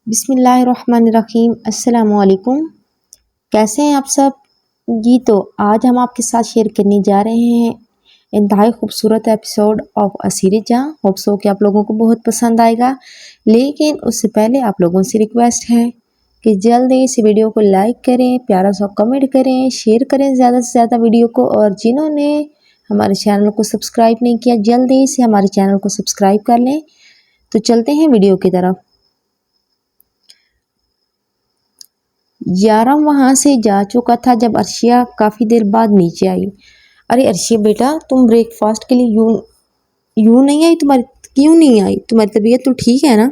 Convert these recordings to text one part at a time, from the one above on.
بسم اللہ الرحمن الرحیم۔ السلام علیکم، کیسے ہیں آپ سب؟ جی تو آج ہم آپ کے ساتھ شیئر کرنے جا رہے ہیں انتہائی خوبصورت ایپیسوڈ آف اسیری جہاں۔ ہوپ سو کہ آپ لوگوں کو بہت پسند آئے گا، لیکن اس سے پہلے آپ لوگوں سے ریکویسٹ ہے کہ جلدی اس ویڈیو کو لائک کریں، پیارا سا کمنٹ کریں، شیئر کریں زیادہ سے زیادہ ویڈیو کو، اور جنہوں نے ہمارے چینل کو سبسکرائب نہیں کیا جلدی سے ہمارے چینل کو سبسکرائب کر لیں۔ تو چلتے ہیں ویڈیو کی طرف۔ یارم وہاں سے جا چکا تھا جب عرشیہ کافی دیر بعد نیچے آئی۔ ارے عرشیہ بیٹا، تم بریک فاسٹ کے لیے یوں نہیں آئی؟ کیوں نہیں آئی؟ تمہاری طبیعت تو ٹھیک ہے نا؟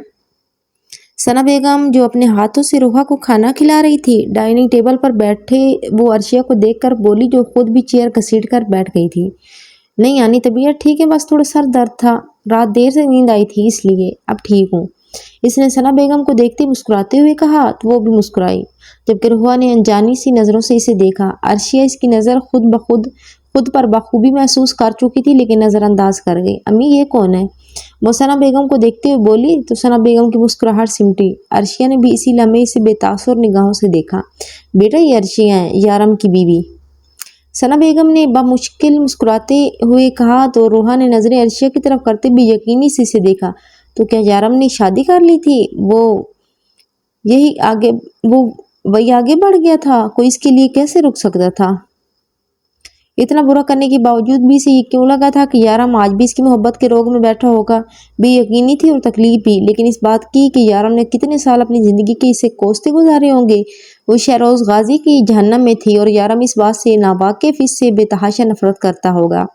ثنا بیگم جو اپنے ہاتھوں سے روحا کو کھانا کھلا رہی تھی، ڈائننگ ٹیبل پر بیٹھے وہ عرشیہ کو دیکھ کر بولی، جو خود بھی چیئر گھسیٹ کر بیٹھ گئی تھی۔ نہیں یعنی طبیعت ٹھیک ہے، بس تھوڑا سر درد تھا، رات دیر سے نیند آئی تھی اس لیے اب ٹھیک ہوں۔ اس نے ثنا بیگم کو دیکھتے مسکراتے ہوئے کہا تو وہ بھی مسکرائی، جبکہ روحا نے انجانی سی نظروں سے اسے دیکھا۔ عرشیہ اس کی نظر خود پر بخوبی محسوس کر چکی تھی، لیکن نظر انداز کر گئی۔ امی یہ کون ہے؟ وہ ثنا بیگم کو دیکھتے ہوئے بولی تو ثنا بیگم کی مسکراہٹ سمٹی۔ عرشیہ نے بھی اسی لمحے اسے بے تاثر نگاہوں سے دیکھا۔ بیٹا یہ عرشیہ ہیں، یارم کی بیوی۔ ثنا بیگم نے بمشکل مسکراتے ہوئے کہا تو روحا نے نظریں عرشیہ کی طرف کرتے بھی یقینی سے اسے دیکھا۔ تو کیا یارم نے شادی کر لی تھی؟ وہی آگے بڑھ گیا تھا، کوئی اس کے لیے کیسے رک سکتا تھا؟ اتنا برا کرنے کے باوجود بھی اسے یہ کیوں لگا تھا کہ یارم آج بھی اس کی محبت کے روگ میں بیٹھا ہوگا؟ بے یقینی تھی اور تکلیف بھی، لیکن اس بات کی کہ یارم نے کتنے سال اپنی زندگی کے اسے کوستے گزارے ہوں گے۔ وہ شہروز غازی کی جہنم میں تھی اور یارم اس بات سے ناواقف اس سے بے تحاشا نفرت کرتا ہوگا۔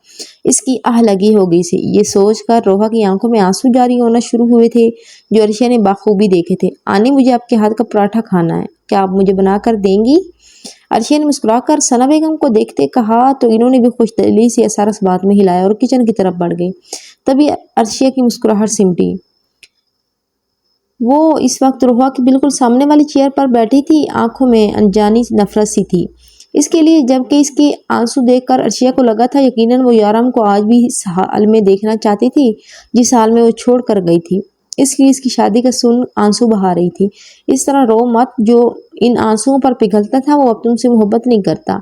اس کی آہ لگی ہوگی اسے۔ یہ سوچ کر روحا کی آنکھوں میں آنسو جاری ہونا شروع ہوئے تھے، جو عرشیہ نے بخوبی دیکھے تھے۔ آنی مجھے آپ کے ہاتھ کا پراٹھا کھانا ہے، کیا آپ مجھے بنا کر دیں گی؟ عرشیہ نے مسکرا کر ثنا بیگم کو دیکھتے کہا تو انہوں نے بھی خوش دلی سے سر اس بات میں ہلایا اور کچن کی طرف بڑھ گئے۔ تبھی عرشیہ کی مسکراہٹ سمٹی۔ وہ اس وقت روحا کے بالکل سامنے والی چیئر پر بیٹھی تھی، آنکھوں میں انجانی نفرت سی تھی اس کے لیے، جبکہ اس کے آنسو دیکھ کر عرشیہ کو لگا تھا یقیناً وہ یارم کو آج بھی اس حال میں دیکھنا چاہتی تھی جس حال میں وہ چھوڑ کر گئی تھی، اس لیے اس کی شادی کا سن آنسو بہا رہی تھی۔ اس طرح رو مت، جو ان آنسوؤں پر پگھلتا تھا وہ اب تم سے محبت نہیں کرتا۔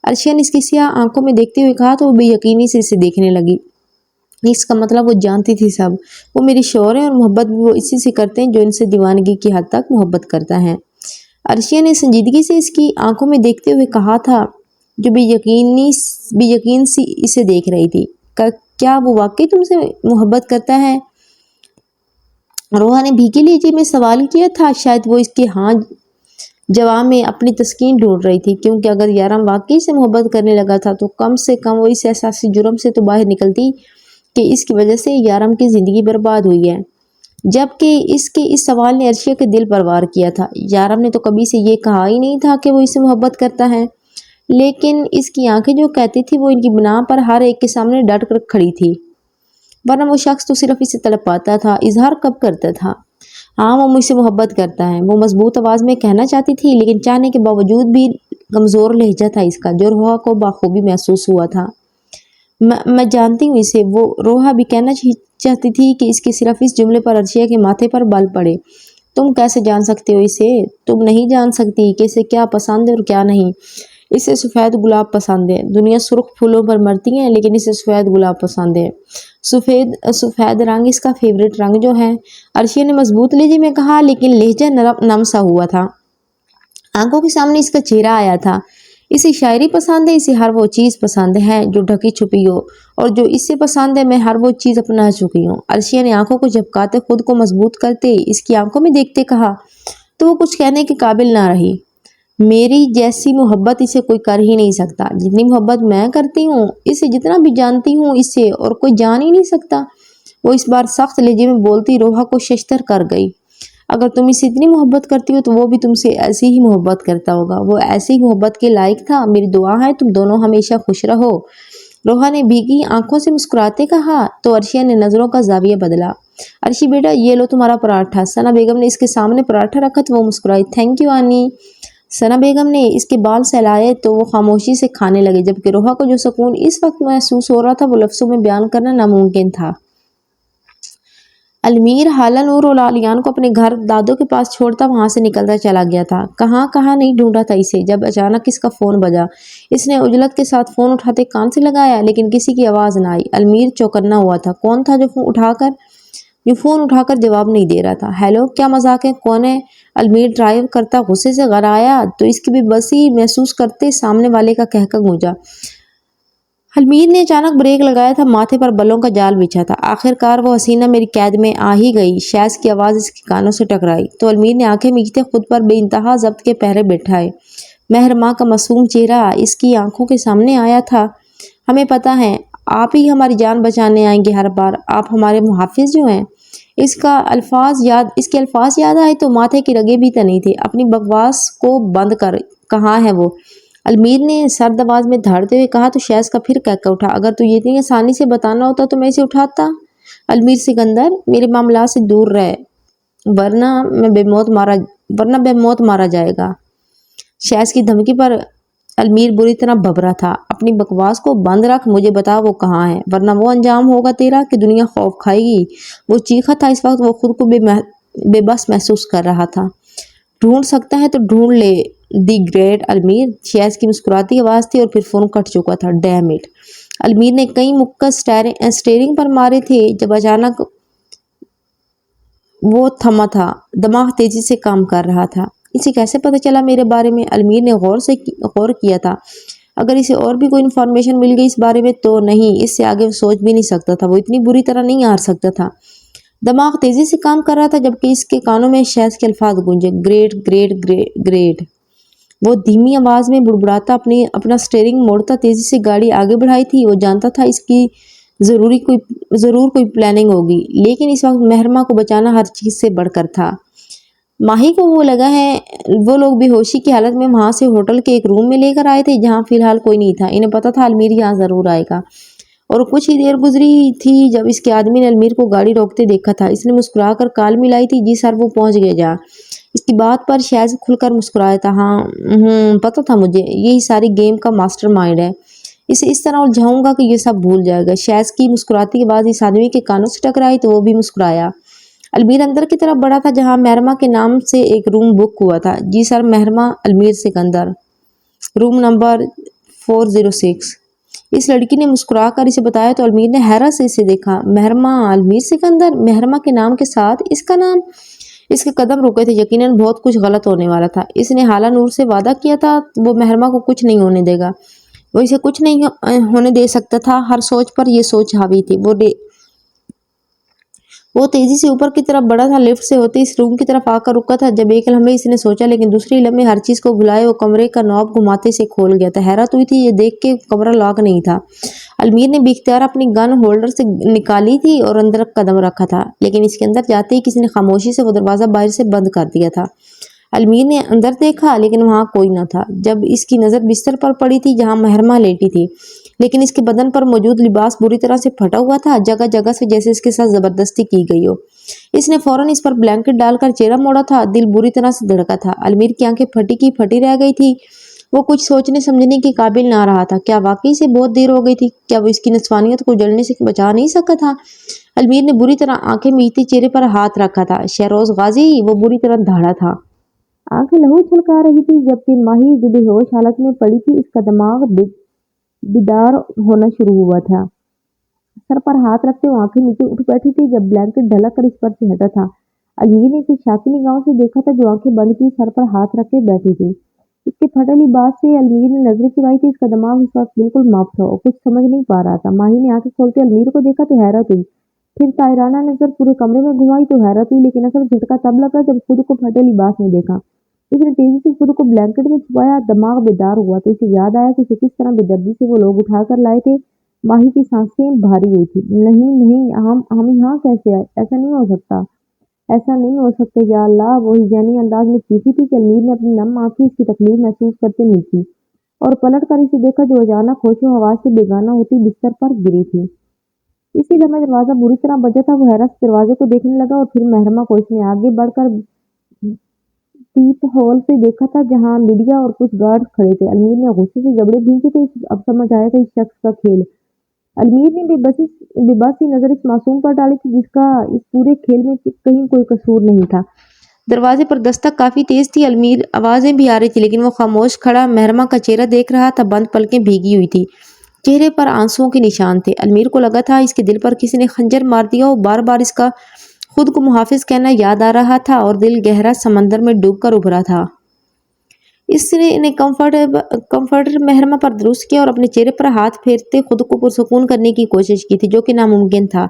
عرشیہ نے اس کی سیاہ آنکھوں میں دیکھتے ہوئے کہا تو وہ بے یقینی سے اسے دیکھنے لگی۔ اس کا مطلب وہ جانتی تھی سب، وہ میری شوہر ہیں اور محبت بھی وہ اسی سے کرتے ہیں جو ان سے دیوانگی کی حد تک محبت کرتا ہے۔ عرشیہ نے سنجیدگی سے اس کی آنکھوں میں دیکھتے ہوئے کہا تھا، جو بے یقین سی اسے دیکھ رہی تھی، کیا وہ واقعی تم سے محبت کرتا ہے؟ روحا نے بھیگے لہجے میں سوال کیا تھا، شاید وہ اس کے ہاں جواب میں اپنی تسکین ڈھونڈ رہی تھی، کیونکہ اگر یارم واقعی سے محبت کرنے لگا تھا تو کم سے کم وہ اس احساسی جرم سے تو باہر نکلتی کہ اس کی وجہ سے یارم کی زندگی برباد ہوئی ہے، جبکہ اس کے اس سوال نے عرشیہ کے دل پر وار کیا تھا۔ یارم نے تو کبھی سے یہ کہا ہی نہیں تھا کہ وہ اس سے محبت کرتا ہے، لیکن اس کی آنکھیں جو کہتی تھی وہ ان کی بنا پر ہر ایک کے سامنے ڈٹ کر کھڑی تھی، ورنہ وہ شخص تو صرف اسے تڑپاتا تھا، اظہار کب کرتا تھا؟ ہاں وہ مجھ سے محبت کرتا ہے، وہ مضبوط آواز میں کہنا چاہتی تھی، لیکن چاہنے کے باوجود بھی کمزور لہجہ تھا اس کا، جو روحا کو بخوبی محسوس ہوا تھا۔ میں جانتی ہوں اسے، وہ روحا بھی کہنا چاہتی تھی کہ اس کے صرف اس جملے پر عرشیہ کے ماتھے پر بل پڑے۔ تم کیسے جان سکتے ہو اسے؟ تم نہیں جان سکتی کہ اسے کیا پسند ہے اور کیا نہیں۔ اسے سفید گلاب پسند ہے، دنیا سرخ پھولوں پر مرتی ہے لیکن اسے سفید گلاب پسند ہے، سفید رنگ اس کا فیورٹ رنگ جو ہے۔ عرشیہ نے مضبوط لہجے میں کہا، لیکن لہجہ نم سا ہوا تھا۔ آنکھوں کے سامنے اس کا چہرہ آیا تھا۔ اسے شاعری پسند ہے، اسے ہر وہ چیز پسند ہے جو ڈھکی چھپی ہو، اور جو اسے پسند ہے میں ہر وہ چیز اپنا چکی ہوں۔ عرشیہ نے آنکھوں کو جھپکاتے خود کو مضبوط کرتے اس کی آنکھوں میں دیکھتے کہا تو وہ کچھ کہنے کے قابل نہ رہی۔ میری جیسی محبت اسے کوئی کر ہی نہیں سکتا، جتنی محبت میں کرتی ہوں اسے، جتنا بھی جانتی ہوں اسے، اور کوئی جان ہی نہیں سکتا۔ وہ اس بار سخت لہجے میں بولتی روحا کو ششدر کر گئی۔ اگر تم اسے اتنی محبت کرتی ہو تو وہ بھی تم سے ایسی ہی محبت کرتا ہوگا، وہ ایسی ہی محبت کے لائق تھا۔ میری دعا ہے تم دونوں ہمیشہ خوش رہو۔ روحا نے بھیگی آنکھوں سے مسکراتے کہا تو عرشیہ نے نظروں کا زاویہ بدلا۔ عرشی بیٹا یہ لو تمہارا پراٹھا۔ ثنا بیگم نے اس کے سامنے پراٹھا رکھا تو وہ مسکرائی، تھینک یو آنی۔ ثنا بیگم نے اس کے بال سہلائے تو وہ خاموشی سے کھانے لگے، جبکہ روحا کو جو سکون اس وقت محسوس ہو رہا تھا وہ لفظوں میں بیان کرنا ناممکن تھا۔ अलमीर हाला नूर और आलियान को अपने घर दादों के पास छोड़ता वहां से निकलता चला गया था। कहाँ कहाँ नहीं ढूंढा था इसे, जब अचानक इसका फोन बजा। इसने उजलत के साथ फोन उठाते कान से लगाया, लेकिन किसी की आवाज ना आई। अलमीर चौकन्ना हुआ था। कौन था जो फोन उठाकर जवाब नहीं दे रहा था? हेलो, क्या मजाक है? कौन है? अलमीर ड्राइव करता गुस्से से घर आया तो इसकी भी बसी महसूस करते सामने वाले का कहका गूंजा। हलमीर ने अचानक ब्रेक लगाया था। माथे पर बलों का जाल बिछा था। आखिरकार वो हसीना मेरी कैद में आ ही गई। शैज़ की आवाज़ इसके कानों से टकराई तो अलमीर ने आंखें मीचते खुद पर बेइंतहा जब्त के पहरे बैठाए। महरमा का मासूम चेहरा इसकी आंखों के सामने आया था। हमें पता है आप ही हमारी जान बचाने आएंगे हर बार, आप हमारे मुहाफिज जो हैं। इसके अल्फाज याद आए तो माथे की रगें भी तनी थी। अपनी बकवास को बंद कर, कहाँ है वो? अलमीर ने सर्द आवाज में धड़ते हुए कहा तो शैज़ का फिर कहका उठा। अगर तू इतनी आसानी से बताना होता तो मैं इसे उठाता। अलमीर सिकंदर, मेरे मामला से दूर रहे, वरना बेमौत मारा जाएगा। शैज़ की धमकी पर अलमीर बुरी तरह भभरा था। अपनी बकवास को बंद रख, मुझे बता वो कहाँ है, वरना वो अंजाम होगा तेरा कि दुनिया खौफ खाएगी। वो चीखा था। इस वक्त वो खुद को बेबस महसूस कर रहा था। ढूंढ सकता है तो ढूंढ ले दी ग्रेट अलमीर। शैज़ की मुस्कुराती आवाज़ थी और फिर फोन कट चुका था। Damn it. अलमीर ने कई मुक्का स्टेयरिंग पर मारे थे जब अचानक वो थमा था। दिमाग तेजी से काम कर रहा था। इसे कैसे पता चला मेरे बारे में? अलमीर ने गौर किया था। अगर इसे और भी कोई इन्फॉर्मेशन मिल गई इस बारे में तो नहीं, इससे आगे वो सोच भी नहीं सकता था। वो इतनी बुरी तरह नहीं हार सकता था। दिमाग तेजी से काम कर रहा था जबकि इसके कानों में शैज़ के अल्फाज गूंजे। Great great great great. वो धीमी आवाज में बुड़बुड़ाता अपना स्टीयरिंग मोड़ता तेजी से गाड़ी आगे बढ़ाई थी। वो जानता था इसकी जरूर कोई प्लानिंग होगी, लेकिन इस वक्त महरमा को बचाना हर चीज से बढ़कर था। माही को वो लोग बेहोशी की हालत में वहां से होटल के एक रूम में लेकर आए थे जहां फिलहाल कोई नहीं था। इन्हें पता था अलमीर यहाँ जरूर आएगा और कुछ ही देर गुजरी थी जब इसके आदमी ने अलमीर को गाड़ी रोकते देखा था। इसने मुस्कुराकर काल मिलाई थी। जी सर, वो पहुंच गए जहाँ। इसकी बात पर शैज़ खुलकर मुस्कुराया था। हाँ, पता था मुझे, यही सारी गेम का मास्टरमाइंड है। इसे इस तरह उलझाऊंगा कि ये सब भूल जाएगा। शैज़ की मुस्कुराती आवाज़ इस आदमी के कानों से टकराई तो वो भी मुस्कुराया। अलमीर अंदर की तरफ बढ़ा था जहाँ महरमा के नाम से एक रूम बुक हुआ था। जी sir, Mehram अलमीर Sikandar, room number 406। इस लड़की ने मुस्कुराकर इसे बताया तो अलमीर ने हैरत से इसे देखा। महरमा अलमीर सिकंदर, महरमा के नाम के साथ इसका नाम। इसके कदम रुके थे। यकीनन बहुत कुछ गलत होने वाला था। इसने हाला नूर से वादा किया था वो महरमा को कुछ नहीं होने देगा। वो इसे कुछ नहीं होने दे सकता था। हर सोच पर यह सोच हावी थी। वो तेजी से ऊपर की तरफ बढ़ा था। लिफ्ट से होते इस रूम की तरफ आकर रुका था। जब एक लम्हे इसने सोचा, लेकिन दूसरी लम्हे हर चीज को भुलाए वो कमरे का नॉब घुमाते से खोल गया था। हैरत हुई थी ये देख के कमरा लॉक नहीं था। अलमीर ने बेख्तियार अपनी गन होल्डर से निकाली थी और अंदर कदम रखा था, लेकिन इसके अंदर जाते ही किसी ने खामोशी से वो दरवाजा बाहर से बंद कर दिया था। अलमीर ने अंदर देखा लेकिन वहां कोई न था। जब इसकी नजर बिस्तर पर पड़ी थी जहां महरमा लेटी थी, लेकिन इसके बदन पर मौजूद लिबास बुरी तरह से फटा हुआ था, जगह जगह से जैसे इसके साथ जबरदस्ती की गई हो। इसने फौरन इस पर ब्लैंकेट डालकर चेहरा मोड़ा था। दिल बुरी तरह से धड़का था। अलमीर की आंखें फटी की फटी रह गई थी। वो कुछ सोचने समझने के काबिल ना रहा था। क्या वाकई से बहुत देर हो गई थी? क्या वो इसकी नस्वानियत को जलने से बचा नहीं सका था? अलमीर ने बुरी तरह आंखें मीचते चेहरे पर हाथ रखा था। शहरोज गाजी वो बुरी तरह धाड़ा था। आंखें लहू छलका रही थी जबकि माही जो बेहोश हालत में पड़ी थी इसका दिमाग बेदार होना शुरू हुआ था। सर पर हाथ रखते वो आंखें नीचे उठ बैठी थी जब ब्लैंकेट ढलक कर इस पर से हटा था। अलमीर ने इसे शाकी निगाहों से देखा था जो आंखें बंद की सर पर हाथ रख के बैठी थी। इसके फटे लिबास से अलमीर ने नजरें चुराई थी। इसका दिमाग इस वक्त बिल्कुल माफ था और कुछ समझ नहीं पा रहा था। माही ने आंखें खोलते अलमीर को देखा तो हैरत हुई। फिर तायराना नजर पूरे कमरे में घुमाई तो हैरत हुई, लेकिन असल झटका तब लगा जब खुद को फटे लिबास में देखा। इसने तेजी से खुद को ब्लैंकेट में छुपाया। दिमाग बेदार हुआ तो इसे याद आया कि इसे किस तरह बेदर्दी से वो लोग उठाकर लाए थे। माही की सांसें भारी हुई थी। नहीं नहीं, हम यहाँ कैसे आए? ऐसा नहीं हो सकता, ऐसा नहीं हो सकता, या अल्लाह। वो हिजानी अंदाज में चीखी थी कि अलमीर ने अपनी नम आंखें इसकी तकलीफ महसूस करते नीची और पलट कर इसे देखा जो अचानक होशो हवास से बेगाना होती बिस्तर पर गिरी थी। इसी लम्हे दरवाजा बुरी तरह बजा था। वो हैरत से दरवाजे को देखने लगा और फिर महरमा को। इसने आगे बढ़कर पीप हॉल से देखा था जहां मीडिया और कुछ गार्ड्स खड़े थे। अलमीर ने गुस्से से जबड़े भींचे थे। अब समझ आया था इस शख्स का खेल। अलमीर ने बेबसी नजर इस मासूम पर डाली थी जिसका इस पूरे खेल में कहीं कोई कसूर नहीं था। दरवाजे पर दस्तक काफी तेज थी। अलमीर आवाजें भी आ रही थी लेकिन वो खामोश खड़ा महरमा का चेहरा देख रहा था। बंद पलकें भीगी हुई थी, चेहरे पर आंसुओं के निशान थे। अलमीर को लगा था इसके दिल पर किसी ने खंजर मार दिया हो। बार बार इसका खुद को मुहाफिज कहना याद आ रहा था और दिल गहरा समंदर में डूबकर उभरा था। इसने कंफर्टर महरमा पर दुरुस्त किया और अपने चेहरे पर हाथ फेरते खुद को पुरसुकून करने की कोशिश की थी, जो कि नामुमकिन था।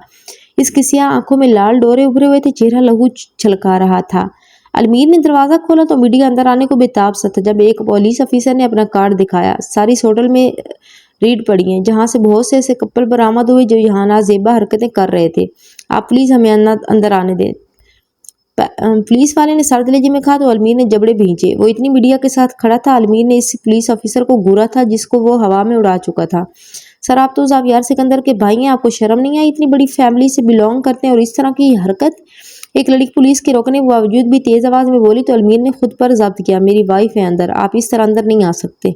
इसकी सियाह आंखों में लाल डोरे उभरे हुए थे, चेहरा लहू छलका रहा था। अलमीर ने दरवाजा खोला तो मीडिया अंदर आने को बेताब सा था। जब एक पुलिस ऑफिसर ने अपना कार्ड दिखाया, सारी इस होटल में रीड पड़ी है, जहाँ से बहुत से ऐसे कपल बरामद हुए जो यहाँ नाजेबा हरकतें कर रहे थे। आप प्लीज हमें अंदर आने दें। पुलिस वाले ने सर्दलेजी में कहा तो अलमीर ने जबड़े भींचे। वो इतनी मीडिया के साथ खड़ा था। अलमीर ने इस पुलिस ऑफिसर को घूरा था जिसको वो हवा में उड़ा चुका था। सर, आप तो ज़ावियार सिकंदर के भाई हैं, आपको शर्म नहीं आई? इतनी बड़ी फैमिली से बिलोंग करते हैं और इस तरह की हरकत। एक लड़की पुलिस के रोकने के बावजूद भी तेज आवाज में बोली तो अलमीर ने खुद पर जब्त किया। मेरी वाइफ है अंदर, आप इस तरह अंदर नहीं आ सकते।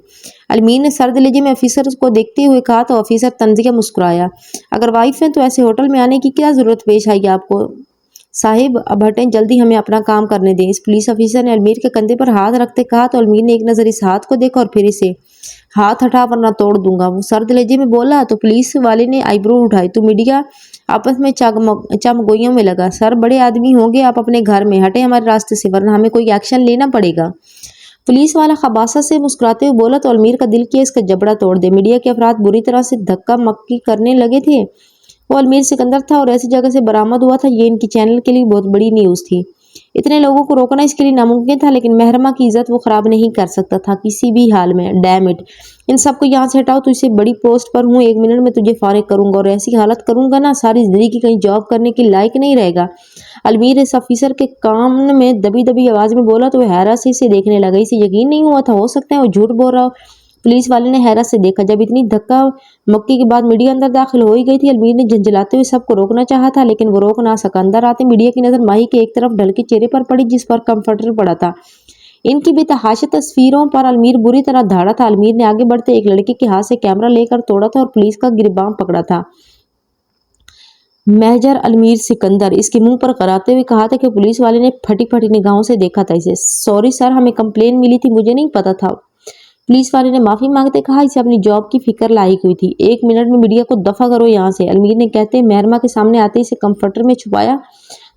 अलमीर ने सर्दलेजी में ऑफिसर को देखते हुए कहा तो ऑफिसर तंजिया मुस्कुराया। अगर वाइफ है तो ऐसे होटल में आने की क्या जरूरत पेश आई आपको? साहिब, अब हटें, जल्दी हमें अपना काम करने दें। इस पुलिस ऑफिसर ने अलमीर के कंधे पर हाथ रखते कहा तो अलमीर ने एक नज़र इस हाथ को देखा और फिर इसे, हाथ हटा वरना तोड़ दूंगा, वो सर्द लहजे में बोला। तो पुलिस वाले ने आईब्रो उठाई तो मीडिया आपस में चामगोइयों में लगा। सर, बड़े आदमी होंगे आप अपने घर में, हटे हमारे रास्ते से वरना हमें कोई एक्शन लेना पड़ेगा। पुलिस वाला खबासा से मुस्कुराते हुए बोला तो अलमीर का दिल किया इसका जबड़ा तोड़ दे। मीडिया के अफराद बुरी तरह से धक्का मक्की करने लगे थे। वो अलमीर सिकंदर था और ऐसी जगह से बरामद हुआ था, ये इनकी चैनल के लिए बहुत बड़ी न्यूज़ थी। इतने लोगों को रोकना इसके लिए नामुमकिन था, लेकिन महरमा की इज्जत वो खराब नहीं कर सकता था किसी भी हाल में। डैम इट, इन सबको यहाँ से हटाओ। तो इसे बड़ी पोस्ट पर हूँ, 1 मिनट में तुझे फारिग करूंगा और ऐसी हालत करूंगा ना, सारी जिंदगी कहीं जॉब करने के लायक नहीं रहेगा। अलमीर इस ऑफिसर के कान में दबी दबी आवाज में बोला तो वह हैरानी से देखने लगा। इसे यकीन नहीं हुआ था, हो सकता है वो झूठ बोल रहा हो। पुलिस वाले ने हैरत से देखा। जब इतनी धक्का मक्की के बाद मीडिया अंदर दाखिल हो ही गई थी। अलमीर ने झंझलाते हुए सबको रोकना चाहा था लेकिन वो रोक ना सका। अंदर आते मीडिया की नजर माही के एक तरफ ढल के चेहरे पर पड़ी जिस पर कंफर्टर पड़ा था। इनकी बेतहाशा तस्वीरों पर अलमीर बुरी तरह धाड़ा था। अलमीर ने आगे बढ़ते एक लड़के के हाथ से कैमरा लेकर तोड़ा था और पुलिस का गिरबान पकड़ा था। मेजर अलमीर सिकंदर, इसके मुंह पर कराते हुए कहा था कि पुलिस वाले ने फटी फटी निगाहों से देखा था इसे। सॉरी सर, हमें कंप्लेन मिली थी, मुझे नहीं पता था। पुलिस वाले ने माफी मांगते कहा इसे अपनी जॉब की फिक्र लायक हुई थी। 1 मिनट में मीडिया को दफा करो यहाँ से। अलमीर ने कहते महरमा के सामने आते इसे कंफर्टर में छुपाया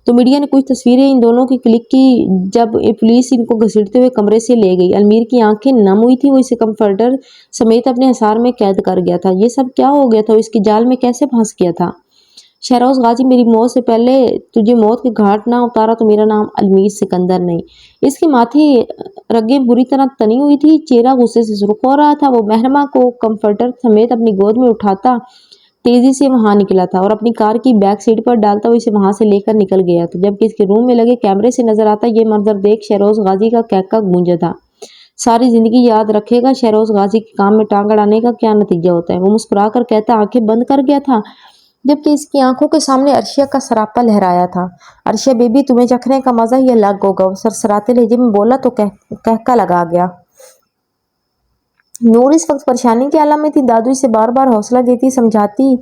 तो मीडिया ने कुछ तस्वीरें इन दोनों की क्लिक की। जब पुलिस इनको घसीटते हुए कमरे से ले गई, अलमीर की आंखें नम हुई थी। वो इसे कंफर्टर समेत अपने हिसार में कैद कर गया था। ये सब क्या हो गया था? इसकी जाल में कैसे फंस गया था? शहरोज गाजी, मेरी मौत से पहले तुझे मौत के घाट ना उतारा तो मेरा नाम अलमीर सिकंदर नहीं। इसके माथे रगें बुरी तरह तनी हुई थी, चेहरा गुस्से से सुर्ख हो रहा था। वो महरमा को कंफर्टर समेत अपनी गोद में उठाता तेजी से वहां निकला था और अपनी कार की बैक सीट पर डालता हुआ इसे वहां से लेकर निकल गया था। जबकि इसके रूम में लगे कैमरे से नजर आता ये मंजर देख शहरोज गाजी का कहका गूंजा था। सारी जिंदगी याद रखेगा शहरोज गाजी के काम में टांग अड़ाने का क्या नतीजा होता है। वो मुस्कुरा कर कहता आंखें बंद कर गया था जबकि इसकी आंखों के सामने अर्शिया का सरापा लहराया था। अर्शिया बेबी, तुम्हें चखने का मजा ही अलग होगा। वो सरसराते लहजे में बोला तो कहका लगा गया। नूर इस वक्त परेशानी के आलम में थी। दादू इसे बार बार हौसला देती, समझाती,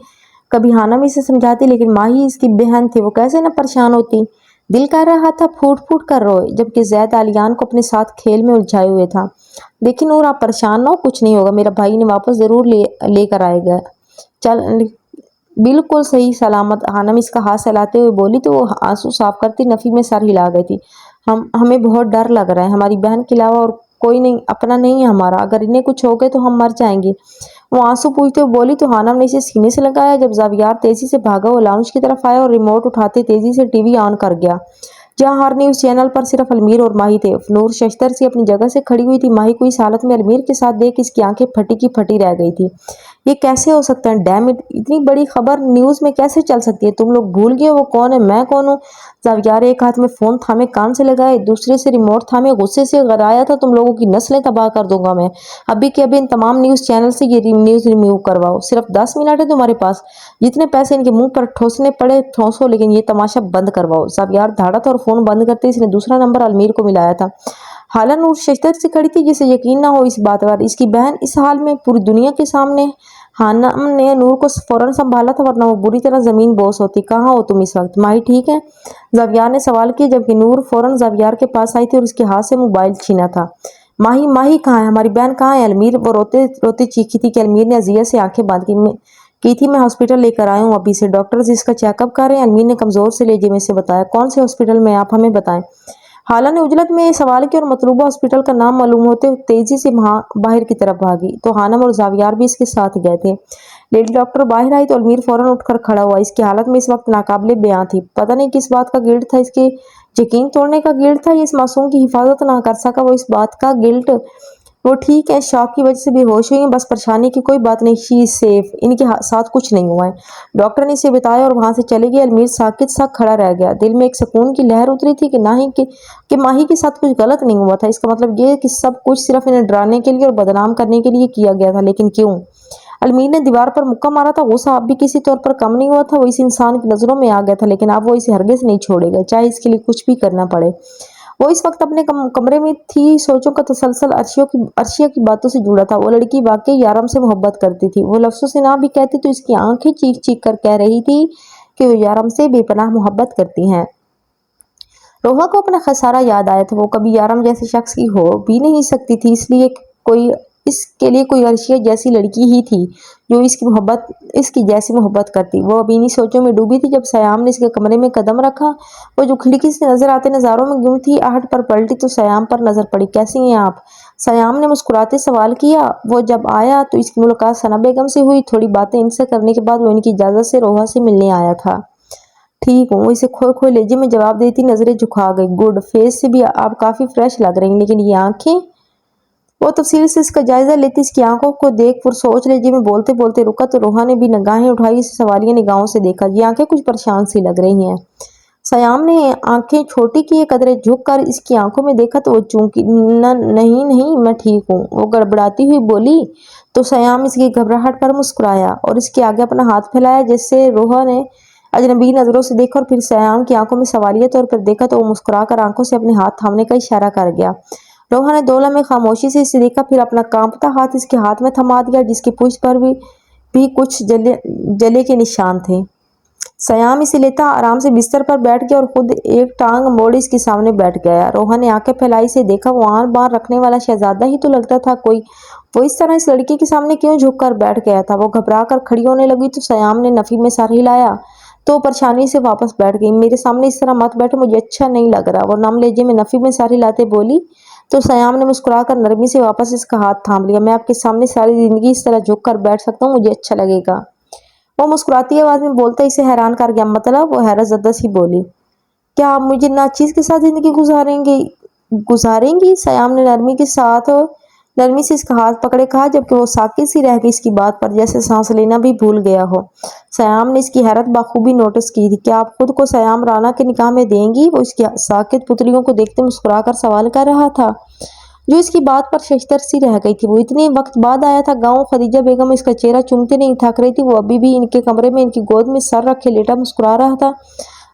कभी हानम इसे समझाती, लेकिन माही इसकी बहन थी, वो कैसे न परेशान होती। दिल कर रहा था फूट फूट कर रोए, जबकि जैद आलियान को अपने साथ खेल में उलझाए हुए था। देखिए नूर, आप परेशान ना हो, कुछ नहीं होगा, मेरा भाई ने वापस जरूर लेकर आएगा। चल, बिल्कुल सही सलामत। हानम इसका हाथ सहलाते हुए बोली तो वो आंसू साफ करती नफी में सर हिला गई थी। हमें बहुत डर लग रहा है, हमारी बहन के अलावा और कोई नहीं अपना नहीं है हमारा, अगर इन्हें कुछ हो गए तो हम मर जाएंगे। वो आंसू पूछते हुए बोली तो हानम ने इसे सीने से लगाया। जब ज़ावियार तेजी से भागा वो लाउंज की तरफ आया और रिमोट उठाते तेजी से टीवी ऑन कर गया, जहां हर न्यूज़ चैनल पर सिर्फ अलमीर और माही थे। नूर शश्तर सी अपनी जगह से खड़ी हुई थी। माही को इस हालत में अलमीर के साथ देख इसकी आंखें फटी की फटी रह गई थी। ये कैसे हो सकता है? डैम इट, इतनी बड़ी खबर न्यूज़ में कैसे चल सकती है? तुम लोग भूल गए वो कौन है, मैं कौन हूँ? ज़ावियार एक हाथ में फ़ोन थामे कान से लगाए, दूसरे से रिमोट थामे गुस्से से गराया था। तुम लोगों की नस्लें तबाह कर दूंगा मैं। अभी के अभी इन तमाम न्यूज़ चैनल से ये न्यूज़ रिमूव करवाओ। सिर्फ 10 मिनट है तुम्हारे पास, जितने पैसे इनके मुंह पर ठोसने पड़े ठोसो, लेकिन ये तमाशा बंद करवाओ। ज़ावियार धाड़ा था और फ़ोन बंद करते इसने दूसरा नंबर अलमीर को मिलाया था। हाला नूर शिद्दत से खड़ी थी जिसे यकीन ना हो इस बात पर। इसकी बहन इस हाल में पूरी दुनिया के सामने। हानम ने नूर को फौरन संभाला था वरना वो बुरी तरह जमीन बोस होती। कहाँ हो तुम इस वक्त? माही ठीक है? जावियार ने सवाल किया जबकि नूर फौरन जावियार के पास आई थी और उसके हाथ से मोबाइल छीना था। माही माही कहाँ है? हमारी बहन कहाँ है? अलमीर वो रोते रोते चीखी थी कि अलमीर ने अजिया से आंखें बंद की थी। मैं हॉस्पिटल लेकर आया हूँ अभी से। डॉक्टर जिसका चेकअप कर रहे हैं। अलमीर ने कमजोर से लहजे में से बताया। कौन से हॉस्पिटल में? आप हमें बताएं। हाला ने उजलत में सवाल किया और मतलूबा हॉस्पिटल का नाम मालूम होते तेजी से बाहर की तरफ भागी। तो हानम और जावियार भी इसके साथ गए थे। लेडी डॉक्टर बाहर आई तो अलमीर फौरन उठकर खड़ा हुआ। इसकी हालत में इस वक्त नाकाबिले बयां थी। पता नहीं किस बात का गिल्ट था। इसके यकीन तोड़ने का गिल्ट था। ये इस मासूम की हिफाजत ना कर सका वो इस बात का गिल्ट। वो ठीक है, शॉक की वजह से बेहोश हुई है, बस परेशानी की कोई बात नहीं। She is safe. इनके साथ कुछ नहीं हुआ है। डॉक्टर ने इसे बताया और वहां से चले गए। अलमीर साकित सा खड़ा रह गया। दिल में एक सुकून की लहर उतरी थी कि कि माही के साथ कुछ गलत नहीं हुआ था। इसका मतलब ये कि सब कुछ सिर्फ इन्हें डराने के लिए और बदनाम करने के लिए किया गया था। लेकिन क्यों? अलमीर ने दीवार पर मुक्का मारा था। गुस्सा अब भी किसी तौर पर कम नहीं हुआ था। वो इस इंसान की नजरों में आ गया था लेकिन अब वो इसे हरगिज नहीं छोड़ेगा, चाहे इसके लिए कुछ भी करना पड़े। वो इस वक्त अपने कमरे में थी। सोचों का तसलसल अर्शिया की बातों से जुड़ा था। वो लड़की वाकई यारम से मोहब्बत करती थी। वो लफ्जों से ना भी कहती तो इसकी आंखें चीख चीख कर कह रही थी कि वो यारम से बेपनाह मोहब्बत करती हैं। रोहा को अपना खसारा याद आया था। वो कभी यारम जैसे शख्स की हो भी नहीं सकती थी, कोई इसके लिए कोई अर्शिया जैसी लड़की ही थी जो इसकी जैसी मोहब्बत करती। वो अभी इन्हीं सोचों में डूबी थी जब सयाम ने इसके कमरे में कदम रखा। वो जो खिड़की से नजर आते नज़ारों में गुम थी। आहट पर पलटी तो सयाम पर नजर पड़ी। कैसी हैं आप? सयाम ने मुस्कुराते सवाल किया। वो जब आया तो इसकी मुलाकात सना बेगम से हुई। थोड़ी बातें इनसे करने के बाद वो इनकी इजाजत से रोहा से मिलने आया था। ठीक हूँ, इसे खोए खोए लहजे में जवाब देती नजरें झुका गई। गुड, फेस से भी आप काफी फ्रेश लग रही हैं, लेकिन ये आंखें? वो तफसील से इसका जायजा लेती इसकी आंखों को देख पुरसोच लहजे में बोलते बोलते रुका तो रोहा ने भी निगाहें उठाई। इसे सवालिया निगाहों से देखा। ये आंखें कुछ परेशान सी लग रही हैं। सयाम ने आंखें छोटी की कदरे झुक कर इसकी आंखों में देखा तो वो चूंकि नहीं नहीं मैं ठीक हूँ वो गड़बड़ाती हुई बोली। तो सयाम इसकी घबराहट पर मुस्कुराया और इसके आगे अपना हाथ फैलाया जिससे रोहा ने अजनबी नजरों से देखा और फिर सयाम की आंखों में सवालिया तौर पर देखा तो वो मुस्कुरा कर आंखों से अपने हाथ थामने का इशारा कर गया। रोहा ने 2 लम्हे खामोशी से इसे देखा, फिर अपना कांपता हाथ इसके हाथ में थमा दिया जिसकी पूंछ पर भी कुछ जले के निशान थे। सयाम इसे लेता आराम से बिस्तर पर बैठ गया और खुद एक टांग मोड़ इसके सामने बैठ गया। रोहा ने आंखें फैलाई से देखा। वो आन बान रखने वाला शहजादा ही तो लगता था कोई। वो इस तरह इस लड़की के सामने क्यों झुक कर बैठ गया था? वो घबरा कर खड़ी होने लगी तो सयाम ने नफी में सर हिलाया तो परेशानी से वापस बैठ गई। मेरे सामने इस तरह मत बैठो, मुझे अच्छा नहीं लग रहा। वो नम लहजे में नफी में सर हिलाते बोली तो सयाम ने मुस्कुराकर नरमी से वापस इसका हाथ थाम लिया। मैं आपके सामने सारी जिंदगी इस तरह झुक कर बैठ सकता हूँ, मुझे अच्छा लगेगा। वो मुस्कुराती आवाज में बोलता इसे हैरान कर गया। मतलब? वो हैरत ज़दा सी बोली। क्या आप मुझे नाचीज के साथ जिंदगी गुजारेंगी? सयाम ने नरमी से इसका हाथ पकड़े कहा जबकि वो साकित सी रह गई इसकी बात पर जैसे सांस लेना भी भूल गया हो। सयाम ने इसकी हैरत बाखूबी नोटिस की थी। क्या आप खुद को सयाम राना के निकाह में देंगी? वो इसकी साकित पुतलियों को देखते मुस्कुराकर सवाल कर रहा था जो इसकी बात पर शशतर सी रह गई थी। वो इतने वक्त बाद आया था गाँव। खदीजा बेगम इसका चेहरा चूमते नहीं थक रही थी। वो अभी भी इनके कमरे में इनकी गोद में सर रखे लेटा मुस्कुरा रहा था।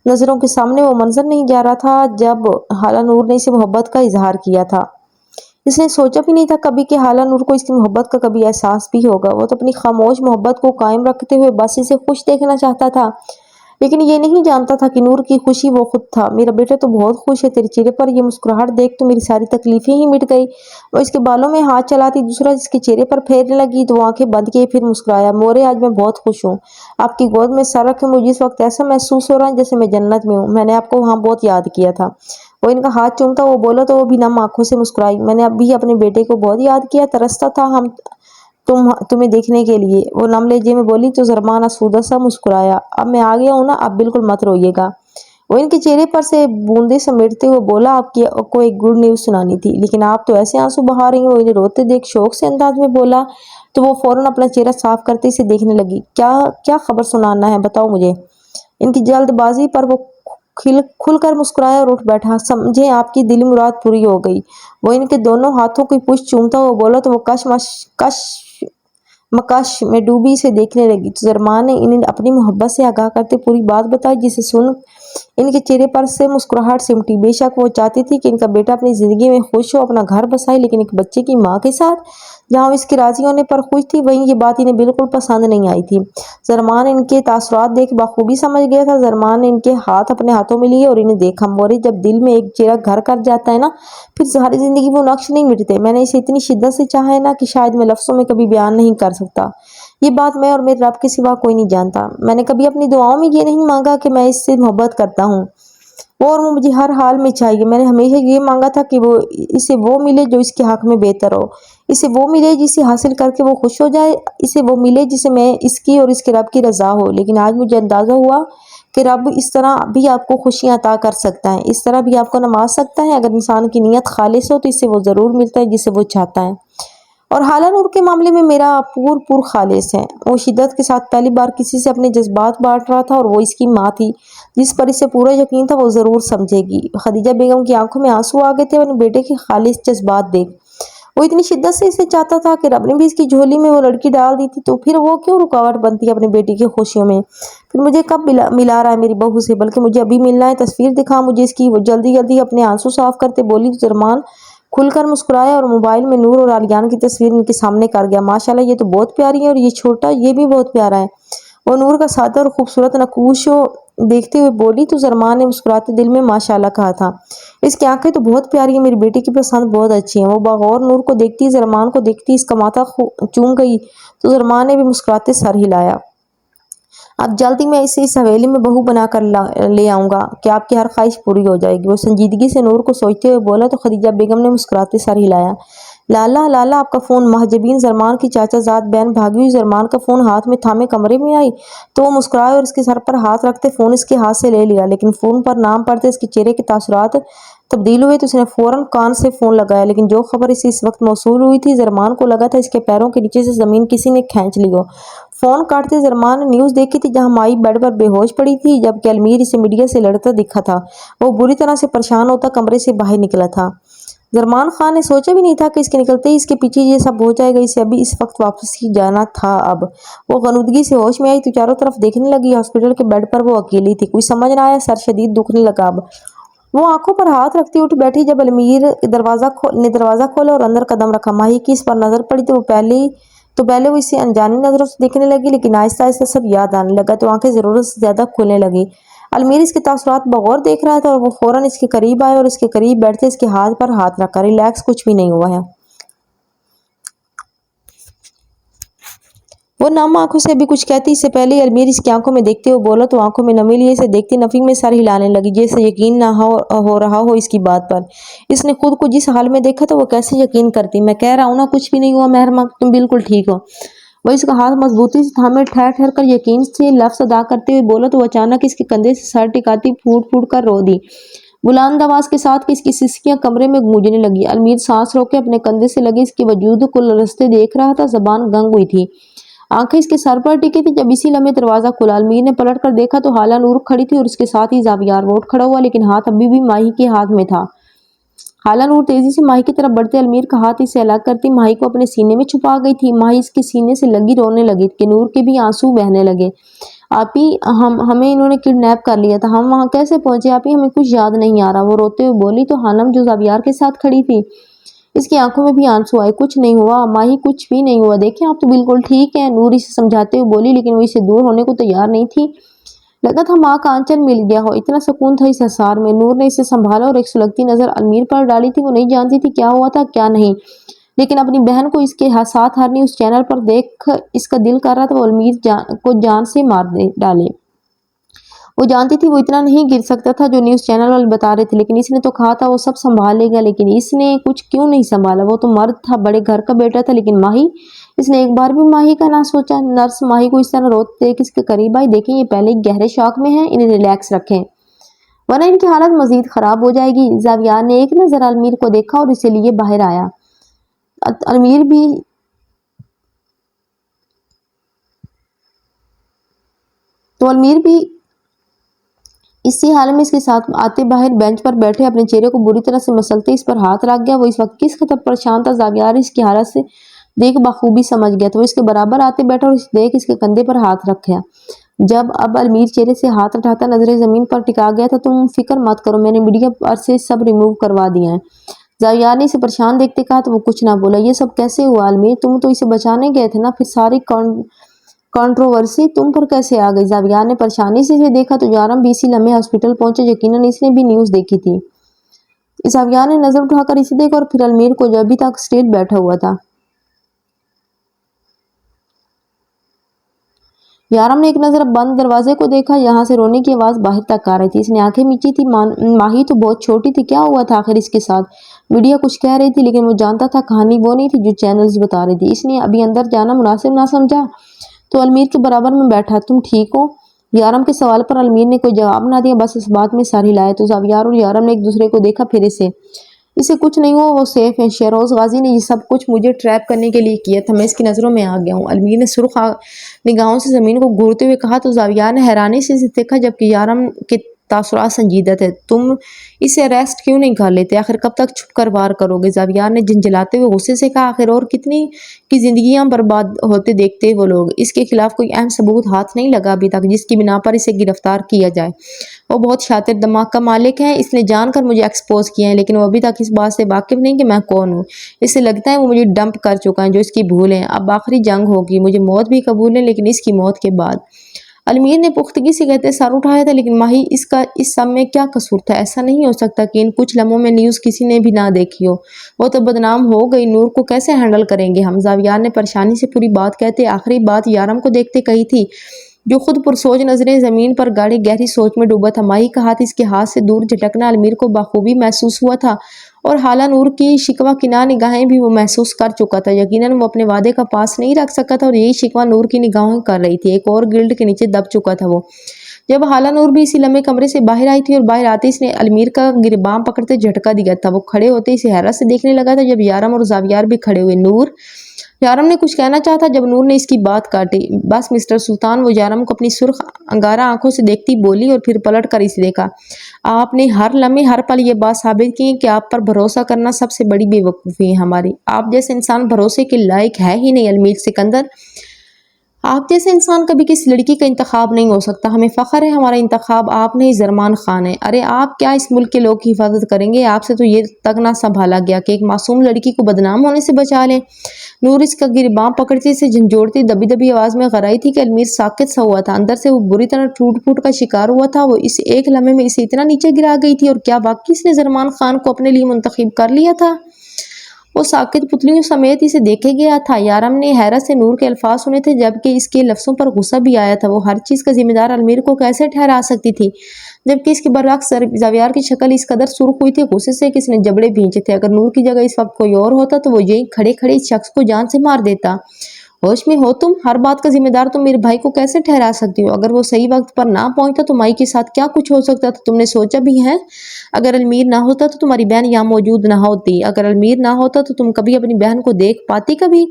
नजरों के सामने वो मंजर नहीं जा रहा था जब हाला नूर ने इसे मोहब्बत का इजहार किया था। इसने सोचा भी नहीं था कभी कि हाला नूर को इसकी मोहब्बत का कभी एहसास भी होगा। वो तो अपनी खामोश मोहब्बत को कायम रखते हुए बस इसे खुश देखना चाहता था, लेकिन ये नहीं जानता था कि नूर की खुशी वो खुद था। मेरा बेटा तो बहुत खुश है, तेरे चेहरे पर ये मुस्कुराहट देख तो मेरी सारी तकलीफें ही मिट गई। वो इसके बालों में हाथ चलाती दूसरा इसके चेहरे पर फेरने लगी तो वो आंखें बंद किए फिर मुस्कुराया। मोरे, आज मैं बहुत खुश हूँ। आपकी गोद में सर रखे मुझे इस वक्त ऐसा महसूस हो रहा है जैसे मैं जन्नत में हूँ। मैंने आपको वहाँ बहुत याद किया था। वो इनका हाथ चूमता वो बोला तो वो भी नम आंखों से मुस्कुराई। मैंने अब भी अपने बेटे को बहुत याद किया, तरसता था तुम्हें देखने के लिए। वो नम लहजे में बोली तो जरमान आसूदा सा मुस्कुराया। अब मैं आ गया हूँ ना, अब बिल्कुल मत रोइएगा। वो इनके चेहरे पर से बूंदे समेटते हुए बोला आपको एक गुड न्यूज सुनानी थी, लेकिन आप तो ऐसे आंसू बहा रही हैं। वो इन्हें रोते देख शौक से अंदाज में बोला तो वो फौरन अपना चेहरा साफ करते इसे देखने लगी। क्या क्या खबर सुनाना है, बताओ मुझे। इनकी जल्दबाजी पर वो खुलकर मुस्कुराया और उठ बैठा। समझे आपकी दिली मुराद पूरी हो गई। वो इनके दोनों हाथों की पूंछ चूमता हुआ बोला तो वो मकाश में डूबी से देखने लगी तो जरमान ने इन्हें अपनी मोहब्बत से आगाह करते पूरी बात बताई जिसे सुन इनके चेहरे पर से मुस्कुराहट सिमटी। बेशक वो चाहती थी कि इनका बेटा अपनी ज़िंदगी में खुश हो, अपना घर बसाए, लेकिन एक बच्चे की माँ के साथ जहाँ वो इसके राज़ी होने पर खुश थी, वहीं ये बात इन्हें बिल्कुल पसंद नहीं आई थी। ज़रमान इनके तासुरात देख बखूबी समझ गया था। ज़रमान ने इनके हाथ अपने हाथों में लिए और इन्हें देखा। मोरे, जब दिल में एक चेहरा घर कर जाता है ना, फिर सारी ज़िंदगी वो नक्श नहीं मिटते। मैंने इसे इतनी शिद्दत से चाहा है ना कि शायद मैं लफ्ज़ों में कभी बयान नहीं कर सकता। ये बात मैं और मेरे रब के सिवा कोई नहीं जानता। मैंने कभी अपनी दुआओं में ये नहीं मांगा कि मैं इससे मोहब्बत करता हूँ और वो मुझे हर हाल में चाहिए। मैंने हमेशा ये मांगा था कि इसे वो मिले जो इसके हक में बेहतर हो, इसे वो मिले जिसे हासिल करके वो खुश हो जाए, इसे वो मिले जिसे मैं इसकी और इसके रब की रज़ा हो। लेकिन आज मुझे अंदाज़ा हुआ कि रब इस तरह भी आपको खुशियाँ अता कर सकता है, इस तरह भी आपको नवाज सकता है। अगर इंसान की नीयत खालिस हो तो इससे वो ज़रूर मिलता है जिसे वो चाहता है। और हाला नूर के मामले में मेरा पूर खालिस है। वो शिद्दत के साथ पहली बार किसी से अपने जज्बात बांट रहा था और वो इसकी माँ थी, जिस पर इसे पूरा यकीन था वो ज़रूर समझेगी। खदीजा बेगम की आंखों में आंसू आ गए थे अपने बेटे के खालिस जज्बात देख। वो इतनी शिद्दत से इसे चाहता था कि रब ने भी इसकी झोली में वो लड़की डाल दी थी, तो फिर वो क्यों रुकावट बनती है अपनी बेटी की खुशियों में। फिर मुझे कब मिला रहा है मेरी बहू से, बल्कि मुझे अभी मिलना है। तस्वीर दिखा मुझे इसकी। वो जल्दी जल्दी अपने आंसू साफ करते बोली। जरमान खुलकर मुस्कुराया और मोबाइल में नूर और आलियान की तस्वीर उनके सामने कर गया। माशाल्लाह, ये तो बहुत प्यारी है, और ये छोटा, ये भी बहुत प्यारा है। वो नूर का सादा और खूबसूरत नकूश देखते हुए बोली तो जरमान ने मुस्कुराते दिल में माशाल्लाह कहा था। इसकी आंखें तो बहुत प्यारी है, मेरी बेटी की पसंद बहुत अच्छी है। वो बगौर नूर को देखती, जरमान को देखती, इसका माथा चूम गई तो जरमान ने भी मुस्कुराते सर हिलाया। अब जल्दी मैं इसे इस हवेली में बहू बनाकर ले आऊंगा कि आपकी हर ख्वाहिश पूरी हो जाएगी। वो संजीदगी से नूर को सोचते हुए बोला तो खदीजा बेगम ने मुस्कुराते सर हिलाया। लाला लाला, आपका फ़ोन। महजबीन जरमान की चाचाजाद बहन भागी हुई जरमान का फ़ोन हाथ में थामे कमरे में आई तो वो मुस्कुराए और इसके सर पर हाथ रखते फ़ोन इसके हाथ से ले लिया। लेकिन फ़ोन पर नाम पढ़ते इसके चेहरे के तासुरात तब्दील हुए तो उसने फ़ौरन कान से फ़ोन लगाया। लेकिन जो खबर इसे इस वक्त मौसूल हुई थी, जरमान को लगा था इसके पैरों के नीचे से ज़मीन किसी ने खींच ली हो। फ़ोन काटते जरमान ने न्यूज़ देखी थी जहां माई बेड पर बेहोश पड़ी थी, जबकि अलमीर इसे मीडिया से लड़ता दिखा था। वो बुरी तरह से परेशान होता कमरे से बाहर निकला था। जरमान खान ने सोचा भी नहीं था कि इसके निकलते ही इसके पीछे ये सब हो जाएगा। इसे अभी इस वक्त वापस ही जाना था। अब वो गनुदगी से होश में आई तो चारों तरफ देखने लगी। हॉस्पिटल के बेड पर वो अकेली थी। कुछ समझ ना आया, सर शदीद दुखने लगा। अब वो आंखों पर हाथ रखती उठ बैठी जब अलमीर ने दरवाज़ा खोला और अंदर कदम रखा। माही की इस पर नज़र पड़ी तो पहले वो इसे अनजानी नज़रों से देखने लगी, लेकिन आहिस्ता आहिस्ता सब याद आने लगा तो आंखें ज़रूरत से ज़्यादा खुलने लगी। अलमीर इसके तासुरात बगौर देख रहा था और वो फ़ौरन इसके करीब आए और इसके करीब बैठते इसके हाथ पर हाथ रखा। रिलैक्स, कुछ भी नहीं हुआ है। वो नम आंखों से अभी कुछ कहती इससे पहले ही अलमीर इसकी आंखों में देखते हुए बोला तो आंखों में नमी लिए इसे देखती नफी में सर हिलाने लगी, जैसे यकीन ना हो रहा हो इसकी बात पर। इसने खुद को जिस हाल में देखा तो वो कैसे यकीन करती। मैं कह रहा हूँ ना, कुछ भी नहीं हुआ मेहरमा, तुम बिल्कुल ठीक हो। वो इसका हाथ मजबूती से थामे ठहर ठहर कर यकीन से लफ्ज़ अदा करते हुए बोला तो अचानक इसके कंधे से सर टिकाती फूट फूट कर रो दी, बुलंद आवाज के साथ कि इसकी सिसकियां कमरे में गूंजने लगी। अलमीर सांस रोके अपने कंधे से लगे इसके वजूद को लरसते देख रहा था। जबान गंग हुई थी, आंखें इसके सर पर टिकी थी। जब इसी लम्हे दरवाजा खुला, अलमीर ने पलट कर देखा तो हाला नूर खड़ी थी और उसके साथ ही जावियार वोट खड़ा हुआ, लेकिन हाथ अभी भी माही के हाथ में था। हाला नूर तेजी से माही की तरफ बढ़ते अलमीर का हाथ इसे अलग करती माही को अपने सीने में छुपा गई थी। माही इसके सीने से लगी रोने लगी कि नूर के भी आंसू बहने लगे। आप ही हमें इन्होंने किडनैप कर लिया था, हम वहाँ कैसे पहुंचे आप ही, हमें कुछ याद नहीं आ रहा। वो रोते हुए बोली तो हानम जो जावियार के साथ खड़ी थी, इसकी आंखों में भी आंसू आए। कुछ नहीं हुआ माही, कुछ भी नहीं हुआ, देखें आप तो बिल्कुल ठीक है, नूर इसे समझाते हुए बोली, लेकिन वो इससे दूर होने को तैयार नहीं थी। लगा था माँ का आंचल मिल गया हो, इतना सुकून था इस एहसार में। नूर ने इसे संभाला और एक सुलगती नजर अलमीर पर डाली थी। वो नहीं जानती थी क्या हुआ था क्या नहीं, लेकिन अपनी बहन को इसके साथ हर न्यूज चैनल पर देख इसका दिल कर रहा था वो अलमीर को जान से मार डाले। वो जानती थी वो इतना नहीं गिर सकता था जो न्यूज़ चैनल वाले बता रहे थे, लेकिन इसने तो कहा था वो सब संभाल लेगा, लेकिन इसने कुछ क्यों नहीं संभाला। वो तो मर्द था, बड़े घर का बेटा था, लेकिन माही, इसने एक बार भी माही का ना सोचा। नर्स माही को इस तरह रोते देख इसके करीब आई। देखें ये पहले गहरे शौक में है, इन्हें रिलैक्स रखें वरना इनकी हालत मजीद खराब हो जाएगी। जावियार ने एक नजर अलमीर को देखा और इसे लिए बाहर आया। अलमीर भी इसी हाल में इसके साथ आते बाहर बेंच पर बैठे अपने चेहरे को बुरी तरह से मसलते इस पर हाथ रख गया। वो इस वक्त किस कदर परेशान था जावियार इसकी हालत से देख बखूबी समझ गया, तो वो इसके बराबर आते बैठा और देख इसके कंधे पर हाथ रखा। جب اب المیر چہرے سے ہاتھ اٹھاتا نظریں زمین پر ٹکا گیا تھا۔ تم فکر مت کرو، میں نے میڈیا پر سے سب ریموو کروا دیا ہے۔ زاویار نے اسے پریشان دیکھتے کہا تو وہ کچھ نہ بولا۔ یہ سب کیسے ہوا المیر؟ تم تو اسے بچانے گئے تھے نا، پھر ساری کنٹروورسی تم پر کیسے آ گئی؟ زاویار نے پریشانی سے اسے دیکھا تو یارم بھی اسی لمحے ہاسپٹل پہنچا، یقیناً اس نے بھی نیوز دیکھی تھی۔ زاویار نے نظر اٹھا کر اسے دیکھا اور پھر المیر کو، جو ابھی تک اسٹریٹ بیٹھا ہوا تھا۔ یارم نے ایک نظر بند دروازے کو دیکھا، یہاں سے رونے کی آواز باہر تک آ رہی تھی۔ اس نے آنکھیں میچی تھی۔ ماہی تو بہت چھوٹی تھی، کیا ہوا تھا آخر اس کے ساتھ؟ میڈیا کچھ کہہ رہی تھی لیکن وہ جانتا تھا کہانی وہ نہیں تھی جو چینلز بتا رہی تھی۔ اس نے ابھی اندر جانا مناسب نہ سمجھا تو المیر کے برابر میں بیٹھا، تم ٹھیک ہو؟ یارم کے سوال پر المیر نے کوئی جواب نہ دیا، بس اس بات میں سر ہلایا تو زاویار اور یارم نے ایک دوسرے کو دیکھا، پھر اسے کچھ نہیں ہوا، وہ سیف ہے۔ شہروز غازی نے یہ سب کچھ مجھے ٹریپ کرنے کے لیے کیا تھا، میں اس کی نظروں میں آ گیا ہوں۔ المیر نے سرخ نگاہوں سے زمین کو گھورتے ہوئے کہا تو زاویار نے حیرانی سے اسے دیکھا، جبکہ یارم کے تاثرات سنجیدہ تھے۔ تم اسے اریسٹ کیوں نہیں کر لیتے؟ آخر کب تک چھپ کر وار کرو گے؟ زاویار نے جھنجھلاتے ہوئے غصے سے کہا، آخر اور کتنی کی زندگیاں برباد ہوتے دیکھتے وہ لوگ؟ اس کے خلاف کوئی اہم ثبوت ہاتھ نہیں لگا ابھی تک جس کی بنا پر اسے گرفتار کیا جائے۔ وہ بہت شاطر دماغ کا مالک ہے، اس نے جان کر مجھے ایکسپوز کیا ہے، لیکن وہ ابھی تک اس بات سے واقف نہیں کہ میں کون ہوں۔ اسے لگتا ہے وہ مجھے ڈمپ کر چکا ہے، جو اس کی بھول ہے۔ اب آخری جنگ ہوگی، مجھے موت بھی قبول ہے لیکن اس کی موت کے بعد۔ المیر نے پختگی سے کہتے سر اٹھایا تھا، لیکن ماہی اس کا اس سب میں کیا قصور تھا؟ ایسا نہیں ہو سکتا کہ ان کچھ لمحوں میں نیوز کسی نے بھی نہ دیکھی ہو۔ وہ تو بدنام ہو گئی، نور کو کیسے ہینڈل کریں گے ہم؟ زاویار نے پریشانی سے پوری بات کہتے آخری بات یارم کو دیکھتے کہی تھی، جو خود پرسوچ نظریں زمین پر گاڑی گہری سوچ میں ڈوبا تھا۔ ماہی کا ہاتھ اس کے ہاتھ سے دور جھٹکنا المیر کو بخوبی محسوس ہوا تھا، اور حالہ نور کی شکوہ کناں نگاہیں بھی وہ محسوس کر چکا تھا۔ یقیناً وہ اپنے وعدے کا پاس نہیں رکھ سکا تھا، اور یہی شکوہ نور کی نگاہیں کر رہی تھی۔ ایک اور گلڈ کے نیچے دب چکا تھا وہ۔ جب حالہ نور بھی اسی لمحے کمرے سے باہر آئی تھی اور باہر آتے اس نے المیر کا گریباں پکڑتے جھٹکا دیا تھا۔ وہ کھڑے ہوتے اسے حیرت سے دیکھنے لگا تھا، جب یارم اور زاویار بھی کھڑے ہوئے۔ نور، یارم نے کچھ کہنا چاہا جب نور نے اس کی بات کاٹی۔ بس مسٹر سلطان، وہ یارم کو اپنی سرخ انگارہ آنکھوں سے دیکھتی بولی، اور پھر پلٹ کر اسے دیکھا۔ آپ نے ہر لمحے ہر پل یہ بات ثابت کی ہے کہ آپ پر بھروسہ کرنا سب سے بڑی بے وقوفی ہے ہماری۔ آپ جیسے انسان بھروسے کے لائق ہے ہی نہیں المیر سکندر۔ آپ جیسے انسان کبھی کسی لڑکی کا انتخاب نہیں ہو سکتا۔ ہمیں فخر ہے ہمارا انتخاب آپ نہیں، زرمان خان ہے۔ ارے آپ کیا اس ملک کے لوگ کی حفاظت کریں گے؟ آپ سے تو یہ تک نہ سنبھالا گیا کہ ایک معصوم لڑکی کو بدنام ہونے سے بچا لیں۔ نور اس کا گریباں پکڑتی اسے جھنجھوڑتی دبی دبی آواز میں غرائی تھی کہ المیر ساکت سا ہوا تھا۔ اندر سے وہ بری طرح ٹوٹ پھوٹ کا شکار ہوا تھا۔ وہ اس ایک لمحے میں اسے اتنا نیچے گرا گئی تھی، اور کیا واقعی اس نے زرمان خان کو اپنے لیے منتخب کر لیا تھا؟ وہ ساکت پتلیوں سمیت اسے دیکھے گیا تھا۔ یارم نے حیرت سے نور کے الفاظ سنے تھے، جبکہ اس کے لفظوں پر غصہ بھی آیا تھا۔ وہ ہر چیز کا ذمہ دار المیر کو کیسے ٹھہرا سکتی تھی، جبکہ اس کے برعکس زاویار کی شکل اس قدر سرخ ہوئی تھی غصے سے کہ اس نے جبڑے بھینچے تھے۔ اگر نور کی جگہ اس وقت کوئی اور ہوتا تو وہ یہیں کھڑے کھڑے اس شخص کو جان سے مار دیتا۔ ہوش میں ہو تم؟ ہر بات کا ذمہ دار تم میرے بھائی کو کیسے ٹھہرا سکتی ہو؟ اگر وہ صحیح وقت پر نہ پہنچتا تو مائی کے ساتھ کیا کچھ ہو سکتا تھا، تم نے سوچا بھی ہے؟ اگر المیر نہ ہوتا تو تمہاری بہن یہاں موجود نہ ہوتی۔ اگر المیر نہ ہوتا تو تم کبھی اپنی بہن کو دیکھ پاتی کبھی؟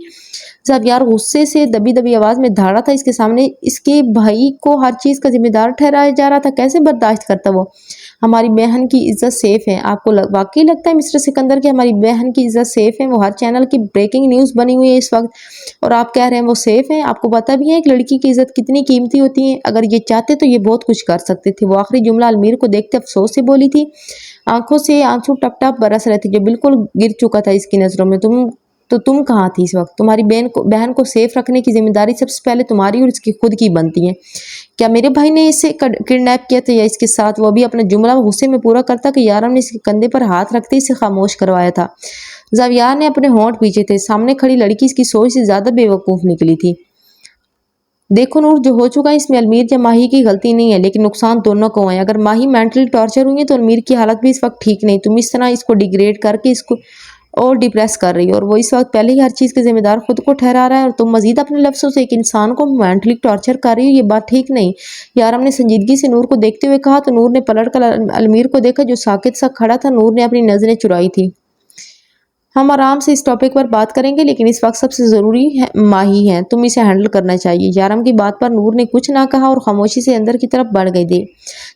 زاویار غصے سے دبی دبی آواز میں دھاڑا تھا۔ اس کے سامنے اس کے بھائی کو ہر چیز کا ذمہ دار ٹھہرایا جا رہا تھا، کیسے برداشت کرتا وہ؟ ہماری بہن کی عزت سیف ہے۔ آپ کو واقعی لگتا ہے مسٹر سکندر کہ ہماری بہن کی عزت سیف ہے؟ وہ ہر چینل کی بریکنگ نیوز بنی ہوئی ہے اس وقت، اور آپ کہہ رہے ہیں وہ سیف ہیں؟ آپ کو پتہ بھی ہے ایک لڑکی کی عزت کتنی قیمتی ہوتی ہے؟ اگر یہ چاہتے تو یہ بہت کچھ کر سکتے تھے۔ وہ آخری جملہ المیر کو دیکھتے افسوس سے بولی تھی، آنکھوں سے آنسو ٹپ ٹپ برس رہے تھے، جو بالکل گر چکا تھا اس کی نظروں میں۔ تم کہاں تھی اس وقت؟ تمہاری بہن کو سیف رکھنے کی ذمہ داری سب سے پہلے تمہاری اور اس کی خود کی بنتی ہے۔ کیا میرے بھائی نے اسے کڈنیپ کیا تھا یا اس کے ساتھ؟ وہ بھی اپنا جملہ غصے میں پورا کرتا کہ یارم نے اس کے کندھے پر ہاتھ رکھتے اسے خاموش کروایا تھا۔ زاویار نے اپنے ہونٹ پیچھے تھے، سامنے کھڑی لڑکی اس کی سوچ سے زیادہ بے وقوف نکلی تھی۔ دیکھو نور، جو ہو چکا ہے اس میں المیر یا ماہی کی غلطی نہیں ہے، لیکن نقصان دونوں کو ہے۔ اگر ماہی مینٹلی ٹارچر ہوئی ہے تو المیر کی حالت بھی اس وقت ٹھیک نہیں۔ تم اس طرح اس کو ڈیگریڈ کر کے اس کو اور ڈپریس کر رہی ہو، اور وہ اس وقت پہلے ہی ہر چیز کے ذمہ دار خود کو ٹھہرا رہا ہے، اور تم مزید اپنے لفظوں سے ایک انسان کو مینٹلی ٹارچر کر رہی ہو۔ یہ بات ٹھیک نہیں۔ یارم نے سنجیدگی سے نور کو دیکھتے ہوئے کہا تو نور نے پلٹ کر المیر کو دیکھا جو ساکت سا کھڑا تھا۔ نور نے اپنی نظریں چرائی تھی۔ ہم آرام سے اس ٹاپک پر بات کریں گے، لیکن اس وقت سب سے ضروری ماہی ہے، تم اسے ہینڈل کرنا چاہیے۔ یارم کی بات پر نور نے کچھ نہ کہا اور خاموشی سے اندر کی طرف بڑھ گئی تھی،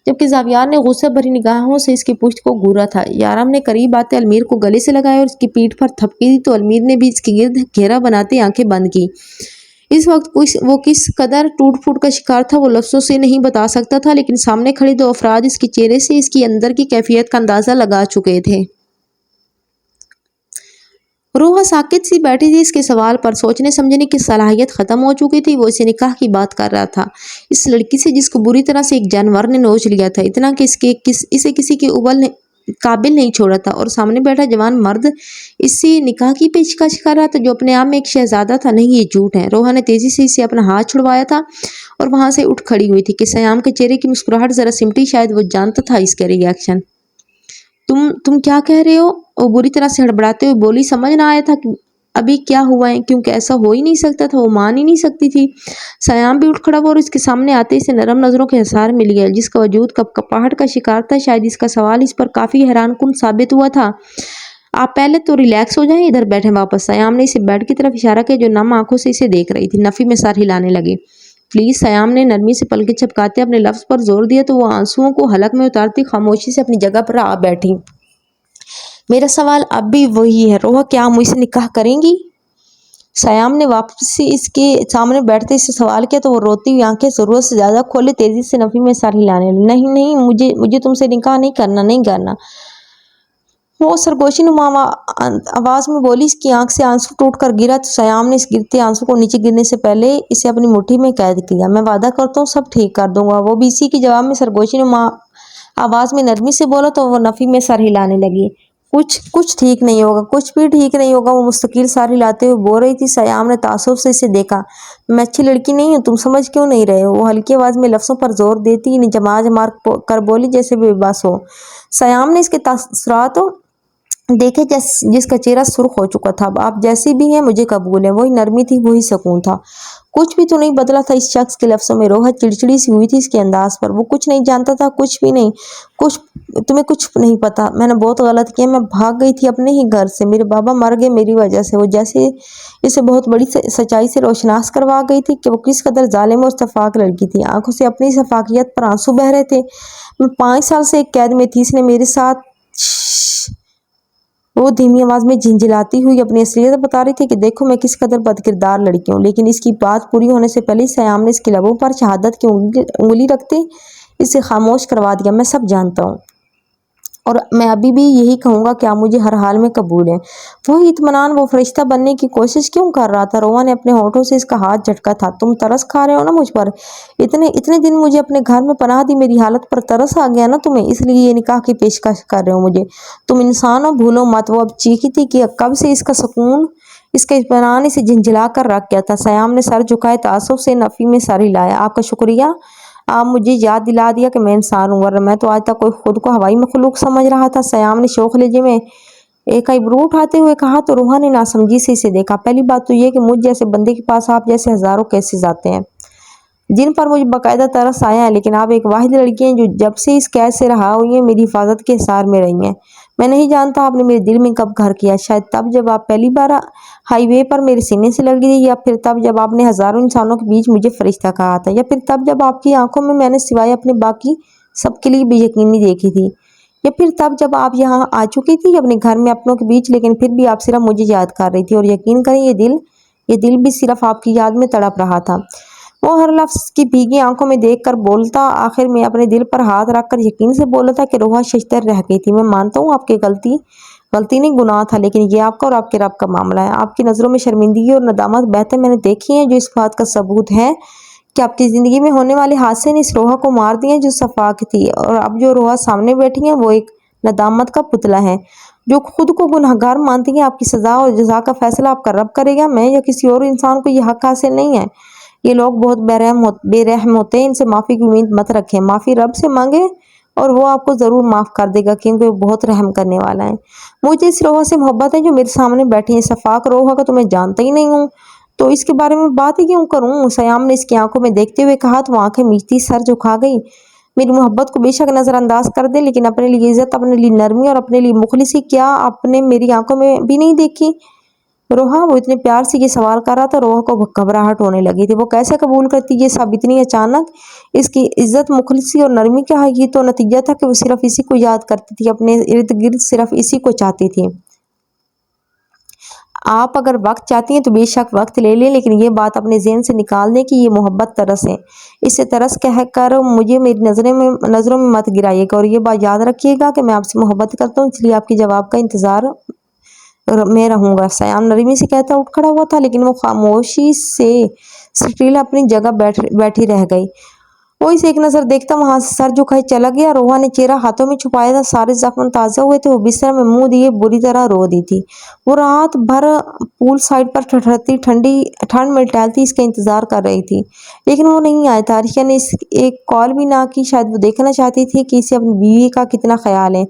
جبکہ زاویار نے غصہ بھری نگاہوں سے اس کی پشت کو گھورا تھا۔ یارم نے قریب آتے المیر کو گلے سے لگایا اور اس کی پیٹھ پر تھپکی دی تو المیر نے بھی اس کے گرد گھیرا بناتے آنکھیں بند کی۔ इस वक्त वो किस कदर टूट फूट का शिकार था वो लफ्ज़ों से नहीं बता सकता था, लेकिन सामने खड़े दो अफराद इसके चेहरे से इसकी अंदर की कैफियत का अंदाज़ा लगा चुके थे। रोहा साकित सी बैठी थी। इसके सवाल पर सोचने समझने की सलाहियत ख़त्म हो चुकी थी। वो इसे निकाह की बात कर रहा था, इस लड़की से जिसको बुरी तरह से एक जानवर ने नोच लिया था, इतना कि इसे किसी के काबिल नहीं छोड़ा था। और सामने बैठा जवान मर्द इससे निकाह की पेशकश कर रहा था, जो अपने आप में एक शहजादा था। नहीं, ये झूठ है। रोहा ने तेजी से इससे अपना हाथ छुड़वाया था और वहां से उठ खड़ी हुई थी कि सयाम के चेहरे की मुस्कुराहट जरा सिमटी, शायद वो जानता था इसके रिएक्शन। तुम क्या कह रहे हो? वो बुरी तरह से हड़बड़ाते हुए बोली। समझ ना आया था कि अभी क्या हुआ है, क्योंकि ऐसा हो ही नहीं सकता था। वो मान ही नहीं सकती थी। सयाम भी उठ खड़ा हुआ और इसके सामने आते इसे नरम नजरों के हिसार मिल गया, जिसका वजूद कपकपाहट का शिकार था। शायद इसका सवाल इस पर काफी हैरानकुन साबित हुआ था। आप पहले तो रिलैक्स हो जाएं, इधर बैठे वापस। सयाम ने इसे बेड की तरफ इशारा किया, जो नम आंखों से इसे देख रही थी। नफी में सर हिलाने लगी। प्लीज, सयाम ने नरमी से पलके झपकाते अपने लफ्ज पर जोर दिया, तो वो आंसुओं को हलक में उतारती खामोशी से अपनी जगह पर आ बैठी। मेरा सवाल अब भी वही है रोहा, क्या मुझसे निकाह करेंगी? सयाम ने वापसी इसके सामने बैठते इससे सवाल किया, तो वो रोती हुई आंखें जरूरत से ज्यादा खोले तेजी से नफी में सर हिलाने लगी। नहीं नहीं, मुझे तुमसे निकाह नहीं करना, नहीं करना। वो सरगोशी नुमा आवाज में बोली। इसकी आंख से आंसू टूट कर गिरा, तो सयाम ने इस गिरते आंसू को नीचे गिरने से पहले इसे अपनी मुट्ठी में कैद किया। मैं वादा करता हूँ सब ठीक कर दूंगा। वो भी इसी के जवाब में सरगोशी नुमा आवाज में नरमी से बोला, तो वो नफी में सर हिलाने लगी। कुछ कुछ ठीक नहीं होगा, कुछ भी ठीक नहीं होगा, वो मुस्तकिल सर हिलाते हुए बोल रही थी। सयाम ने तासुब से इसे देखा। मैं अच्छी लड़की नहीं हूँ, तुम समझ क्यों नहीं रहे हो? वो हल्की आवाज में लफ्जों पर जोर देती जमाज मार कर बोली, जैसे बेबस हो। सयाम ने इसके तासुरात देखे जिसका चेहरा सुर्ख हो चुका था। आप जैसी भी हैं मुझे कबूल है। वही नरमी थी, वही सुकून था। कुछ भी तो नहीं बदला था इस शख्स के लफ्जों में। रोहा चिड़चिड़ी सी हुई थी इसके अंदाज पर। वो कुछ नहीं जानता था, कुछ भी नहीं। कुछ तुम्हें कुछ नहीं पता। मैंने बहुत गलत किया। मैं भाग गई थी अपने ही घर से। मेरे बाबा मर गए मेरी वजह से। वो जैसे इसे बहुत बड़ी सच्चाई से रोशनास करवा गई थी कि वो किस कदर जालिम और शफाक लड़की थी। आंखों से अपनी शफाकियत पर आंसू बह रहे थे। मैं 5 साल से एक कैद में थी। इसने मेरे साथ वो धीमी आवाज में झिंझिलाती हुई अपनी असलियत बता रही थी कि देखो मैं किस कदर बदकिरदार लड़की हूँ। लेकिन इसकी बात पूरी होने से पहले सयाम ने इसके लबों पर शहादत की उंगली रखते इसे खामोश करवा दिया। मैं सब जानता हूँ और मैं अभी भी यही कहूँगा कि आप मुझे हर हाल में कबूल हैं। वही इत्मीनान, वो फरिश्ता बनने की कोशिश क्यों कर रहा था? रोहा ने अपने होठों से इसका हाथ झटका था। तुम तरस खा रहे हो ना मुझ पर? इतने इतने दिन मुझे अपने घर में पनाह दी, मेरी हालत पर तरस आ गया ना तुम्हें, इसलिए ये निकाह की पेशकश कर रहे हो मुझे। तुम इंसान हो, भूलो मत। वो अब चीखी थी कि कब से इसका सुकून, इसका इत्मीनान इसे झिंझिला कर रख गया था। सयाम ने सर झुकाए तासुब से नफी में सर हिलाया। आपका शुक्रिया, आप मुझे याद दिला दिया कि मैं इंसान हूँ, वरना मैं तो आज तक कोई खुद को हवाई मखलूक समझ रहा था। सयाम ने शौक लहजे में एक आईब्रो उठाते हुए कहा, तो रोहा ने नासमझी से इसे देखा। पहली बात तो ये कि मुझ जैसे बंदे के पास आप जैसे हजारों केसेस आते हैं जिन पर मुझे बाकायदा तरस आया है, लेकिन आप एक वाहिद लड़की हैं जो जब से इस कैद से रहा हुई है मेरी हिफाजत के हिसार में रही हैं। मैं नहीं जानता आपने मेरे दिल में कब घर किया। शायद तब जब आप पहली बार हाईवे पर मेरे सीने से लगी थी, या फिर तब जब आपने हजारों इंसानों के बीच मुझे फरिश्ता कहा था, या फिर तब जब आपकी आंखों में मैंने सिवाय अपने बाकी सबके लिए बेयकीनी देखी थी, या फिर तब जब आप यहाँ आ चुकी थी अपने घर में अपनों के बीच, लेकिन फिर भी आप सिर्फ मुझे याद कर रही थी। और यकीन करें ये दिल भी सिर्फ आपकी याद में तड़प रहा था। वो हर लफ्ज की भीगी आंखों में देखकर बोलता। आखिर में अपने दिल पर हाथ रखकर यकीन से बोला था कि रोहा शश्तर रह गई थी। मैं मानता हूँ आपकी गलती नहीं गुनाह था, लेकिन ये आपका और आपके रब का मामला है। आपकी नज़रों में शर्मिंदगी और नदामत बहते मैंने देखी है, जो इस बात का सबूत है कि आपकी ज़िंदगी में होने वाले हादसे ने इस रोहा को मार दिया जो सफाक थी। और अब जो रोहा सामने बैठी है वो एक नदामत का पुतला है, जो खुद को गुनहगार मानती है। आपकी सज़ा और जज़ा का फैसला आपका रब करेगा। मैं या किसी और इंसान को यह हक हासिल नहीं है। ये लोग बहुत बेरहम होते हैं, इनसे माफ़ी की उम्मीद मत रखें। माफ़ी रब से मांगे और वो आपको ज़रूर माफ़ कर देगा, क्योंकि वो बहुत रहम करने वाला है। मुझे इस रोहा से मोहब्बत है जो मेरे सामने बैठी है। शफाक रोहा का तो मैं जानता ही नहीं हूँ, तो इसके बारे में बात ही क्यों करूँ? सयाम ने इसकी आंखों में देखते हुए कहा, तो आंखें मीचती सर झुका गई। मेरी मोहब्बत को बेशक नज़रअंदाज कर दे, लेकिन अपने लिए इज्जत, अपने लिए नरमी और अपने लिए मुखलिसी क्या आपने मेरी आंखों में भी नहीं देखी? रोहा, वो इतने प्यार से ये सवाल कर रहा था। रोहा को घबराहट होने लगी थी। वो कैसे कबूल करती ये सब इतनी अचानक? इसकी इज्जत, मुखलिसी और नरमी का ये तो नतीजा था कि वो सिर्फ इसी को याद करती थी, अपने इर्द गिर्द सिर्फ इसी को चाहती थी। आप अगर वक्त चाहती हैं तो बेशक वक्त ले लें, लेकिन ये बात अपने ज़हन से निकाल दें कि ये मोहब्बत तरस है। इसे तरस कहकर मुझे मेरी नज़रों में मत गिराइएगा, और ये बात याद रखिएगा कि मैं आपसे मोहब्बत करता हूँ, इसलिए आपके जवाब का इंतज़ार मैं रहूँगा। सयान नरमी से कहता उठ खड़ा हुआ था, लेकिन वो खामोशी से स्टील अपनी जगह बैठी रह गई। वो इसे एक नज़र देखता वहां से सर झुकाए चला गया। रोहा ने चेहरा हाथों में छुपाया था, सारे जख्म ताज़ा हुए थे। वो बिस्तर में मुंह दिए बुरी तरह रो दी थी। वो रात भर पूल साइड पर ठहरती ठंड में टहलती इसका इंतजार कर रही थी, लेकिन वो नहीं आया था। अर्शिया ने एक कॉल भी ना की। शायद वो देखना चाहती थी कि इसे अपनी बीवी का कितना ख्याल है।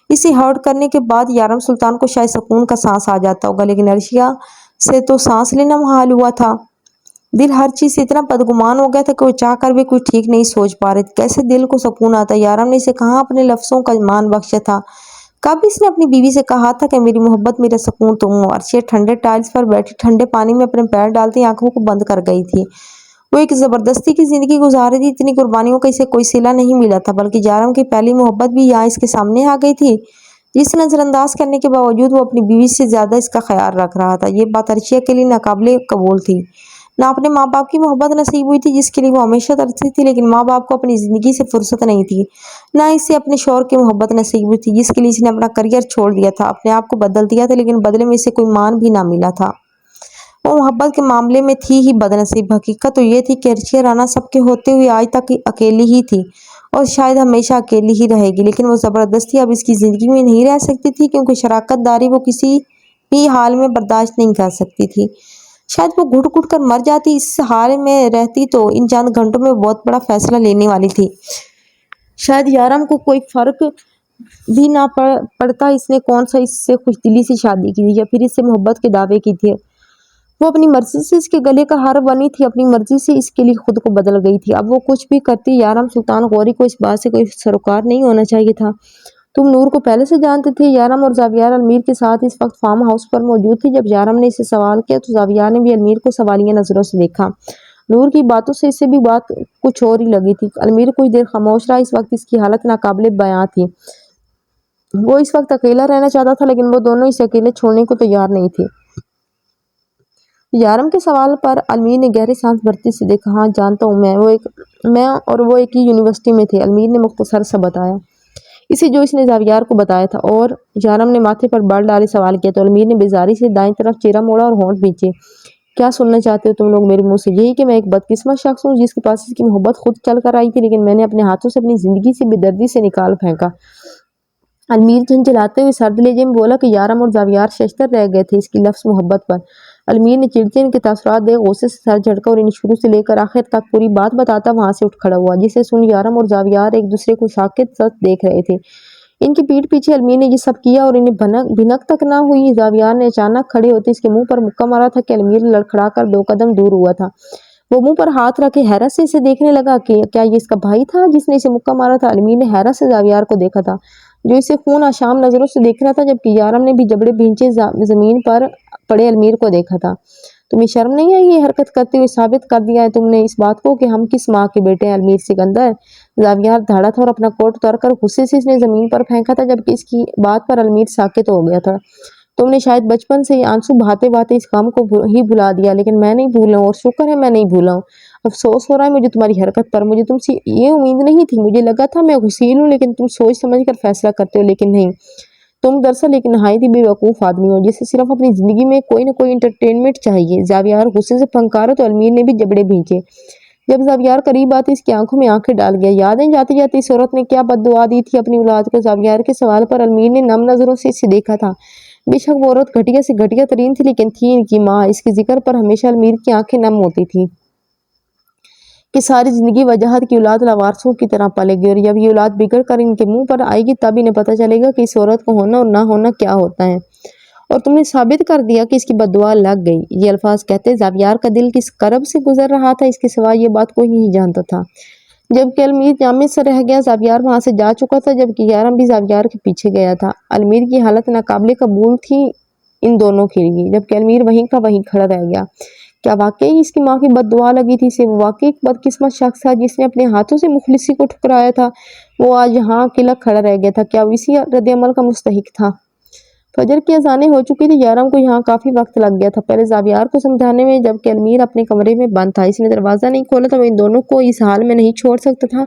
इसे हर्ट करने के बाद यारम सुल्तान को शायद सुकून का सांस आ जाता होगा, लेकिन अर्शिया से तो सांस लेना मुहाल हुआ था। दिल हर चीज से इतना बदगुमान हो गया था कि वो चाह कर भी कुछ ठीक नहीं सोच पा रहे थे। कैसे दिल को सुकून आता। यारम ने इसे कहाँ अपने लफ्जों का ईमान बख्शा था। कब इसने अपनी बीवी से कहा था कि मेरी मोहब्बत मेरा सुकून तुम हो। अर्शिया ठंडे टाइल्स पर बैठी ठंडे पानी में अपने पैर डालती आंखों को बंद कर गई थी। वो एक जबरदस्ती की जिंदगी गुजार रही थी। इतनी कुर्बानियों का इसे कोई सिला नहीं मिला था, बल्कि यारम की पहली मोहब्बत भी यहाँ इसके सामने आ गई थी, जिसे नजरअंदाज करने के बावजूद वो अपनी बीवी से ज्यादा इसका ख्याल रख रहा था। ये बात अर्शिया के लिए नाकाबिले कबूल थी। ना अपने माँ बाप की मोहब्बत नसीब हुई थी जिसके लिए वो हमेशा तरसती थी, लेकिन माँ बाप को अपनी जिंदगी से फुर्सत नहीं थी। ना इसे अपने शौहर की मोहब्बत नसीब हुई थी जिसके लिए इसने अपना करियर छोड़ दिया था, अपने आप को बदल दिया था, लेकिन बदले में इसे कोई मान भी ना मिला था। वो मोहब्बत के मामले में थी ही बदनसीब। हकीकत तो ये थी कि अर्शिया राना सबके होते हुए आज तक अकेली ही थी, और शायद हमेशा अकेली ही रहेगी। लेकिन वो जबरदस्ती अब इसकी जिंदगी में नहीं रह सकती थी, क्योंकि शराकत दारी वो किसी भी हाल में बर्दाश्त नहीं कर सकती थी। शायद वो घुट घुट कर मर जाती इस हाल में रहती तो इन चंद घंटों में बहुत बड़ा फैसला लेने वाली थी। शायद यारम को कोई फर्क भी ना पड़ता इसने कौन सा इससे खुशदिली से शादी की थी या फिर इससे मोहब्बत के दावे की थी। वो अपनी मर्जी से इसके गले का हार बनी थी, अपनी मर्जी से इसके लिए खुद को बदल गई थी। अब वो कुछ भी करती, यारम सुल्तान गौरी को इस बात से कोई सरोकार नहीं होना चाहिए था। तुम नूर को पहले से जानते थे। यारम और जावियार अलमीर के साथ इस वक्त फार्म हाउस पर मौजूद थी। जब यारम ने इसे सवाल किया तो जावियार ने भी अलमीर को सवालिया नजरों से देखा। नूर की बातों से इसे भी बात कुछ और ही लगी थी। अलमीर कुछ देर खामोश रहा। इस वक्त इसकी हालत नाकाबिले बयां थी। वो इस वक्त अकेला रहना चाहता था, लेकिन वो दोनों इसे अकेले छोड़ने को तैयार नहीं थे। यारम के सवाल पर अलमीर ने गहरी सांस भरती से देखा। हाँ जानता हूँ, मैं और वो एक ही यूनिवर्सिटी में थे। अलमीर ने मुख्तसर सा बताया इसे जो इसने जावियार को बताया था। और यारम ने माथे पर बल डाले सवाल किया तो अलमीर ने बेजारी से दाईं तरफ चेहरा मोड़ा और होंठ भींचे। क्या सुनना चाहते हो तुम लोग मेरे मुंह से? यही कि मैं एक बदकिस्मत शख्स हूँ जिसके पास इसकी मोहब्बत खुद चल कर आई थी, लेकिन मैंने अपने हाथों से अपनी जिंदगी से बेदर्दी से निकाल फेंका। अलमीर झंझलाते हुए सर्द लहजे में बोला कि यारम और जावियार शशतर रह गए थे इसकी लफ्ज़ मोहब्बत पर। अलमीर ने चिड़चिड़ इनके तासुरात दे गुस्से से सर झटका और इन्हें शुरू से लेकर आखिर तक पूरी बात बताता वहां से उठ खड़ा हुआ, जिसे सुन यारम और जावियार एक दूसरे को साकित सच देख रहे थे। इनकी पीठ पीछे अलमीर ने ये सब किया और इन्हें भिनक तक ना हुई। जावियार ने अचानक खड़े होते इसके मुंह पर मुक्का मारा था कि अलमीर लड़खड़ा कर 2 कदम दूर हुआ था। वो मुंह पर हाथ रखे हैरत से इसे देखने लगा कि क्या ये इसका भाई था जिसने इसे मुक्का मारा था। अलमीर ने हैरत से जावियार को देखा था, जो इसे खून आशाम नजरों से देख रहा था, जबकि यारम ने भी जबड़े भींचे जमीन पर पड़े अलमीर को देखा था। तुम्हें शर्म नहीं आई ये हरकत करते हुए? साबित कर दिया है तुमने इस बात को कि हम किस माँ के बेटे हैं। अलमीर सिकंदर। जावियार धाड़ा था और अपना कोट उतार कर गुस्से से इसने जमीन पर फेंका था, जबकि इसकी बात पर अलमीर साकित हो गया था। तुमने शायद बचपन से ही आंसू बहाते बहाते इस काम को ही भुला दिया, लेकिन मैं नहीं भूला हूँ, और शुक्र है मैं नहीं भूला हूँ। अफसोस हो रहा है मुझे तुम्हारी हरकत पर। मुझे तुमसे ये उम्मीद नहीं थी। मुझे लगा था मैं हुसीन हूँ, लेकिन तुम सोच समझ कर फैसला करते हो, लेकिन नहीं। तुम दरअसल एक नहायत ही बेवकूफ आदमी हो जिसे सिर्फ अपनी जिंदगी में कोई ना कोई इंटरटेनमेंट चाहिए। जावियार गुस्से से फंकारा तो अलमीर ने भी जबड़े भींचे। जब जावियार करीब आते इसकी आंखों में आंखें डाल गया। यादें जाते जाते इस औरत ने क्या बद्दुआ दी थी अपनी औलाद को। जावियार के सवाल पर अलमीर ने नम नजरों से इसे देखा था। बेशक वो औरत घटिया से घटिया तरीन थी, लेकिन थी इनकी माँ। इसके जिक्र पर हमेशा अलमीर की आंखें नम होती थी कि सारी जिंदगी वजाहत की औलाद लावारसों की तरह पलेगी, और जब ये औलाद बिगड़ कर इनके मुंह पर आएगी तब इन्हें पता चलेगा कि इस औरत को होना और ना होना क्या होता है। और तुमने साबित कर दिया कि इसकी बद्दुआ लग गई। ये अल्फाज कहते जावियार का दिल किस करब से गुजर रहा था, इसके सिवा ये बात कोई नहीं जानता था। जबकि अलमीर जामे से रह गया, जावियार वहां से जा चुका था, जबकि यारम भी जावियार के पीछे गया था। अलमीर की हालत नाकाबिले कबूल थी इन दोनों के लिए, जबकि अलमीर वहीं का वहीं खड़ा रह गया। क्या वाकई इसकी माँ की बद्दुआ लगी थी इसे? वो वाकई एक बदकिस्मत शख्स था जिसने अपने हाथों से मुखलिसी को ठुकराया था। वो आज यहाँ अकेला खड़ा रह गया था। क्या वो इसी रद्द अमल का मुस्तहिक था? फजर की अज़ानें हो चुकी थी। याराम को यहाँ काफ़ी वक्त लग गया था पहले ज़ावियार को समझाने में, जबकि अलमीर अपने कमरे में बंद था। इसने दरवाज़ा नहीं खोला था, वो इन दोनों को इस हाल में नहीं छोड़ सकता था।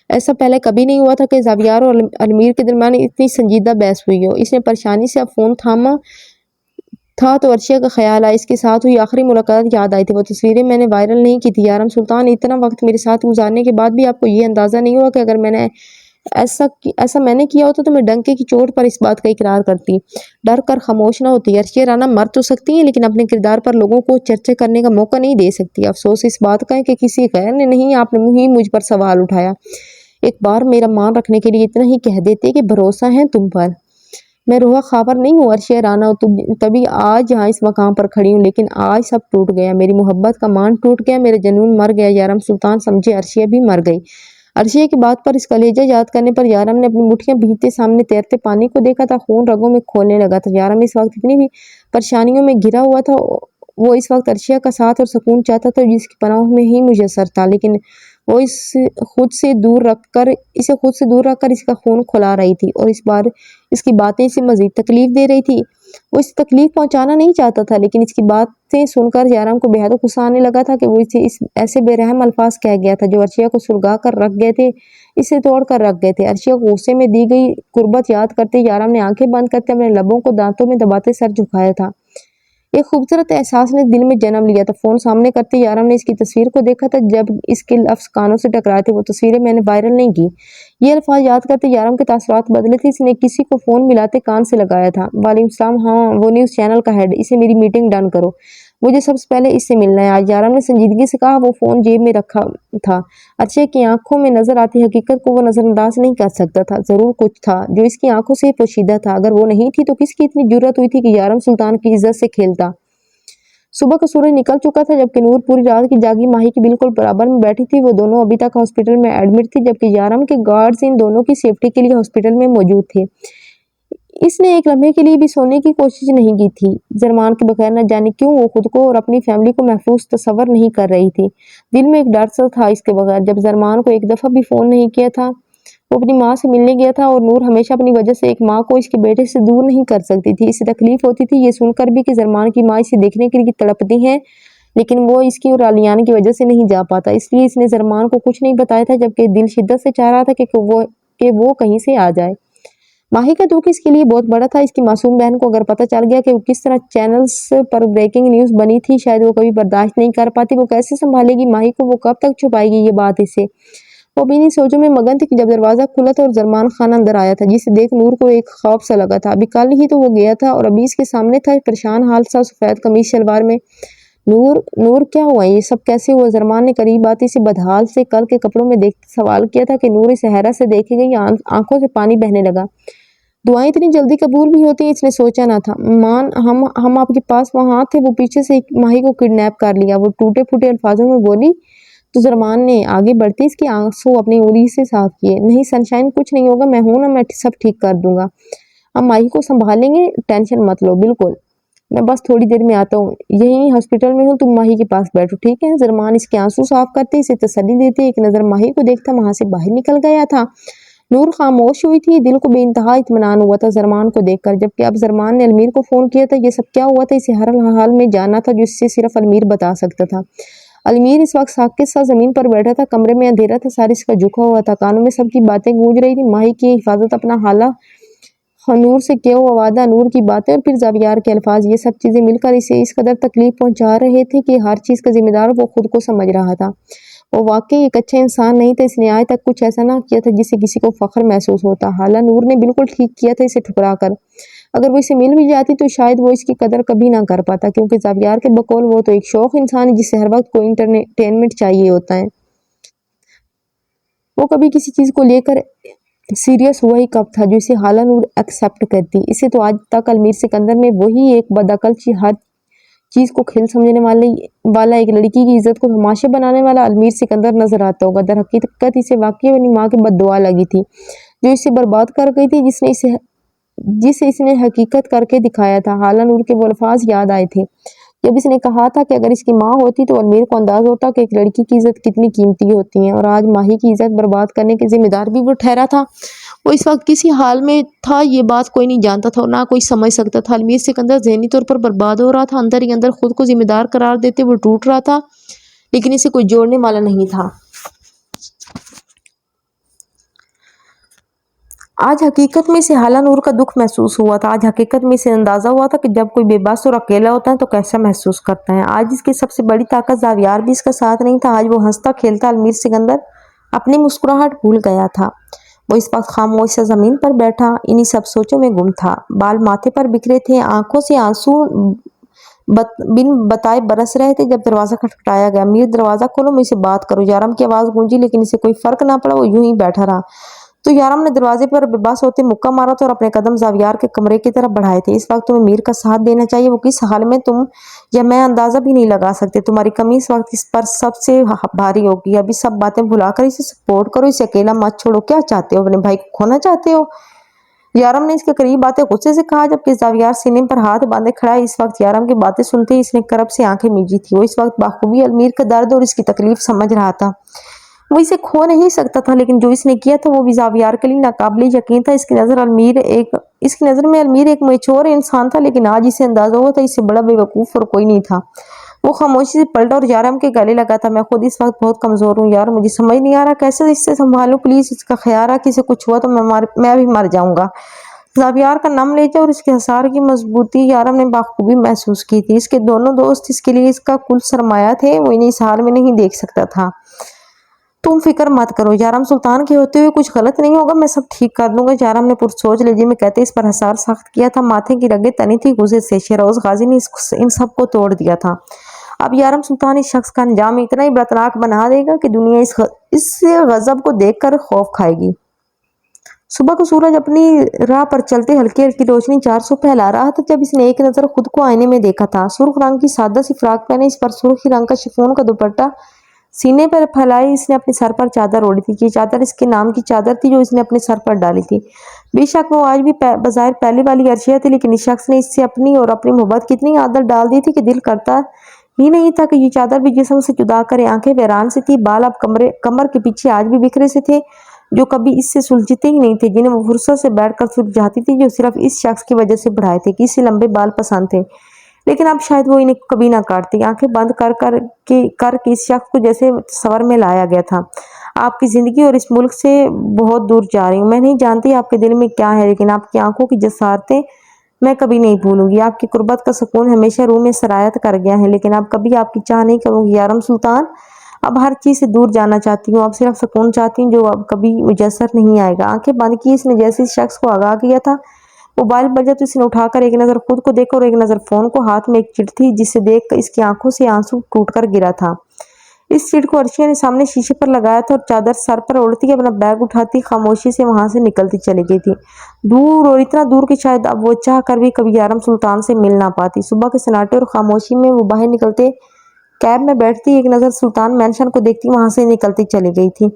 ऐसा पहले कभी नहीं हुआ था कि ज़ावियार और अलमीर के दरमियान इतनी संजीदा बहस हुई हो। इसने परेशानी से अब फ़ोन थामा था तो अर्शिया का ख्याल आया। इसके साथ हुई आखिरी मुलाकात याद आई थी। वो तस्वीरें मैंने वायरल नहीं की थी। याराम सुल्तान, इतना वक्त मेरे साथ गुजारने के बाद भी आपको ये अंदाज़ा नहीं हुआ कि अगर मैंने ऐसा मैंने किया होता तो मैं डंके की चोट पर इस बात का इकरार करती, डर कर खामोश ना होती। अर्शिया राना मर तो सकती हैं, लेकिन अपने किरदार पर लोगों को चर्चा करने का मौका नहीं दे सकती। अफसोस इस बात का है कि किसी गैर ने नहीं, आपने ही मुझ पर सवाल उठाया। एक बार मेरा मान रखने के लिए इतना ही कह देते कि भरोसा है तुम पर। मैं रोहा ख़ाबर नहीं हूँ अर्शिया राना, तभी आज यहाँ इस मकाम पर खड़ी हूँ, लेकिन आज सब टूट गया। मेरी मोहब्बत का मान टूट गया, मेरा जुनून मर गया। याराम सुल्तान समझे अर्शिया भी मर गई। अर्शिया की बात पर इस कलेजा याद करने पर याराम ने अपनी मुठ्ठियां भीगते सामने तैरते पानी को देखा था। खून रगों में खोलने लगा था। याराम इस वक्त इतनी भी परेशानियों में घिरा हुआ था। वो इस वक्त अर्शिया का साथ और सुकून चाहता था, जिसकी पनाह में ही मुयस्सर था, लेकिन वो इसे खुद से दूर रखकर इसका खून खुला रही थी, और इस बार इसकी बातें इसे मजीद तकलीफ दे रही थी। वो इसे तकलीफ पहुंचाना नहीं चाहता था, लेकिन इसकी बातें सुनकर याराम को बेहद गुस्सा आने लगा था कि वो इसे इस ऐसे बेरहम अल्फाज कह गया था जो अर्शिया को सुलगा कर रख गए थे, इसे तोड़ कर रख गए थे। अर्शिया को गुस्से में दी गई कुर्बत याद करते याराम ने आंखें बंद करके अपने लबों को दांतों में दबाते सर झुकाया था। एक खूबसूरत एहसास ने दिल में जन्म लिया था। फ़ोन सामने करते याराम ने इसकी तस्वीर को देखा था। जब इसके लफ्ज़ कानों से टकराए थे, वो तस्वीरें मैंने वायरल नहीं की। ये अल्फाज याद करते याराम के तासुरात बदले थे। इसने किसी को फ़ोन मिलाते कान से लगाया था। वालेकुम सलाम, हाँ वो न्यूज़ चैनल का हेड, इसे मेरी मीटिंग डन करो, मुझे सबसे पहले इससे मिलना है आज। याराम ने संजीदगी से कहा। वो फ़ोन जेब में रखा था। अर्शिया की आंखों में नजर आती हकीकत को वो नजरअंदाज नहीं कर सकता था। जरूर कुछ था जो इसकी आंखों से पोशीदा था। अगर वो नहीं थी तो किसकी इतनी जुर्रत हुई थी कि याराम सुल्तान की इज्जत से खेलता। सुबह का सूरज निकल चुका था, जबकि नूर पूरी रात की जागी माही के बिल्कुल बराबर में बैठी थी। वो दोनों अभी तक हॉस्पिटल में एडमिट थी, जबकि याराम के गार्ड्स इन दोनों की सेफ्टी के लिए हॉस्पिटल में मौजूद थे। इसने एक लम्हे के लिए भी सोने की कोशिश नहीं की थी। जरमान के बगैर न जाने क्यों वो खुद को और अपनी फैमिली को महफूज तस्वर नहीं कर रही थी। दिल में एक डर सा था इसके बगैर। जब जरमान को एक दफ़ा भी फ़ोन नहीं किया था, वो अपनी माँ से मिलने गया था, और नूर हमेशा अपनी वजह से एक माँ को इसके बेटे से दूर नहीं कर सकती थी। इसे तकलीफ होती थी ये सुनकर भी कि जरमान की माँ इसे देखने के लिए तड़पती है, लेकिन वो इसकी और आलियान की वजह से नहीं जा पाता। इसलिए इसने जरमान को कुछ नहीं बताया था, जबकि दिल शिद्दत से चाह रहा था कि वो कहीं से आ जाए। माही का दुख इसके लिए बहुत बड़ा था। इसकी मासूम बहन को अगर पता चल गया कि वो किस तरह चैनल्स पर ब्रेकिंग न्यूज़ बनी थी, शायद वो कभी बर्दाश्त नहीं कर पाती। वो कैसे संभालेगी माही को, वो कब तक छुपाएगी ये बात इसे। वो भी इन्हीं सोचों में मगन थी कि जब दरवाज़ा खुला था और जरमान खान अंदर आया था, जिसे देख नूर को एक खौफ सा लगा था। अभी कल ही तो वो गया था और अभी इसके सामने था, परेशान हाल सा, सफ़ेद कमीज शलवार में। नूर नूर क्या हुआ, ये सब कैसे हुआ? जरमान ने करीब आते इसे बदहाल से कल के कपड़ों में देखते सवाल किया था कि नूर इसे हैरत से देखे गई, आंखों से पानी बहने लगा। दुआएं इतनी जल्दी कबूल भी होती हैं, इसने सोचा ना था। मान हम आपके पास वहाँ थे, वो पीछे से माही को किडनैप कर लिया, वो टूटे फूटे अल्फाजों में बोली। तो जरमान ने आगे बढ़ते इसके आंसू अपनी उंगली से साफ किए। नहीं सनशाइन, कुछ नहीं होगा, मैं हूं ना, मैं सब ठीक कर दूंगा, हम माही को संभालेंगे, टेंशन मत लो। बिल्कुल, मैं बस थोड़ी देर में आता हूँ, यही हॉस्पिटल में हूँ, तुम माही के पास बैठो, ठीक है? जरमान इसके आंसू साफ करते इसे तसल्ली देते एक नज़र माही को देखता वहां से बाहर निकल गया था। नूर खामोश हुई थी। दिल को बेइंतहा इत्मीनान हुआ था जरमान को देखकर। जबकि अब जरमान ने अलमीर को फ़ोन किया था। ये सब क्या हुआ था इसे हर हाल में जानना था, जिससे सिर्फ अलमीर बता सकता था। अलमीर इस वक्त साकित सा ज़मीन पर बैठा था। कमरे में अंधेरा था, सारिस का झुका हुआ था, कानों में सबकी बातें गूंज रही थी। माही की हिफाजत, अपना हाला, नूर से किया हुआ वादा, नूर की बातें और फिर ज़ावियार के अल्फाज, ये सब चीज़ें मिलकर इसे इस कदर तकलीफ पहुंचा रहे थे कि हर चीज़ का जिम्मेदार वो खुद को समझ रहा था। वो वाकई एक अच्छा इंसान नहीं था। इसने आज तक कुछ ऐसा ना किया था जिससे किसी को फख्र महसूस होता। हाला नूर ने बिल्कुल ठीक किया था इसे ठुकरा कर। अगर वो इसे मिल भी जाती तो शायद वो इसकी कदर कभी ना कर पाता, क्योंकि ज़ावियार के बकौल वो तो एक शौक इंसान है जिसे हर वक्त कोई इंटरटेनमेंट चाहिए होता है। वो कभी किसी चीज़ को लेकर सीरियस हुआ ही कब था जो इसे हाला नूर एक्सेप्ट करती। इसे तो आज तक अलमीर सिकंदर में वही एक बदअकल हर चीज़ को खेल समझने वाला एक लड़की की इज्जत को तमाशा बनाने वाला अलमीर सिकंदर नजर आता होगा। दर हकीकत इसे वाकई अपनी माँ की बद्दुआ लगी थी जो इसे बर्बाद कर गई थी, जिसे इसने हकीकत करके दिखाया था। हाला नूर के वो अल्फाज याद आए थे जब इसने कहा था कि अगर इसकी माँ होती तो अमीर को अंदाज होता कि एक लड़की की इज्जत कितनी कीमती होती है, और आज माही की इज्जत बर्बाद करने के जिम्मेदार भी वो ठहरा था। वो इस वक्त किसी हाल में था, ये बात कोई नहीं जानता था और ना कोई समझ सकता था। अलमीर सिकंदर ज़हनी तौर पर बर्बाद हो रहा था, अंदर ही अंदर खुद को जिम्मेदार करार देते वो टूट रहा था, लेकिन इसे कोई जोड़ने वाला नहीं था। आज हकीकत में इसे हाला नूर का दुख महसूस हुआ था। आज हकीकत में इसे अंदाजा हुआ था कि जब कोई बेबस और अकेला होता है तो कैसा महसूस करता है। आज इसकी सबसे बड़ी ताकत ज़ावियार भी इसका साथ नहीं था। आज वो हंसता खेलता अलमीर सिकंदर अपनी मुस्कुराहट भूल गया था। वो इस वक्त खामोश से ज़मीन पर बैठा इन्हीं सब सोचों में गुम था। बाल माथे पर बिखरे थे, आंखों से आंसू बिन बताए बरस रहे थे जब दरवाज़ा खटखटाया गया। अमीर, दरवाज़ा खोलो, मुझसे बात करो। यारम की आवाज़ गूंजी, लेकिन इसे कोई फर्क ना पड़ा। वो यूं ही बैठा रहा। तो यारम ने दरवाजे पर बेबस होते मुक्का मारा था और अपने कदम ज़ावियार के कमरे की तरफ बढ़ाए थे। इस वक्त तुम्हें मीर का साथ देना चाहिए। वो किस हाल में तुम या मैं अंदाजा भी नहीं लगा सकते। तुम्हारी कमी इस वक्त इस पर सबसे भारी होगी। अभी सब बातें भुलाकर इसे सपोर्ट करो, इसे अकेला मत छोड़ो। क्या चाहते हो? अपने भाई को खोना चाहते हो? यारम ने इसके करीब आते गुस्से से कहा, जबकि ज़ावियार सीने पर हाथ बांधे खड़ा है। इस वक्त यारम की बातें सुनते ही इसने करब से आंखें मीजी थी। वो इस वक्त बाखूबी अलमीर का दर्द और इसकी तकलीफ समझ रहा था। वो इसे खो नहीं सकता था, लेकिन जो इसने किया था वो भी ज़ावियार के लिए नाकाबिल यकीन था। इसकी नज़र में अलमीर एक मैच्योर इंसान था, लेकिन आज इसे अंदाजा हुआ था इससे बड़ा बेवकूफ़ और कोई नहीं था। वो खामोशी से पलटा और यारम के गले लगा था। मैं खुद इस वक्त बहुत कमज़ोर हूँ यार, मुझे समझ नहीं आ रहा कैसे इससे संभालूं। प्लीज़ इसका ख्याल रख, इसे कुछ हुआ तो मैं भी मर जाऊंगा। ज़ावियार का नाम लेते और इसके हसार की मजबूती यारम ने बाखूबी महसूस की थी। इसके दोनों दोस्त इसके लिए इसका कुल सरमाया थे। वो इन्हें इस हाल में नहीं देख सकता था। तुम फिक्र मत करो, यारम सुल्तान के होते हुए कुछ गलत नहीं होगा, मैं सब ठीक कर दूंगा। यारम ने पुरसोच लहजे में कहते इस पर हसार सख्त किया था। माथे की रगें तनी थी गुस्से से। शेरोज गाजी ने इन सबको तोड़ दिया था। अब यारम सुल्तान इस शख्स का अंजाम इतना ही बदनाक बना देगा कि दुनिया इस गजब को देखकर खौफ खाएगी। सुबह को सूरज अपनी राह पर चलते हल्की हल्की रोशनी 400 फैला रहा था जब इसने एक नज़र खुद को आईने में देखा था। सुर्ख रंग की सादा सी फ्राक पहने, इस पर सुर्खी रंग का शिफॉन का दुपट्टा सीने पर फैलाई, इसने अपने सर पर चादर ओढ़ी थी। ये चादर इसके नाम की चादर थी जो इसने अपने सर पर डाली थी। बेशक वो आज भी बज़ाहिर पहले वाली अर्शिया थी, लेकिन इस शख्स ने इससे अपनी और अपनी मोहब्बत कितनी आदत डाल दी थी कि दिल करता ही नहीं था कि ये चादर भी जिस्म से जुदा करे। आंखें वैरान से थी, बाल अब कमर के पीछे आज भी बिखरे से थे जो कभी इससे सुलझते ही नहीं थे, जिन्हें वो फुर्सत से बैठकर सुलझाती थी, जो सिर्फ इस शख्स की वजह से बढ़ाए थे कि इसे लंबे बाल पसंद थे। लेकिन अब शायद वो इन्हें कभी ना काटती। आंखें बंद कर इस शख्स को जैसे सवर में लाया गया था। आपकी ज़िंदगी और इस मुल्क से बहुत दूर जा रही हूँ। मैं नहीं जानती आपके दिल में क्या है, लेकिन आपकी आंखों की जसारतें मैं कभी नहीं भूलूंगी। आपकी कुर्बत का सुकून हमेशा रूह में सरायत कर गया है, लेकिन अब कभी आपकी चाह नहीं करूंगी यारम सुल्तान। अब हर चीज़ से दूर जाना चाहती हूँ। अब सिर्फ सुकून चाहती हूँ जो अब कभी मुयस्सर नहीं आएगा। आंखें बंद की इसने जैसे इस शख्स को आगाह किया था। मोबाइल बजा तो इसने उठाकर एक नज़र खुद को देखा और एक नज़र फ़ोन को। हाथ में एक चिट थी जिसे देख इसकी आंखों से आंसू टूटकर गिरा था। इस चिट को अर्शिया ने सामने शीशे पर लगाया था और चादर सर पर ओढ़ती अपना बैग उठाती खामोशी से वहां से निकलती चली गई थी। दूर, और इतना दूर कि शायद अब वो चाह कर भी कभी यारम सुल्तान से मिल ना पाती। सुबह के सन्नाटे और खामोशी में वो बाहर निकलते कैब में बैठती, एक नज़र सुल्तान मैंशन को देखती, वहां से निकलती चली गई थी।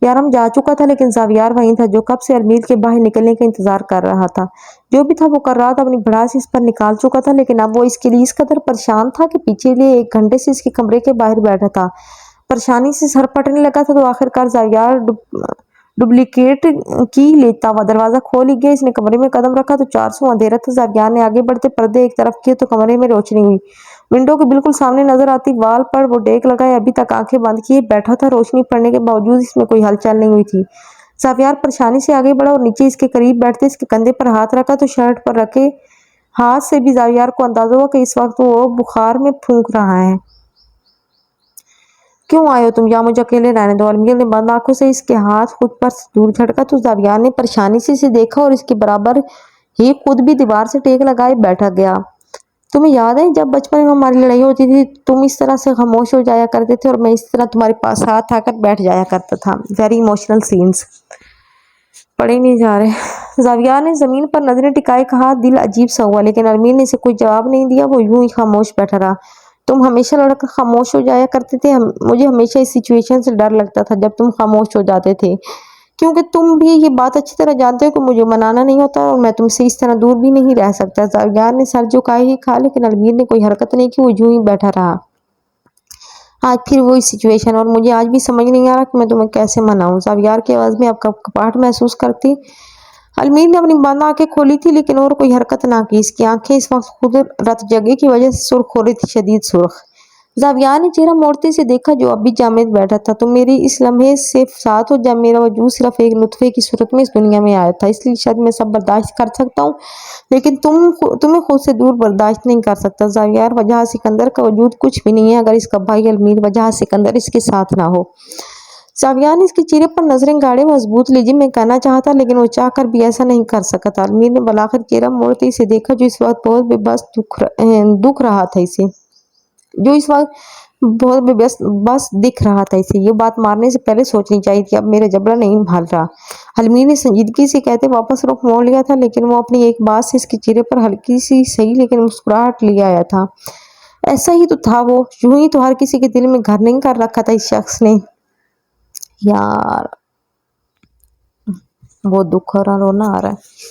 यारम जा चुका था, लेकिन ज़ावियार वहीं था जो कब से अलमीर के बाहर निकलने का इंतजार कर रहा था। जो भी था वो कर रहा था, अपनी भड़ास इस पर निकाल चुका था, लेकिन अब वो इसके लिए इस कदर परेशान था कि पिछले 1 घंटे से इसके कमरे के बाहर बैठा था। परेशानी से सर फटने लगा था तो आखिरकार ज़ावियार डुप्लीकेट की लेता हुआ दरवाज़ा खोल ही गया। इसने कमरे में कदम रखा तो 400 अंधेरा था। ज़ावियार ने आगे बढ़ते पर्दे एक तरफ किए तो कमरे में रोशनी हुई। विंडो के बिल्कुल सामने नजर आती वाल पर वो डेक लगाए अभी तक आंखें बंद किए बैठा था। रोशनी पड़ने के बावजूद इसमें कोई हलचल नहीं हुई थी। ज़ावियार परेशानी से आगे बढ़ा और नीचे इसके करीब बैठते इसके कंधे पर हाथ रखा तो शर्ट पर रखे हाथ से भी ज़ावियार को अंदाजा हुआ कि इस वक्त वो बुखार में फूंक रहा है। क्यों आए हो तुम? या मुझे अकेले रहने दो। अलमीर ने बंद आंखों से इसके हाथ खुद पर दूर झटका तो ज़ावियार ने परेशानी से इसे देखा और इसके बराबर ही खुद भी दीवार से टेक लगाए बैठा गया। तुम्हें याद है जब बचपन में हमारी लड़ाई होती थी, तुम इस तरह से खामोश हो जाया करते थे और मैं इस तरह तुम्हारे पास हाथ आकर बैठ जाया करता था। Very emotional scenes. पढ़े नहीं जा रहे। ज़ावियार ने ज़मीन पर नजरें टिकाए कहा, दिल अजीब सा हुआ, लेकिन अलमीर ने इसे कोई जवाब नहीं दिया। वो यूं ही खामोश बैठा रहा। तुम हमेशा लड़कर खामोश हो जाया करते थे। मुझे हमेशा इस सिचुएशन से डर लगता था जब तुम खामोश हो जाते थे کیونکہ تم بھی یہ بات اچھی طرح جانتے ہو کہ مجھے منانا نہیں ہوتا اور میں تم سے اس طرح دور بھی نہیں رہ سکتا۔ زاویار نے سر جھکائے ہی کھا، لیکن المیر نے کوئی حرکت نہیں کی، وہ یوں ہی بیٹھا رہا۔ آج پھر وہی سچویشن، اور مجھے آج بھی سمجھ نہیں آ رہا کہ میں تمہیں کیسے مناؤں۔ زاویار کی آواز میں اب کپاہٹ محسوس کرتی المیر نے اپنی بند آنکھیں کھولی تھی، لیکن اور کوئی حرکت نہ کی۔ اس کی آنکھیں اس وقت خود رت جگہ کی وجہ سے سرخ ہو رہی تھی، شدید سرخ۔ زاویار نے چہرہ موڑتے سے دیکھا جو اب بھی جامد بیٹھا تھا۔ تم میری اس لمحے سے ساتھ ہو جب میرا وجود صرف ایک نطفے کی صورت میں اس دنیا میں آیا تھا، اس لیے شاید میں سب برداشت کر سکتا ہوں، لیکن تمہیں خود سے دور برداشت نہیں کر سکتا۔ زاویار، وجہ سکندر کا وجود کچھ بھی نہیں ہے اگر اس کا بھائی المیر وجہ سکندر اس کے ساتھ نہ ہو۔ زاویار نے اس کے چہرے پر نظریں گاڑے مضبوط لیجیے میں کہنا چاہتا، لیکن وہ چاہ کر بھی ایسا نہیں کر سکا تھا۔ المیر نے بلاخر چہرہ موڑتے اسے دیکھا جو اس وقت بہت بے بس دکھ رہا تھا اسے۔ یہ بات مارنے سے پہلے سوچنی چاہیے تھی، اب میرا جبڑا نہیں بھال رہا۔ المیر نے سنجیدگی سے کہتے واپس رخ موڑ لیا تھا، لیکن وہ اپنی ایک بات سے اس کے چہرے پر ہلکی سی صحیح لیکن مسکراہٹ لے آیا تھا۔ ایسا ہی تو تھا وہ، یوں ہی تو ہر کسی کے دل میں گھر نہیں کر رکھا تھا اس شخص نے۔ یار بہت دکھ ہو رہا، رونا آ رہا ہے۔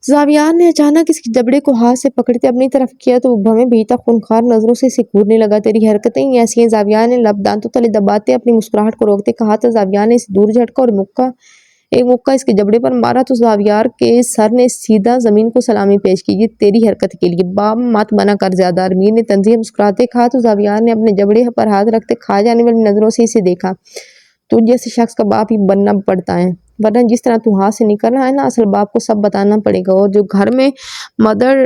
زاویار نے اچانک اس کے جبڑے کو ہاتھ سے پکڑتے اپنی طرف کیا تو وہ بھویں بھیجتا خونخوار نظروں سے اسے گھورنے لگا۔ تیری حرکتیں ہی ایسی ہیں۔ زاویار نے لب دانتوں تلے دباتے اپنی مسکراہٹ کو روکتے کہا تھا۔ زاویار نے اسے دور جھٹکا اور ایک مکہ اس کے جبڑے پر مارا تو زاویار کے سر نے سیدھا زمین کو سلامی پیش کی۔ یہ تیری حرکت کے لیے باب مت بنا کر زیادہ، المیر نے تنزیہ مسکراتے کہا تو زاویار نے اپنے جبڑے پر ہاتھ رکھتے کھا جانے والی نظروں سے اسے دیکھا۔ تجھ جیسے شخص کا باپ ہی بننا پڑتا ہے، ورنہ جس طرح تو ہاتھ سے نکل رہا ہے نا، اصل باپ کو سب بتانا پڑے گا۔ اور جو گھر میں مدر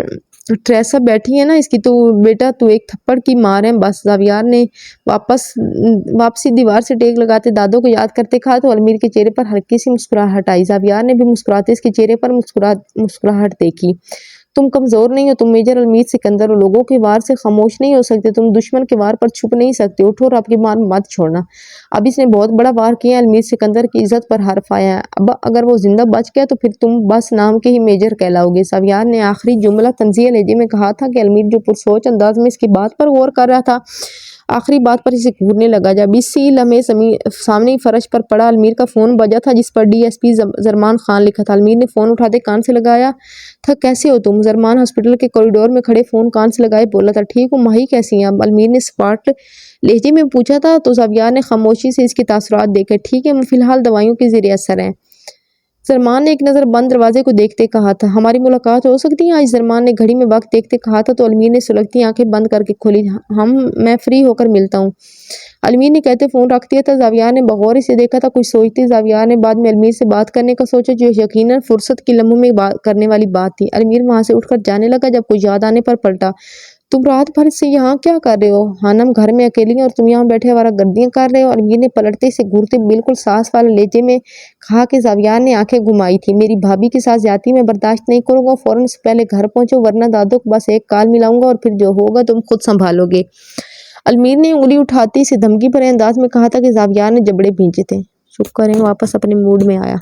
ٹریسا بیٹھی ہے نا، اس کی تو بیٹا تو ایک تھپڑ کی مار ہے بس۔ زاویار نے واپسی دیوار سے ٹیک لگاتے دادوں کو یاد کرتے کہا تو المیر کے چہرے پر ہلکی سی مسکراہٹ آئی۔ زاویار نے بھی مسکراتے اس کے چہرے پر مسکراہٹ دیکھی۔ تم کمزور نہیں ہو، تم میجر المیر سکندر ہو، لوگوں کے وار سے خاموش نہیں ہو سکتے، تم دشمن کے وار پر چھپ نہیں سکتے، اٹھو اور اپنی مان مت چھوڑنا۔ اب اس نے بہت بڑا وار کیا ہے، المیر سکندر کی عزت پر حرف آیا ہے، اب اگر وہ زندہ بچ گیا تو پھر تم بس نام کے ہی میجر کہلاؤ گے۔ زاویار نے آخری جملہ طنزیہ لہجے میں کہا تھا کہ المیر جو پرسوچ انداز میں اس کی بات پر غور کر رہا تھا، آخری بات پر اسے گھورنے لگا۔ جب اسی لمحے سامنے فرش پر پڑا المیر کا فون بجا تھا جس پر ڈی ایس پی زرمان خان لکھا تھا۔ المیر نے فون اٹھاتے کان سے لگایا تھا۔ کیسے ہو تم؟ زرمان ہاسپٹل کے کوریڈور میں کھڑے فون کان سے لگائے بولا تھا۔ ٹھیک ہوں ماہی، کیسی ہیں اب؟ المیر نے سپاٹ لہجے میں پوچھا تھا تو زاویار نے خاموشی سے اس کے تاثرات دیکھے۔ ٹھیک ہے، فی الحال دوائیوں کے زیر اثر ہیں۔ زرمان نے ایک نظر بند دروازے کو دیکھتے کہا تھا۔ ہماری ملاقات ہو سکتی ہے آج؟ زرمان نے گھڑی میں وقت دیکھتے کہا تھا تو المیر نے سلگتی آنکھیں بند کر کے کھولی۔ میں فری ہو کر ملتا ہوں، المیر نے کہتے فون رکھ دیا تھا۔ زاویار نے بغور اسے دیکھا تھا، کچھ سوچتے زاویار نے بعد میں المیر سے بات کرنے کا سوچا جو یقیناً فرصت کی لمحوں میں کرنے والی بات تھی۔ المیر وہاں سے اٹھ کر جانے لگا جب کچھ یاد آنے پر پلٹا۔ تم رات بھر سے یہاں کیا کر رہے ہو؟ ہانم گھر میں اکیلی ہیں اور تم یہاں بیٹھے آوارہ گردیاں کر رہے ہو؟ المیر نے پلٹتے سے گھورتے بالکل ساس والے لہجے میں کہا کہ زاویار نے آنکھیں گھمائی تھی۔ میری بھابھی کے ساتھ زیادتی میں برداشت نہیں کروں گا، فوراً سے پہلے گھر پہنچو ورنہ دادوں کو بس ایک کال ملاؤں گا اور پھر جو ہوگا تم خود سنبھالو گے۔ المیر نے انگلی اٹھاتے اسے دھمکی بھرے انداز میں کہا تھا کہ زاویار نے جبڑے بھیجے تھے۔ شکر ہے واپس اپنے موڈ میں آیا۔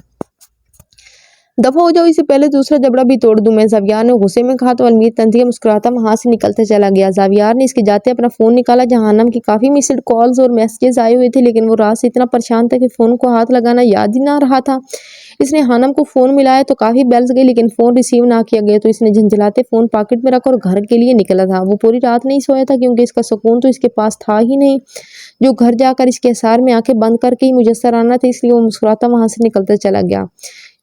دفعہ ہو جاؤ، اسے پہلے دوسرا جبڑا بھی توڑ دوں میں، زاویار نے غصے میں کہا تو المیر طنزیہ مسکراتا وہاں سے نکلتا چلا گیا۔ زاویار نے اس کے جاتے اپنا فون نکالا جہاں ہانم کی کافی مسڈ کالز اور میسیجز آئے ہوئے تھے، لیکن وہ رات سے اتنا پریشان تھا کہ فون کو ہاتھ لگانا یاد ہی نہ رہا تھا۔ اس نے ہانم کو فون ملایا تو کافی بیلز گئی لیکن فون ریسیو نہ کیا گیا تو اس نے جھنجھلاتے فون پاکٹ میں رکھا اور گھر کے لیے نکلا تھا۔ وہ پوری رات نہیں سویا تھا کیونکہ اس کا سکون تو اس کے پاس تھا ہی نہیں جو گھر جا کر اس کے اثار میں آنکھیں بند کر کے ہی میسر آنا تھا، اس لیے وہ مسکراتا وہاں سے نکلتا چلا گیا۔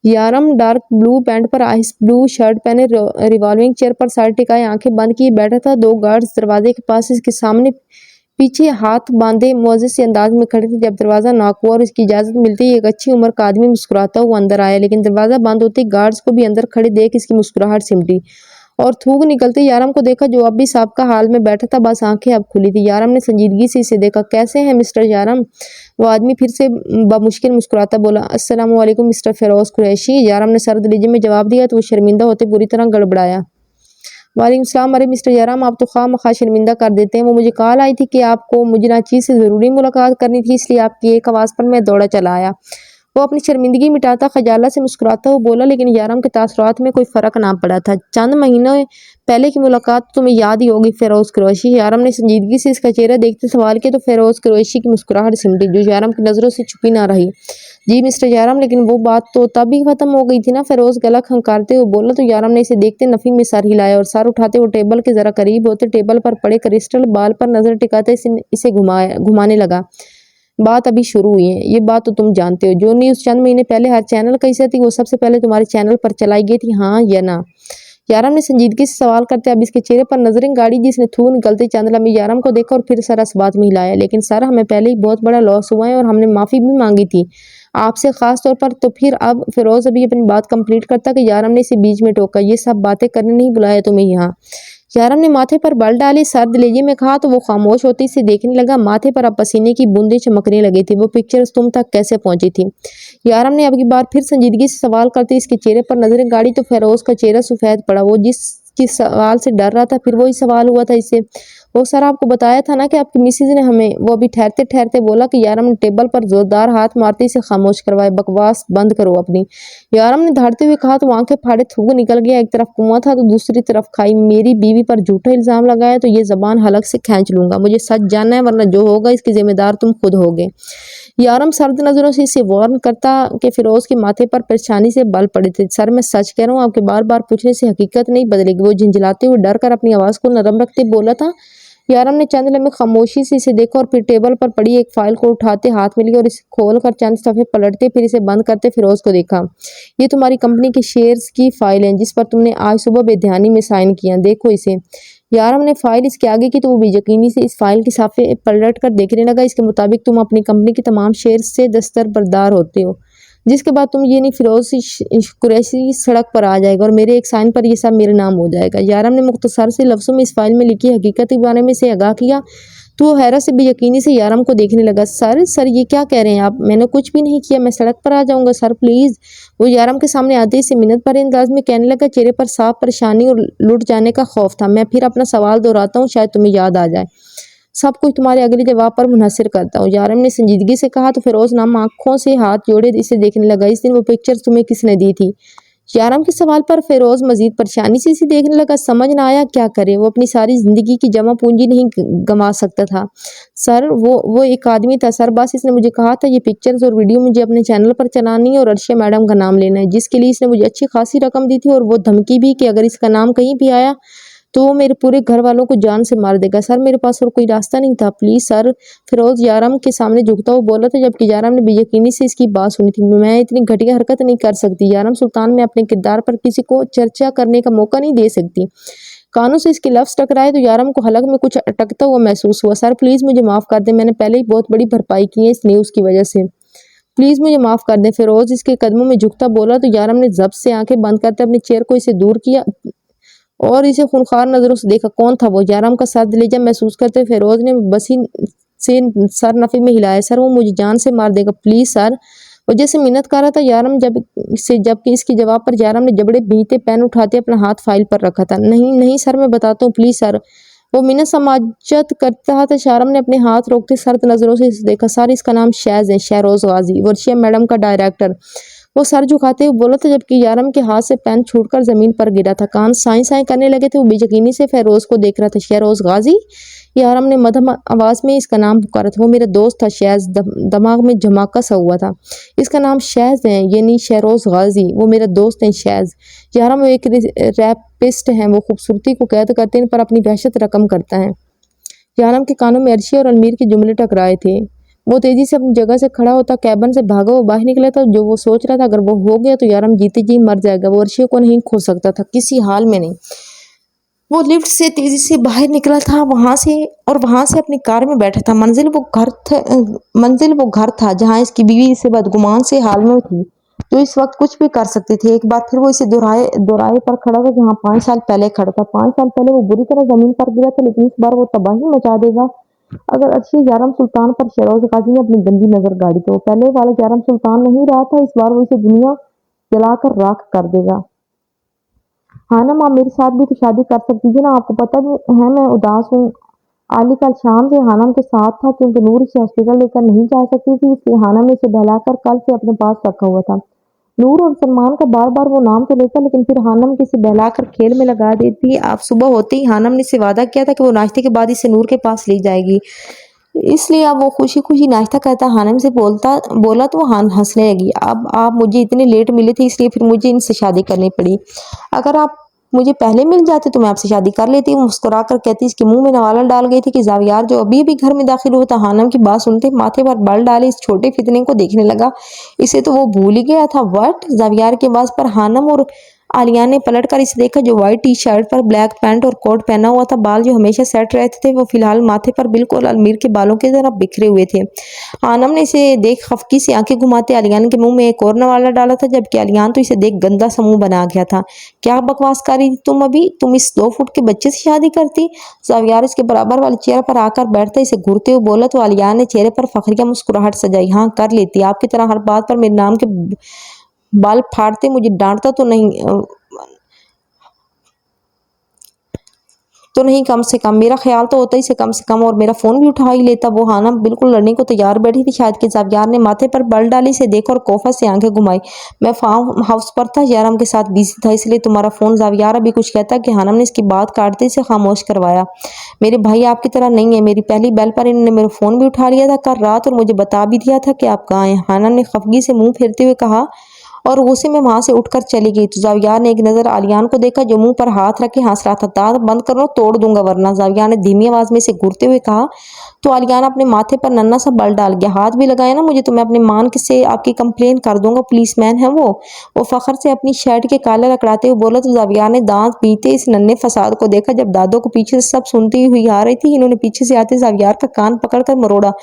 یارم ڈارک بلو پینٹ پر آئس بلو شرٹ پہنے ریوالونگ چیئر پر سر ٹکائے آنکھیں بند کیے بیٹھا تھا۔ دو گارڈز دروازے کے پاس اس کے سامنے پیچھے ہاتھ باندھے معزز سے انداز میں کھڑے تھے۔ جب دروازہ ناک ہوا اور اس کی اجازت ملتے ہی ایک اچھی عمر کا آدمی مسکراتا ہوا اندر آیا، لیکن دروازہ بند ہوتے گارڈز کو بھی اندر کھڑے دیکھ اس کی مسکراہٹ سمٹی اور تھوک نکلتے یارم کو دیکھا جو اب بھی سابقہ حال میں بیٹھا تھا، بس آنکھیں اب کھلی تھی۔ یارم نے سنجیدگی سے اسے دیکھا۔ کیسے ہیں مسٹر یارم؟ وہ آدمی پھر سے بمشکل مسکراتا بولا۔ السلام علیکم مسٹر فیروز قریشی، یارم نے سرد لہجے میں جواب دیا تو وہ شرمندہ ہوتے بری طرح گڑبڑایا۔ وعلیکم السلام۔ ارے مسٹر یارم، آپ تو خواہ مخواہ شرمندہ کر دیتے ہیں، وہ مجھے کال آئی تھی کہ آپ کو مجھے ناچیز سے ضروری ملاقات کرنی تھی، اس لیے آپ کی ایک آواز پر میں دوڑا چلا آیا۔ وہ اپنی شرمندگی مٹاتا خجالت سے مسکراتا ہوا بولا، لیکن یارم کے تاثرات میں کوئی فرق نہ پڑا تھا۔ چند مہینوں پہلے کی ملاقات تمہیں یاد ہی ہوگی، فیروز قریشی۔ یارم نے سنجیدگی سے اس کا چہرہ دیکھتے سوال کیا تو فیروز قریشی کی مسکراہٹ سمٹی جو یارم کی نظروں سے چھپی نہ رہی۔ جی مسٹر یارم، لیکن وہ بات تو تب ہی ختم ہو گئی تھی نا، فیروز گلا کھنکارتے ہوئے بولا تو یارم نے اسے دیکھتے نفی میں سر ہلایا اور سر اٹھاتے وہ ٹیبل کے ذرا قریب ہوتے ٹیبل پر پڑے کرسٹل بال پر نظر ٹکاتے اسے گھمانے لگا۔ بات ابھی شروع ہوئی ہے، یہ بات تو تم جانتے ہو، جو نیوز چند مہینے پہلے ہر چینل کا حصہ تھی وہ سب سے پہلے تمہارے چینل پر چلائی گئی تھی، ہاں یا نہ؟ یارم نے سنجیدگی سے سوال کرتے اب اس کے چہرے پر نظریں گاڑی جس نے تھو نکلتے چند لمحے یارم کو دیکھا اور پھر سر اس بات میں ہلایا، لیکن سر ہمیں پہلے ہی بہت بڑا لاس ہوا ہے اور ہم نے معافی بھی مانگی تھی آپ سے خاص طور پر۔ تو پھر اب فیروز ابھی اپنی بات کمپلیٹ کرتا کہ یارم نے اسے بیچ میں ٹوکا، یہ سب باتیں کرنے نہیں بلایا تمہیں یہاں۔ یارم نے ماتھے پر بل ڈالی، سرد لہجے میں کہا تو وہ خاموش ہوتے اسے دیکھنے لگا۔ ماتھے پر اب پسینے کی بوندیں چمکنے لگی تھی۔ وہ پکچرز تم تک کیسے پہنچی تھی؟ یارم نے اب کی بار پھر سنجیدگی سے سوال کرتے اس کے چہرے پر نظریں گاڑی تو فیروز کا چہرہ سفید پڑا۔ وہ جس کس سوال سے ڈر رہا تھا پھر وہی سوال ہوا تھا اس سے، وہ سر آپ کو بتایا تھا نا کہ آپ کی مسز نے ہمیں، وہ ابھی ٹھہرتے ٹھہرتے بولا کہ یارم نے ٹیبل پر زوردار ہاتھ مارتے اسے خاموش کروائے، بکواس بند کرو اپنی۔ یارم نے دھاڑتے ہوئے کہا تو آنکھیں پھاڑے تھوک نکل گیا، ایک طرف کنواں تھا تو دوسری طرف کھائی، میری بیوی پر جھوٹا الزام لگایا تو یہ زبان حلق سے کھینچ لوں گا، مجھے سچ جاننا ہے ورنہ جو ہوگا اس کی ذمہ دار تم خود ہوگے۔ یارم سرد نظروں سے اسے وارن کرتا کہ فیروز کے ماتھے پر پریشانی سے بل پڑے تھے۔ سر میں سچ کہہ رہا ہوں، آپ کے بار بار پوچھنے سے حقیقت نہیں بدلے گی۔ وہ جھنجھلاتے ہوئے ڈر کر اپنی آواز کو نرم رکھتے بولا تھا۔ یارم نے چند لمحے خاموشی سے اسے دیکھا اور پھر ٹیبل پر پڑی ایک فائل کو اٹھاتے ہاتھ میں لیا اور اسے کھول کر چند صفحے پلٹتے پھر اسے بند کرتے فیروز کو دیکھا۔ یہ تمہاری کمپنی کے شیئرز کی فائل ہیں جس پر تم نے آج صبح بے دھیانی میں سائن کیا، دیکھو اسے۔ یارم نے فائل اس کے آگے کی تو وہ بے یقینی سے اس فائل کی صفحے پلٹ کر دیکھنے لگا۔ اس کے مطابق تم اپنی کمپنی کے تمام شیئرز سے دستبردار ہوتے ہو، جس کے بعد تم یعنی فیروز قریشی سڑک پر آ جائے گا اور میرے ایک سائن پر یہ سب میرے نام ہو جائے گا۔ یارم نے مختصر سے لفظوں میں اس فائل میں لکھی حقیقت کے بارے میں سے آگاہ کیا تو وہ حیرت سے بے یقینی سے یارم کو دیکھنے لگا۔ سر یہ کیا کہہ رہے ہیں آپ؟ میں نے کچھ بھی نہیں کیا، میں سڑک پر آ جاؤں گا سر پلیز۔ وہ یارم کے سامنے آتے سے منت بھرے انداز میں کہنے لگا، چہرے پر صاف پریشانی اور لٹ جانے کا خوف تھا۔ میں پھر اپنا سوال دہراتا ہوں، شاید تمہیں یاد آ جائے، سب کچھ تمہارے اگلے جواب پر منحصر کرتا ہوں۔ یارم نے سنجیدگی سے کہا تو فیروز نم آنکھوں سے ہاتھ جوڑے اسے دیکھنے لگا۔ اس دن وہ پکچر تمہیں کس نے دی تھی؟ یارم کے سوال پر فیروز مزید پریشانی سے اسے دیکھنے لگا، سمجھ نہ آیا کیا کرے، وہ اپنی ساری زندگی کی جمع پونجی نہیں گنوا سکتا تھا۔ سر وہ ایک آدمی تھا سر، بس اس نے مجھے کہا تھا یہ پکچرز اور ویڈیو مجھے اپنے چینل پر چلانی ہے اور عرشیہ میڈم کا نام لینا ہے، جس کے لیے اس نے مجھے اچھی خاصی رقم دی تھی اور وہ دھمکی بھی کہ اگر اس کا نام کہیں بھی آیا تو وہ میرے پورے گھر والوں کو جان سے مار دے گا۔ سر میرے پاس اور کوئی راستہ نہیں تھا، پلیز سر۔ فیروز یارم کے سامنے جھکتا ہوا بولا تھا جبکہ یارم نے بے یقینی سے اس کی بات سنی تھی۔ میں اتنی گھٹیا حرکت نہیں کر سکتی یارم سلطان، میں اپنے کردار پر کسی کو چرچا کرنے کا موقع نہیں دے سکتی۔ کانوں سے اس کے لفظ ٹکرائے تو یارم کو حلق میں کچھ اٹکتا ہوا محسوس ہوا۔ سر پلیز مجھے معاف کر دیں، میں نے پہلے ہی بہت بڑی بھرپائی کی ہے اس نیوز کی وجہ سے، پلیز مجھے معاف کر دیں۔ فیروز اس کے قدموں میں جھکتا بولا تو یارم نے ضبط سے آنکھیں بند کرتے اپنے چیئر کو اسے دور کیا اور اسے خونخوار نظروں سے دیکھا۔ کون تھا وہ؟ یارم کا سرد لہجہ محسوس کرتے فیروز نے بسی سے سر نفی میں ہلایا۔ سر وہ مجھے جان سے مار دے گا پلیز سر، وہ جیسے منت کر رہا تھا یارم جبکہ اس کے جواب پر یارم نے جبڑے بھینتے پین اٹھاتے اپنا ہاتھ فائل پر رکھا تھا۔ نہیں سر میں بتاتا ہوں پلیز سر، وہ منت سماجت کرتا تھا۔ یارم نے اپنے ہاتھ روکتے سرد نظروں سے دیکھا۔ سر اس کا نام شیز ہے، شہروز غازی، عرشیہ میڈم کا ڈائریکٹر۔ وہ سر جھکاتے ہوئے بولا تھا جبکہ یارم کے ہاتھ سے پین چھوٹ کر زمین پر گرا تھا۔ کان سائیں کرنے لگے تھے، وہ بے یقینی سے فیروز کو دیکھ رہا تھا۔ شہروز غازی؟ یارم نے مدھم آواز میں اس کا نام پکارا تھا۔ وہ میرا دوست تھا شیز، دماغ میں جھماکا سا ہوا تھا۔ اس کا نام شیز ہے یعنی شہروز غازی، وہ میرا دوست ہے شیز۔ یارم وہ ایک ریپسٹ ہیں، وہ خوبصورتی کو قید کرتے ہیں پر اپنی وحشت رقم کرتا ہے۔ یارم کے کانوں میں عرشیہ اور علمیر کے جملے ٹکرائے تھے۔ وہ تیزی سے اپنی جگہ سے کھڑا ہوتا کیبن سے بھاگا وہ باہر نکلا تھا۔ جو وہ سوچ رہا تھا اگر وہ ہو گیا تو یارم جیتے جی مر جائے گا، وہ عرشیہ کو نہیں کھو سکتا تھا کسی حال میں نہیں۔ وہ لفٹ سے تیزی سے باہر نکلا تھا وہاں سے اپنی کار میں بیٹھا تھا۔ منزل وہ گھر تھا جہاں اس کی بیوی اسے بدگمان سے حال میں تھی جو اس وقت کچھ بھی کر سکتی تھی۔ ایک بار پھر وہ اسے دورائے پر کھڑا تھا جہاں 5 سال پہلے کھڑا تھا۔ 5 سال پہلے وہ بری طرح زمین پر گرا تھا لیکن اس بار وہ تباہی مچا دے گا اگر عرشیہ یارم سلطان پر شہروز غازی نے اپنی گندی نظر گاڑی تو وہ پہلے والا یارم سلطان نہیں رہا تھا، اس بار وہ اسے دنیا جلا کر راکھ کر دے گا۔ ہاں نا ماں، میرے ساتھ بھی تو شادی کر سکتی تھی نا، آپ کو پتہ ہے میں اداس ہوں आली कल शाम से हानम के साथ था, क्योंकि नूर इसे हॉस्पिटल लेकर नहीं जा सकती थी, इसलिए हानम ने इसे बहलाकर कल से अपने पास रखा हुआ था। नूर और सलमान का बार बार वो नाम तो लेता, लेकिन फिर हानम किसे बहलाकर खेल में लगा देती। आप सुबह होते ही हानम ने इसे वादा किया था कि वो नाश्ते के बाद इसे नूर के पास ले जाएगी, इसलिए अब वो खुशी खुशी नाश्ता करता हानम से बोला तो वो हंसने लगी। अब आप मुझे इतने लेट मिले थे, इसलिए फिर मुझे इनसे शादी करनी पड़ी। अगर आप मुझे पहले मिल जाते तो मैं आपसे शादी कर लेती। मुस्कुरा कर कहती, इसके मुंह में नवाला डाल गई थी कि जावियार जो अभी अभी घर में दाखिल हुआ था, हानम की बात सुनते माथे पर बल डाले इस छोटे फितने को देखने लगा। इसे तो वो भूल ही गया था। व्हाट? जावियार के आवाज पर हानम और आलिया ने पलटकर इसे देखा, जो व्हाइट टी शर्ट पर ब्लैक पैंट और कोट पहना हुआ था। बाल जो हमेशा सेट रहते थे वो फिलहाल माथे पर बिल्कुल अलमीर के बालों की तरह बिखरे हुए थे। आनम ने इसे देख खफकी से आंखें घुमाते आलियान के मुंह में एक और नवाला डाला था, जबकि आलियान तो इसे देख गंदा सा मुंह बना गया था। क्या बकवास कर रही थी तुम? अभी तुम इस 2 फुट के बच्चे से शादी करती? जावियार इसके बराबर वाली चेयर पर आकर बैठता इसे घूरते हुए बोला, तो आलियान ने चेहरे पर फखरिया मुस्कुराहट सजाई। हाँ कर लेती, आपकी तरह हर बात पर मेरे नाम के बाल फाड़ते मुझे डांटता तो नहीं, कम से कम मेरा ख्याल तो होता ही से कम से कम, और मेरा फ़ोन भी उठा ही लेता। वो हानम बिल्कुल लड़ने को तैयार बैठी थी, शायद कि जावियार ने माथे पर बल डाली से देखा और कोफा से आंखें घुमाई। मैं फार्म हाउस पर था, यारम के साथ बिजी था, इसलिए तुम्हारा फ़ोन। जावियार अभी कुछ कहता कि हानम ने इसकी बात काटते से खामोश करवाया। मेरे भाई आपकी तरह नहीं है, मेरी पहली बेल पर इन्होंने मेरा फ़ोन भी उठा लिया था कल रात और मुझे बता भी दिया था कि आप कहाँ हैं। हानम ने खफगी से मुँह फेरते हुए कहा और गुस्से में वहां से उठकर चली गई। तो जावियार ने एक नजर आलियान को देखा, जो मुंह पर हाथ रख के हंस रहा था। दांत बंद करो, तोड़ दूंगा वरना, जावियार ने धीमी आवाज में से घूरते हुए कहा। तो आलियान अपने माथे पर नन्ना सा बल डाल गया। हाथ भी लगाया ना मुझे तो मैं अपने मान से आपकी कंप्लेन कर दूंगा, पुलिसमैन है वो फखर से अपनी शर्ट के काले रगड़ाते हुए बोला। तो जावियार ने दांत पीते इस नन्हे फसाद को देखा। जब दादो को पीछे से सब सुनती हुई आ रही थी, इन्होंने पीछे से आते जावियार का कान पकड़कर मरोड़ा।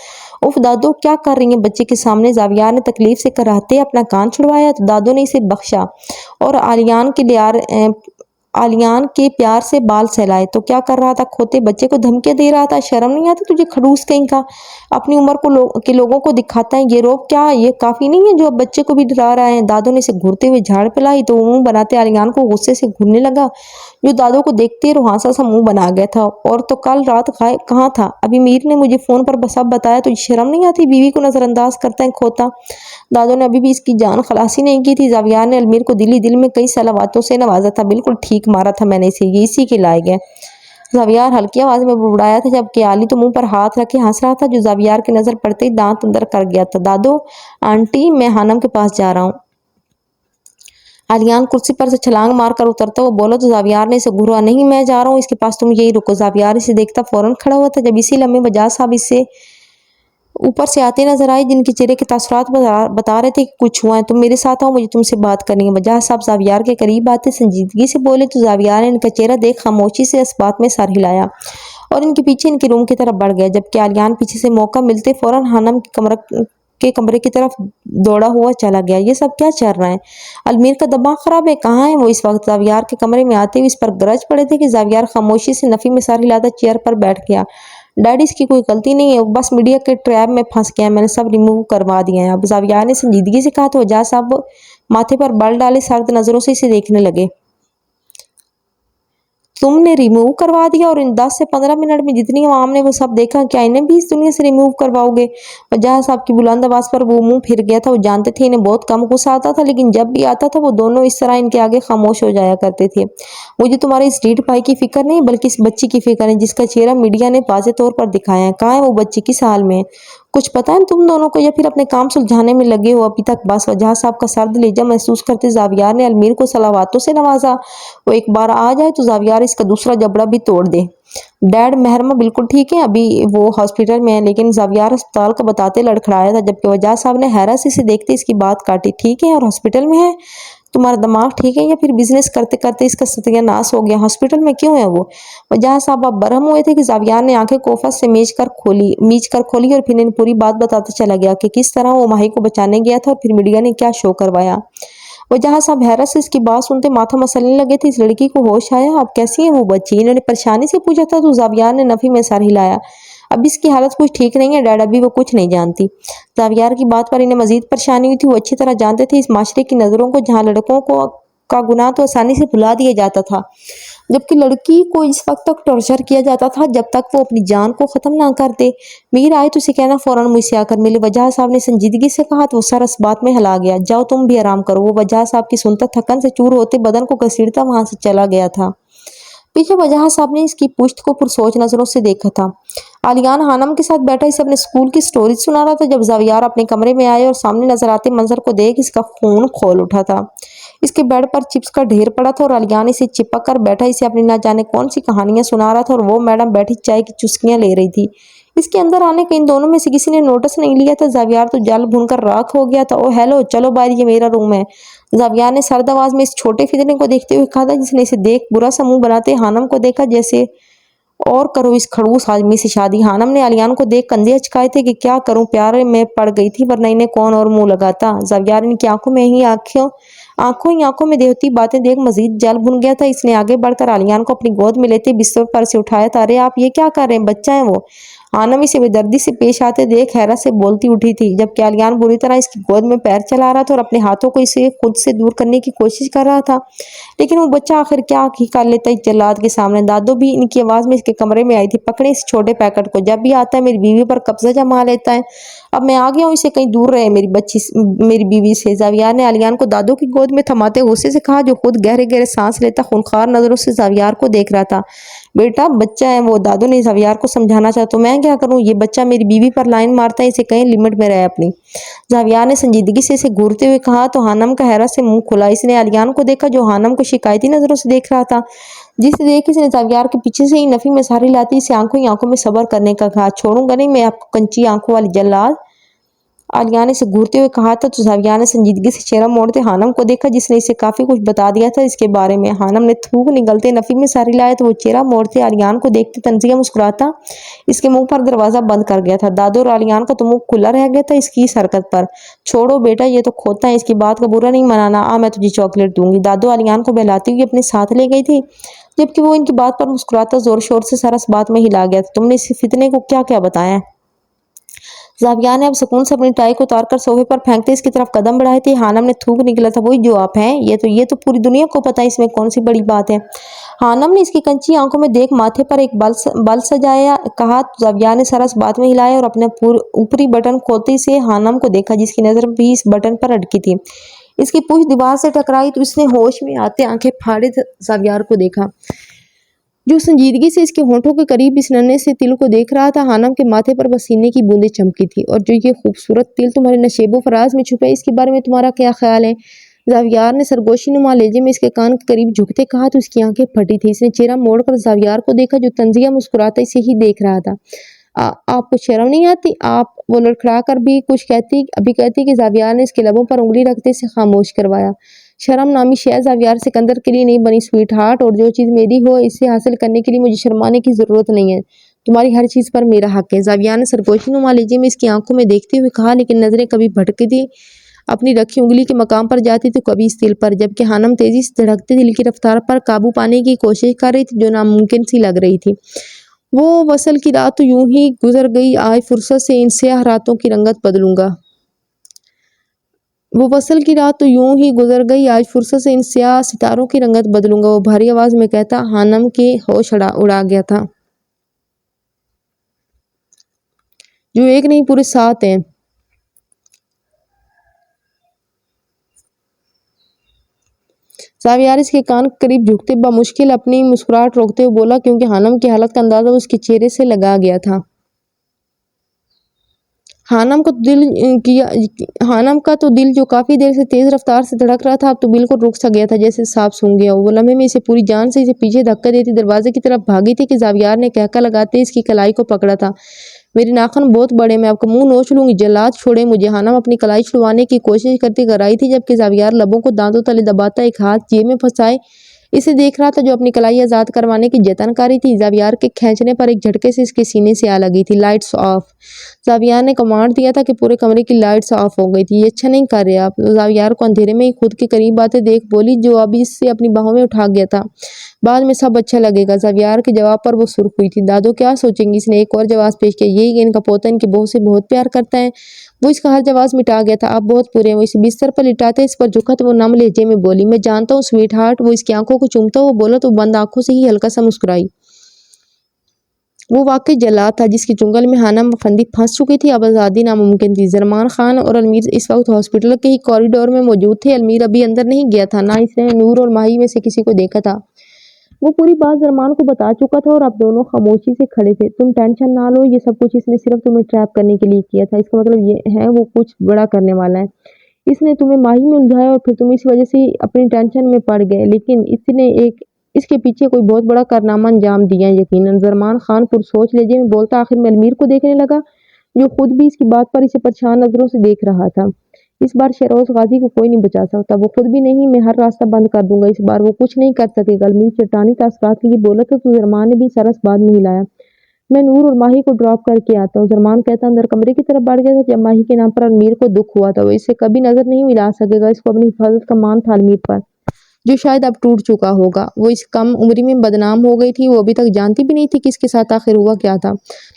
उफ दादो, क्या कर रही है बच्चे के सामने? जावियार ने तकलीफ से कराहते अपना कान छुड़वाया। तो दादो ने इसे बख्शा और आलियान के प्यार से बाल सहलाए। तो क्या कर रहा था? खोते बच्चे को धमकियां दे रहा था। शर्म नहीं आती तुझे? खड़ूस कहीं का, अपनी उम्र के लोगों को दिखाता है ये रोब। क्या ये काफी नहीं है जो अब बच्चे को भी डरा रहा है? दादो ने इसे घूरते हुए झाड़ पिलाई तो मुंह बनाते आलियान को गुस्से से घूरने लगा, जो दादो को देखते रुहासा सा मुंह बना गया था। और तो कल रात कहाँ था? अभी मीर ने मुझे फोन पर सब बताया। तो शर्म नहीं आती? बीवी को नजरअंदाज करता है खोता। दादो ने अभी भी इसकी जान खलासी नहीं की थी। जावियार ने अलमीर को दिल में कई सलावातों से नवाजा था। बिल्कुल ठीक मारा था मैंने इसे, ये इसी के लायक है। जावियार हल्की आवाज में बुड़बुड़ाया था, जबकि आली तो मुंह पर हाथ रखे हंस रहा था, जो जावियार की नजर पड़ते ही दांत अंदर कर गया था। दादो आंटी, मैं हानम के पास जा रहा हूँ। आलियान कुर्सी पर से छलांग मारकर उतरता वो बोला। तो जावियार ने इसे घूरा। नहीं मैं जा रहा हूँ इसके पास, तुम यही रुको। जावियार इसे देखता फौरन खड़ा हुआ था। जब इसी लम्हे बजाज साहब इससे ऊपर से आते नजर आए, जिनके चेहरे के तासुरात बता रहे थे कि कुछ हुआ है। तुम मेरे साथ आओ, मुझे तुमसे बात करनी है। बजाज साहब जावियार के करीब आते संजीदगी से बोले। तो जावियार ने इनका चेहरा देख खामोशी से इस बात में सर हिलाया और इनके पीछे इनके रूम की तरफ बढ़ गया, जबकि आलियान पीछे से मौका मिलते फौरन हानम के कमरे की तरफ दौड़ा हुआ चला गया। ये सब क्या चल रहा है? अलमीर का दिमाग खराब है? कहाँ है वो? इस वक्त जावियार के कमरे में आते हुए इस पर गरज पड़े थे कि जावियार खामोशी से नफी में सर हिलाता चेयर पर बैठ गया। डैडी, इसकी कोई गलती नहीं है, बस मीडिया के ट्रैप में फंस गया है, मैंने सब रिमूव करवा दिए हैं। अब जावियार ने संजीदगी से कहा। तो वजाज साहब माथे पर बल डाले सर्द नजरों से इसे देखने लगे। तुमने रिमूव करवा दिया? और इन 10 से 15 मिनट में जितनी आवाम ने वो सब देखा, क्या इन्हें भी इस दुनिया से रिमूव करवाओगे? वजाह साहब की बुलंद आवाज पर वो मुंह फिर गया था। वो जानते थे इन्हें बहुत कम गुस्सा आता था, लेकिन जब भी आता था वो दोनों इस तरह इनके आगे खामोश हो जाया करते थे। मुझे तुम्हारे इस रीढ़ भाई की फिक्र नहीं, बल्कि इस बच्ची की फिक्र है जिसका चेहरा मीडिया ने वाज़े तौर पर दिखाया है। कहाँ है वो बच्ची? किस हाल में? कुछ पता है तुम दोनों को, या फिर अपने काम सुलझाने में लगे हो अभी तक? बस वजाह साहब का सर्द लेजा महसूस करते जावियार ने अलमीर को सलावातों से नवाजा। वो एक बार आ जाए तो जावियार इसका दूसरा जबड़ा भी तोड़ दे। डैड, महरमा बिल्कुल ठीक है, अभी वो हॉस्पिटल में है। लेकिन जावियार अस्पताल का बताते लड़खड़ाया था, जबकि वजाह साहब ने हैरत से इसे देखते इसकी बात काटी। ठीक है, और हॉस्पिटल में है? तुम्हारा दिमाग ठीक है या फिर बिजनेस करते करते इसका सत्यानाश हो गया? हॉस्पिटल में क्यों है वो? वजह साहब अब बरहम हुए थे कि जावियार ने आंखें कोफत से मीच कर खोली और फिर इन्हें पूरी बात बताता चला गया कि किस तरह वो माही को बचाने गया था और फिर मीडिया ने क्या शो करवाया। वजह साहब हैरत से इसकी बात सुनते माथा मसलने लगे थे। इस लड़की को होश आया। अब कैसी है वो बच्ची? इन्होंने परेशानी से पूछा था। तो जावियार ने नफी में सर हिलाया। अब इसकी हालत कुछ ठीक नहीं है डैड, अभी वो कुछ नहीं जानती। जावियार की बात पर इन्हें मजीद परेशानी हुई थी। वो अच्छी तरह जानते थे इस माशरे की नज़रों को, जहाँ लड़कों को का गुनाह तो आसानी से भुला दिया जाता था, जबकि लड़की को इस वक्त तक टॉर्चर किया जाता था जब तक वो अपनी जान को ख़त्म ना कर दे। मीर आए तो उसे कहना फ़ौरन मुझसे आकर मिले। वजह साहब ने संजीदगी से कहा तो वो सर इस बात में हिला गया। जाओ तुम भी आराम करो। वो वजह साहब की सुनता थकन से चूर होते बदन को घसीटता वहां से चला गया था। पीछे वजह साहब ने इसकी पुश्त को पुरसोच नजरों से देखा था। आलियान हानम के साथ बैठा इसे अपने स्कूल की स्टोरी सुना रहा था जब ज़ावियार अपने कमरे में आए और सामने नजर आते मंजर को देख इसका खून खोल उठा था। इसके बेड पर चिप्स का ढेर पड़ा था और आलियान इसे चिपक कर बैठा इसे अपनी ना जाने कौन सी कहानियां सुना रहा था और वो मैडम बैठी चाय की चुस्कियां ले रही थी। इसके अंदर आने का इन दोनों में से किसी ने नोटिस नहीं लिया था। ज़ावियार तो जल भुनकर राख हो गया था। ओ हेलो, चलो बाहर, ये मेरा रूम है। ज़ावियार ने सर्द आवाज में इस छोटे फितने को देखते हुए कहा था जिसने इसे देख बुरा सा मुंह बनाते हानम को देखा जैसे और करो इस खड़ूस आदमी से शादी। हानम ने आलियान को देख कंधे अचकाए थे कि क्या करूं, प्यार में पड़ गई थी वरना इन्हें कौन और मुंह लगाता। ज़ावियार इनकी आंखों ही आंखों में देहती बातें देख मजीद जल भुन गया था। इसने आगे बढ़कर आलियान को अपनी गोद में लेते बिस्तर पर से उठाया था। अरे आप ये क्या कर रहे हैं, बच्चा है वो। हानम इसे बेदर्दी से पेश आते देख हैरत से बोलती उठी थी जबकि आलियान बुरी तरह इसकी गोद में पैर चला रहा था और अपने हाथों को इसे खुद से दूर करने की कोशिश कर रहा था। लेकिन वो बच्चा आखिर क्या ही कर लेता इस जल्लाद के सामने। दादो भी इनकी आवाज में इसके कमरे में आई थी। पकड़े इस छोटे पैकेट को, जब भी आता है मेरी बीवी पर कब्जा जमा लेता है। अब मैं आ गया हूँ, इसे कहीं दूर रहे मेरी बीवी से। ज़ावियार ने आलियान को दादो की गोद में थमाते गुस्से से कहा जो खुद गहरे गहरे सांस लेता खूंखार नजरों से ज़ावियार को देख रहा था। बेटा बच्चा है वो। दादो ने ज़ावियार को समझाना चाहा तो मैं क्या करूं, ये बच्चा मेरी बीवी पर लाइन मारता है, इसे कहीं लिमिट में रहे अपनी। ज़ावियार ने संजीदगी से इसे घूरते हुए कहा तो हानम का हैरत से मुंह खुला। इसने आलियान को देखा जो हानम को शिकायती नजरों से देख रहा था। जिसे देख इसने ज़ावियार के पीछे से ही नफी में सारी लाती इसे आंखों ही आंखों में सब्र करने का कहा। छोड़ूंगा नहीं मैं आपको कंची आंखों वाली जल्लाद, आलिया ने से घूरते हुए कहा था तो ज़ावियार ने संजीदगी से चेहरा मोड़ते हानम को देखा जिसने इसे काफी कुछ बता दिया था इसके बारे में। हानम ने थूक निगलते नफी में सारी लाया तो वो चेहरा मोड़ते आलियान को देखते तंजिया मुस्कुराता इसके मुंह पर दरवाजा बंद कर गया था। दादो और आलियान का तो मुंह खुला रह गया था इसकी इस हरकत पर। छोड़ो बेटा, ये तो खोता है, इसकी बात का बुरा नहीं मनाना। आ मैं तुझे चॉकलेट दूंगी। दादो आलियान को बहलाती हुई अपने साथ ले गई थी जबकि वो इनकी बात पर मुस्कुराता जोर शोर से सारा इस बात में हिला गया था। तुमने इस फितने को क्या क्या बताया। ज़ावियार ने अब सुकून से अपनी टाई को उतारकर सोफे पर फेंकते इसकी तरफ कदम बढ़ाए थे। हानम ने थूक निकला था वही जो आप हैं, ये तो पूरी दुनिया को पता है, इसमें कौन सी बड़ी बात है। हानम ने इसकी कंची आंखों में देख माथे पर एक बल सजाया कहा। ज़ावियार ने सारा इस बात में हिलाया और अपने ऊपरी बटन खोलते से हानम को देखा जिसकी नजर भी इस बटन पर अटकी थी। इसकी पूंछ दीवार से टकराई तो इसने होश में आते आंखें फाड़े ज़ावियार को देखा जो संजीदगी से इसके होंठों के करीब इस नन्हे से तिल को देख रहा था। हानम के माथे पर पसीने की बूंदें चमकी थी। और जो ये खूबसूरत तिल तुम्हारे नशेबो फराज में छुपे इसके बारे में तुम्हारा क्या ख्याल है। ज़ावियार ने सरगोशी नुमा लहजे में इसके कान के करीब झुकते कहा तो इसकी आंखें फटी थी। इसने चेहरा मोड़कर ज़ावियार को देखा जो तंजिया मुस्कुराता इसे ही देख रहा था। आपको शर्म नहीं आती आप, वो लड़खड़ा कर भी कुछ कहती कि ज़ावियार ने इसके लबों पर उंगली रखते से खामोश करवाया। शर्म नामी शय ज़ावियार सिकंदर के लिए नहीं बनी स्वीट हार्ट, और जो चीज़ मेरी हो इसे हासिल करने के लिए मुझे शर्माने की ज़रूरत नहीं है। तुम्हारी हर चीज़ पर मेरा हक है। ज़ावियार ने सरगोशी नुमा लहजे में इसकी आंखों में देखते हुए कहा लेकिन नजरें कभी भटकी थी अपनी रखी उंगली के मकाम पर जाती तो कभी इस तिल पर। जबकि हानम तेजी से धड़कते दिल की रफ्तार पर काबू पाने की कोशिश कर रही थी जो नामुमकिन सी लग रही थी। वो वसल की रात तो यूं ही गुजर गई, आज फुर्सत से इन स्याह रातों की रंगत बदलूंगा। वो वसल की रात तो यूं ही गुजर गई, आज फुर्सत से इन स्याह सितारों की रंगत बदलूंगा। वो भारी आवाज में कहता हानम के होश उड़ा गया था जो एक नहीं पूरे 7 हैं। ज़ावियार इसके कान के करीब झुकते बमुश्किल अपनी मुस्कुराहट रोकते हुए बोला क्योंकि हानम की हालत का अंदाजा उसके चेहरे से लगा गया था। हानम का तो दिल जो काफी देर से तेज रफ्तार से धड़क रहा था अब तो बिल्कुल रुक सा गया था जैसे सांप सूंघ गया। वो लम्हे में इसे पूरी जान से इसे पीछे धक्का देती दरवाजे की तरफ भागी थी कि ज़ावियार ने कहका लगाते इसकी कलाई को पकड़ा था। मेरे नाखून बहुत बड़े, मैं आपका मुंह नोच लूंगी, जल्लाद छोड़े मुझे। हानम अपनी कलाई छुड़वाने की कोशिश करती कराई थी जबकि ज़ावियार लबों को दांतों तले दबाता एक हाथ जेब में फंसाए इसे देख रहा था जो अपनी कलाई आजाद करवाने की जतनकारी थी। ज़ावियार के खींचने पर एक झटके से इसके सीने से आ लगी थी। Lights off. ज़ावियार ने कमांड दिया था कि पूरे कमरे की लाइट्स ऑफ हो गई थी। ये अच्छा नहीं कर रहे आप। ज़ावियार को अंधेरे में ही खुद के करीब आते देख बोली जो अभी इससे अपनी बाहों में उठा गया था। بعد میں سب اچھا لگے گا۔ زاویار کے جواب پر وہ سرخ ہوئی تھی۔ دادو کیا سوچیں گی؟ اس نے ایک اور جواز پیش کیا، یہی کہ ان کا پوتا ان کی بہو سے بہت پیار کرتا ہے۔ وہ اس کا ہر جواز مٹا گیا تھا۔ آپ بہت برے ہیں۔ وہ اسے بستر پر لٹاتے اس پر جھکا تو وہ نم لہجے میں بولی، میں جانتا ہوں سویٹ ہارٹ۔ وہ اس کی آنکھوں کو چومتا ہوا بولا تو بند آنکھوں سے ہی ہلکا سا مسکرائی۔ وہ واقعی جلاد تھا جس کے چنگل میں ہانا مفندی پھنس چکی تھی۔ اب آزادی ناممکن تھی۔ زرمان خان اور المیر اس وقت ہاسپٹل کے ہی کوریڈور میں موجود تھے۔ المیر ابھی اندر نہیں گیا تھا، نہ اس نے نور اور ماہی میں سے کسی کو دیکھا تھا۔ وہ پوری بات زرمان کو بتا چکا تھا اور اب دونوں خاموشی سے کھڑے تھے۔ تم ٹینشن نہ لو، یہ سب کچھ اس نے صرف تمہیں ٹریپ کرنے کے لیے کیا تھا۔ اس کا مطلب یہ ہے وہ کچھ بڑا کرنے والا ہے۔ اس نے تمہیں ماہی میں الجھایا اور پھر تم اس وجہ سے اپنی ٹینشن میں پڑ گئے، لیکن اس کے پیچھے کوئی بہت بڑا کارنامہ انجام دیا ہے یقیناً۔ زرمان خان پرسوچ لہجے میں بولتا آخر میں المیر کو دیکھنے لگا، جو خود بھی اس کی بات پر اسے پریشان نظروں سے دیکھ رہا تھا۔ اس بار شیروز غازی کو کوئی نہیں بچا سکتا، وہ خود بھی نہیں۔ میں ہر راستہ بند کر دوں گا، اس بار وہ کچھ نہیں کر سکے گا۔ المیر چٹانی تاثرات لیے بولا تھا تو زرمان نے بھی سرس بات نہیں ہلایا۔ میں نور اور ماہی کو ڈراپ کر کے آتا ہوں، زرمان کہتا اندر کمرے کی طرف بڑھ گیا تھا۔ جب ماہی کے نام پر المیر کو دکھ ہوا تھا، وہ اس سے کبھی نظر نہیں ملا سکے گا۔ اس کو اپنی حفاظت کا مان تھا المیر پر، جو شاید اب ٹوٹ چکا ہوگا۔ وہ اس کم عمری میں بدنام ہو گئی تھی، وہ ابھی تک جانتی بھی نہیں تھی کہ اس کے ساتھ آخر ہوا کیا تھا۔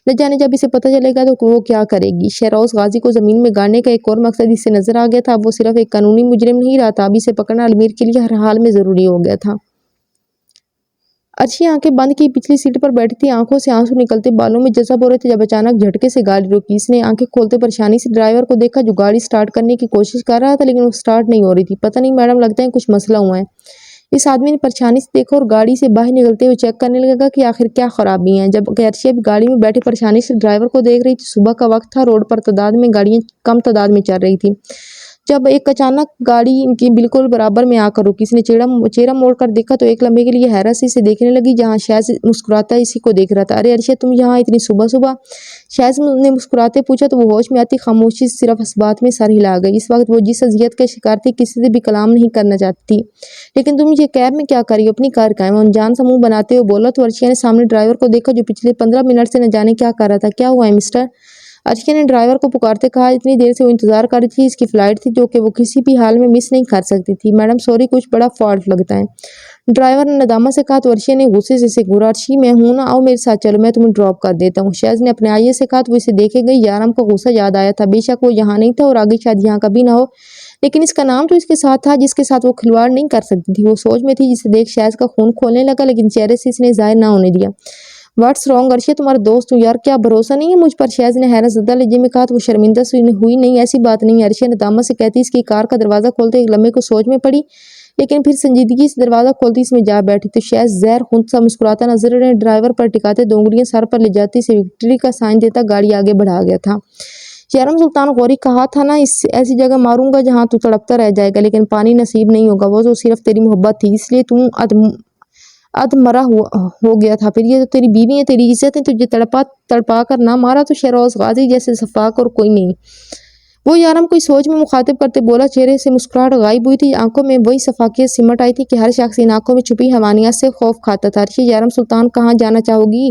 نہ جانے جب اسے پتہ چلے گا تو وہ کیا کرے گی۔ شیروز غازی کو زمین میں گاڑنے کا ایک اور مقصد اس سے نظر آ گیا تھا۔ اب وہ صرف ایک قانونی مجرم نہیں رہا تھا، اب اسے پکڑنا المیر کے لیے ہر حال میں ضروری ہو گیا تھا۔ عرشی آنکھیں بند کی پچھلی سیٹ پر بیٹھی تھی، آنکھوں سے آنسو نکلتے، بالوں میں جذب ہو رہے تھے جب اچانک جھٹکے سے گاڑی رکی۔ اس نے آنکھیں کھولتے پریشانی سے ڈرائیور کو دیکھا جو گاڑی سٹارٹ کرنے کی کوشش کر رہا تھا لیکن وہ سٹارٹ نہیں ہو رہی تھی۔ پتہ نہیں میڈم، لگتا ہے کچھ مسئلہ ہوا ہے۔ اس آدمی نے پریشانی سے دیکھا اور گاڑی سے باہر نکلتے ہوئے چیک کرنے لگا کہ آخر کیا خرابی ہیں۔ جب عرشی اب گاڑی میں بیٹھی پریشانی سے ڈرائیور کو دیکھ رہی تھی، صبح کا وقت تھا، روڈ پر گاڑیاں کم تعداد میں چل رہی تھی، جب ایک اچانک گاڑی ان کی بالکل برابر میں آ کر رکی۔ اس نے چہرہ موڑ کر دیکھا تو ایک لمحے کے لیے حیرت سے اسے دیکھنے لگی، جہاں شاز مسکراتا اسی کو دیکھ رہا تھا۔ ارے عرشی، تم یہاں اتنی صبح صبح؟ شاز نے مسکراتے پوچھا تو وہ ہوش میں آتی خاموشی سے صرف اس بات میں سر ہلا گئی۔ اس وقت وہ جس اذیت کا شکار تھی، کسی سے بھی کلام نہیں کرنا چاہتی تھی۔ لیکن تم یہ کیب میں کیا کر رہی ہو؟ اپنی کار کہاں ہے؟ وہ انجان سا منہ بناتے ہوئے بولا تو عرشی نے سامنے ڈرائیور کو دیکھا جو پچھلے 15 منٹ سے نہ جانے کیا کر رہا تھا۔ کیا ہوا ہے مسٹر؟ عرشی نے ڈرائیور کو پکارتے کہا۔ اتنی دیر سے وہ انتظار کر رہی تھی، اس کی فلائٹ تھی جو کہ وہ کسی بھی حال میں مس نہیں کر سکتی تھی۔ میڈم سوری، کچھ بڑا فالٹ لگتا ہے، ڈرائیور نے ندامت سے کہا تو عرشی نے غصے سے اسے گھورا۔ عرشی، میں ہوں نا، آؤ میرے ساتھ چلو، میں تمہیں ڈراپ کر دیتا ہوں۔ شاز نے اپنے آئیے سے کہا تو وہ اسے دیکھے گئی۔ یارم کا غصہ یاد آیا تھا، بے شک وہ یہاں نہیں تھا اور آگے شاید یہاں کبھی نہ ہو، لیکن اس کا نام تو اس کے ساتھ تھا جس کے ساتھ وہ کھلواڑ نہیں کر سکتی تھی۔ وہ سوچ میں تھی جسے دیکھ شاز کا خون کھولنے لگا، لیکن چہرے سے اس نے ظاہر نہ ہونے دیا۔ واٹس رانگ عرشی، تمہارا دوست ہوں یار، کیا بھروسہ نہیں ہے مجھ پر؟ شاز نے حیرت زدہ لہجے میں کہا تو وہ شرمندہ ہوئی نہیں، ایسی بات نہیں ہے۔ عرشی ندامت سے کہتی اس کی کار کا دروازہ کھولتے ایک لمحے کو سوچ میں پڑی، لیکن پھر سنجیدگی سے دروازہ کھولتی اس میں جا بیٹھی تو شاز زہر خون سا مسکراتا نظر ڈرائیور پر ٹکاتے 2 انگلیاں سر پر لے جاتی اسے وکٹری کا سائن دیتا گاڑی آگے بڑھا گیا تھا۔ یارم سلطان غوری، کہا تھا نا ایسی جگہ ماروں گا جہاں تو تڑپتا رہ جائے گا، لیکن پانی نصیب نہیں ہوگا۔ وہ تو صرف تیری محبت تھی، اس لیے تم مرا ہو گیا تھا، پھر یہ تو تیری بیوی ہے، تیری عزت ہے، تجھے تڑپا کر نہ مارا تو شیروز غازی جیسے شفاق اور کوئی نہیں۔ وہ یارم کو سوچ میں مخاطب کرتے بولا، چہرے سے مسکراہٹ غائب ہوئی تھی، آنکھوں میں وہی شفافیت سمٹ آئی تھی کہ ہر شخص ان آنکھوں میں چھپی حیوانیت سے خوف کھاتا تھا۔ عرشی، یارم سلطان کہاں جانا چاہو گی؟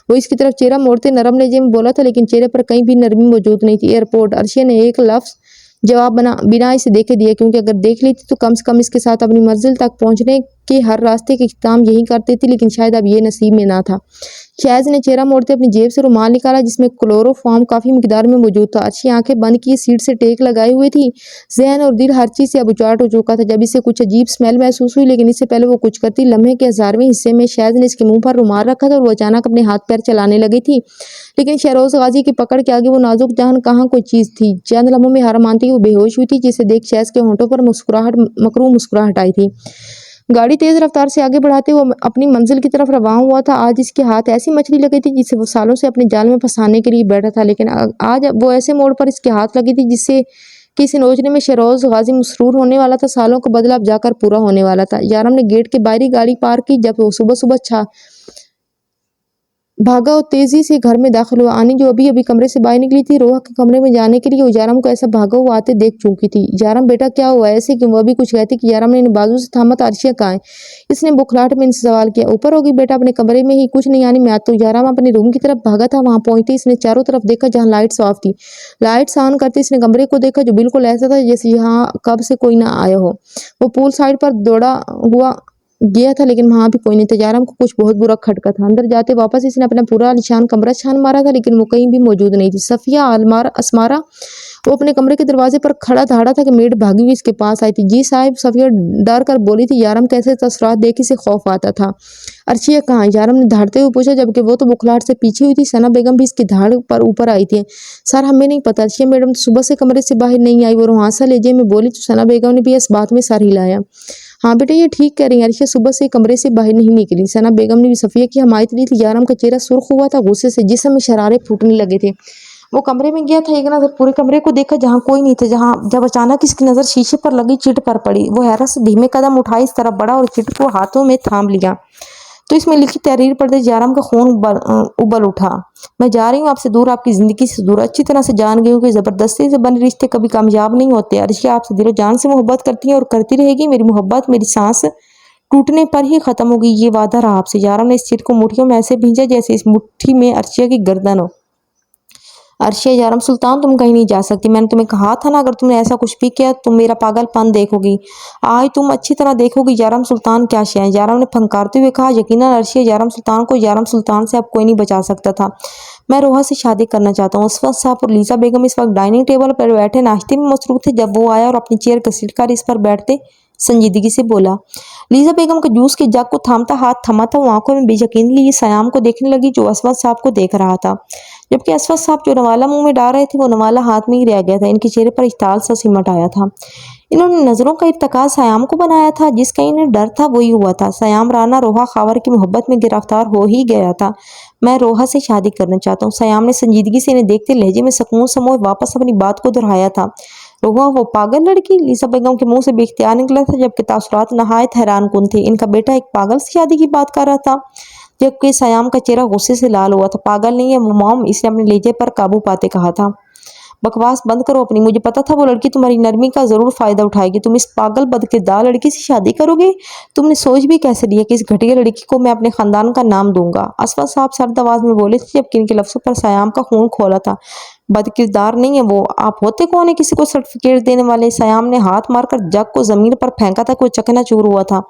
وہ اس کی طرف چہرہ موڑتے نرم لہجے میں بولا تھا، لیکن چہرے پر کہیں بھی نرمی موجود نہیں تھی۔ ایئرپورٹ۔ عرشی نے ایک لفظ جواب بنا اسے دیکھے دیا، کیونکہ اگر دیکھ لیتی تو کم سے کم اس کے ساتھ اپنی منزل تک پہنچنے کے ہر راستے کا اختتام یہی کرتی تھی، لیکن شاید اب یہ نصیب میں نہ تھا۔ شاز نے چہرہ موڑتے اپنی جیب سے رومال نکالا جس میں کلورو فارم کافی مقدار میں موجود تھا۔ عرشی آنکھیں بند کیے سیٹ سے ٹیک لگائے ہوئے تھی، ذہن اور دل ہر چیز سے اب اچاٹ ہو چکا تھا۔ جب اسے کچھ عجیب سمیل محسوس ہوئی، لیکن اس سے پہلے وہ کچھ کرتی، لمحے کے 1000ویں حصے میں شاز نے اس کے منہ پر رومال رکھا تھا اور وہ اچانک اپنے ہاتھ پیر چلانے لگی تھی، لیکن شیروز غازی کی پکڑ کے آگے وہ نازک جان کہاں کوئی چیز تھی۔ چند لمحوں میں ہار مانتی وہ بے ہوش ہوئی تھی، جسے دیکھ شاز کے ہونٹوں پر مکروہ مسکراہٹ آئی تھی۔ گاڑی تیز رفتار سے آگے بڑھاتے وہ اپنی منزل کی طرف رواں ہوا تھا۔ آج اس کے ہاتھ ایسی مچھلی لگی تھی جسے وہ سالوں سے اپنے جال میں پھنسانے کے لیے بیٹھا تھا، لیکن آج وہ ایسے موڑ پر اس کے ہاتھ لگی تھی جس سے کہ اسے نوچنے میں شیروز غازی مسرور ہونے والا تھا۔ سالوں کا بدلہ اب جا کر پورا ہونے والا تھا۔ یارم نے گیٹ کے باہر گاڑی پارک کی جب وہ صبح بھاگا اور تیزی سے گھر میں داخل ہوا۔ آنی جو ابھی کمرے سے باہر نکلی تھی، روحا کے کمرے میں جانے کے لیے وہ یارم کو ایسا بھاگا ہوا آتے دیکھ چکی تھی۔ یارم بیٹا کیا ہوا ایسے کیوں؟ وہ ابھی کچھ کہتی کہ یارم نے انہیں بازو سے تھاما تھا۔ عرشی کہاں ہے؟ اس نے بکھلاہٹ میں ان سے سوال کیا۔ اوپر ہوگی بیٹا، اپنے کمرے میں ہی۔ کچھ نہیں آنی، میں آتا ہوں۔ یارم اپنے روم کی طرف بھاگا تھا، وہاں پہنچتے اس نے چاروں طرف دیکھا جہاں لائٹس آف تھی۔ لائٹس آن کرتے اس نے کمرے کو دیکھا جو بالکل ایسا تھا جیسے یہاں کب سے کوئی نہ آیا ہو۔ وہ پول سائڈ پر دوڑا ہوا गया था, लेकिन वहाँ भी कोई नहीं था। याराम को कुछ बहुत बुरा खटका था। अंदर जाते वापस इसने अपना पूरा आलीशान कमरा छान मारा था, लेकिन वो कहीं भी मौजूद नहीं थी। सफिया असमारा वो अपने कमरे के दरवाजे पर खड़ा धाड़ा था कि मेड भागी हुई इसके पास आई थी। जी साहिब, सफिया डर कर बोली थी। याराम कैसे तसरात देख इसे खौफ आता था। अर्शिया कहाँ? याराम ने धाड़ते हुए पूछा, जबकि वो तो बुखलाहट से पीछे हुई थी। सना बेगम भी इसकी धाड़ पर ऊपर आई थी। सर, हमें नहीं पता, अर्शिया मैडम सुबह से कमरे से बाहर नहीं आई। वो रुहासा लहजे में बोली तो सना बेगम ने भी इस बात में सर हिलाया। हाँ बेटा, ये ठीक कह रही है। अर्शिया सुबह से कमरे से बाहर नहीं निकली। सना बेगम ने भी सफिया की हमायत ली थी। याराम का चेहरा सुर्ख हुआ था गुस्से से, जिस्म में शरारे फूटने लगे थे। वो कमरे में गया था, एक नजर पूरे कमरे को देखा जहाँ कोई नहीं था। जब अचानक इसकी नजर शीशे पर लगी चिट पर पड़ी। वो हैरत से धीमे कदम उठाई, इस तरफ बढ़ा और चिट को हाथों में थाम लिया। तो इसमें लिखी तहरीर पढ़ते याराम का खून उबल उठा। मैं जा रही हूँ आपसे दूर, आपकी जिंदगी से दूर। अच्छी तरह से जान गई हूँ कि जबरदस्ती से बने रिश्ते कभी कामयाब नहीं होते। अर्शिया आपसे दिलो जान से मोहब्बत करती है और करती रहेगी। मेरी मोहब्बत मेरी सांस टूटने पर ही खत्म होगी, ये वादा रहा आपसे। याराम ने इस चिट को मुट्ठियों में ऐसे भींचा जैसे इस मुट्ठी में अर्शिया की गर्दन हो। अर्शिया, यारम सुल्तान, तुम कहीं नहीं जा सकती। मैंने तुम्हें कहा था ना, अगर तुमने ऐसा कुछ भी किया तुम मेरा पागलपन देखोगी। आज तुम अच्छी तरह देखोगी यारम सुल्तान क्या शय है। यारम ने फंकारते हुए कहा। यकीनन अर्शिया, यारम सुल्तान को यारम सुल्तान से अब कोई नहीं बचा सकता था। मैं रोहा से शादी करना चाहता हूँ। उस वक्त साहब और लीजा बेगम इस वक्त डाइनिंग टेबल पर बैठे नाश्ते में मसरूफ थे जब वो आया और अपनी चेयर घसीट कर इस पर बैठते संजीदगी से बोला। लीजा बेगम का जूस के जग को थामता हाथ थमा था। वो आंखों में बेयकीनी लिए सयाम को देखने लगी जो असवद साहब को देख रहा था, जबकि असवद साहब जो नवाला मुंह में डाल रहे थे वो नवाला हाथ में ही रह गया था। इनके चेहरे पर इख्ताल सा सिमट आया था। इन्होंने नजरों का इर्तिकाज सयाम को बनाया था। जिसका इन्हें डर था वही हुआ था। सयाम राना रोहा खावर की मोहब्बत में गिरफ्तार हो ही गया था। मैं रोहा से शादी करना चाहता हूँ। सयाम ने संजीदगी से इन्हें देखते लहजे में सुकून समोए वापस अपनी बात को दोहराया था। रोहा वो पागल लड़की? लीजा बेगम के मुंह से बेख्तियार निकला था, जबकि तासुरात नहायत हैरान कुन थे। इनका बेटा एक पागल से शादी की बात कर रहा था, जबकि सयाम का चेहरा गुस्से से लाल हुआ था। पागल नहीं है वो मॉम, इसने अपने लहजे पर काबू पाते कहा था। बकवास बंद करो अपनी। मुझे पता था वो लड़की तुम्हारी नरमी का जरूर फायदा उठाएगी। तुम इस पागल बदकिरदार लड़की से शादी करोगे? तुमने सोच भी कैसे लिया कि इस घटिया लड़की को मैं अपने खानदान का नाम दूंगा? असफा साहब सर्द आवाज में बोले थे, जबकि इनके लफ्जों पर सयाम का खून खोला था। बदकिरदार नहीं है वो। आप होते कौन है किसी को सर्टिफिकेट देने वाले? सयाम ने हाथ मारकर जग को जमीन पर फेंका था, कोई चकनाचूर हुआ था।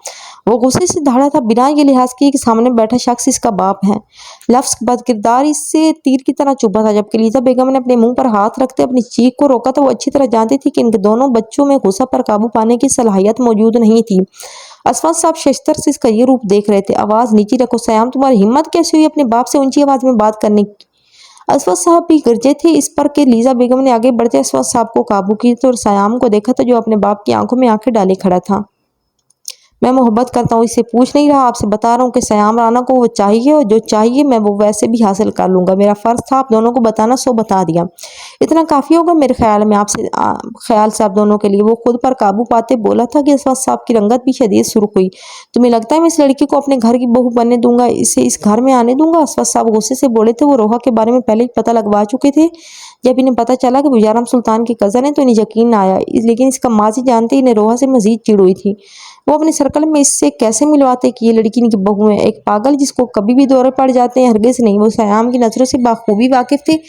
वो गुस्से से दहाड़ा था, बिना ये लिहाज किए कि सामने बैठा शख्स इसका बाप है। लफ्ज बदकिरदार इससे तीर की तरह चुभा था, जबकि लीजा बेगम ने अपने मुंह पर हाथ रखते अपनी चीख को रोका था। वो अच्छी तरह जानती थी कि इनके दोनों बच्चों में गुस्सा पर काबू पाने की सलाहियत मौजूद नहीं थी। असफाद साहब शस्तर से इसका ये रूप देख रहे थे। आवाज नीची रखो सयाम, तुम्हारी हिम्मत कैसे हुई अपने बाप से ऊंची आवाज में बात करने की? असफाद साहब भी गरजे थे इस पर कि लीजा बेगम ने आगे बढ़ते असफाद साहब को काबू किया तो और सयाम को देखा था जो अपने बाप की आंखों में आंखें डाले खड़ा था। मैं मोहब्बत करता हूँ, इससे पूछ नहीं रहा, आपसे बता रहा हूँ कि सयाम राना को वो चाहिए और जो चाहिए मैं वो वैसे भी हासिल कर लूंगा। मेरा फर्ज था आप दोनों को बताना, सो बता दिया। इतना काफी होगा मेरे ख्याल में आपसे ख्याल से आप दोनों के लिए। वो खुद पर काबू पाते बोला था कि असफाद साहब की रंगत भी शदीद सुर्ख हुई। तुम्हें लगता है मैं इस लड़की को अपने घर की बहू बनने दूंगा, इसे इस घर में आने दूंगा? असफाद साहब गुस्से से बोले थे। वो रोहा के बारे में पहले ही पता लगवा चुके थे। जब इन्हें पता चला कि गुजारम सुल्तान की कजन है तो इन्हें यकीन न आया, लेकिन इसका माजी जानते इन्हें रोहा से मजीद चिड़ हुई थी। वो अपने सर्कल में इससे कैसे मिलवाते कि ये लड़की इनकी बहू है? एक पागल जिसको कभी भी दौरे पड़ जाते हैं, हरगिज नहीं। वो सयाम की नजरों से बाखूबी वाकिफ थे।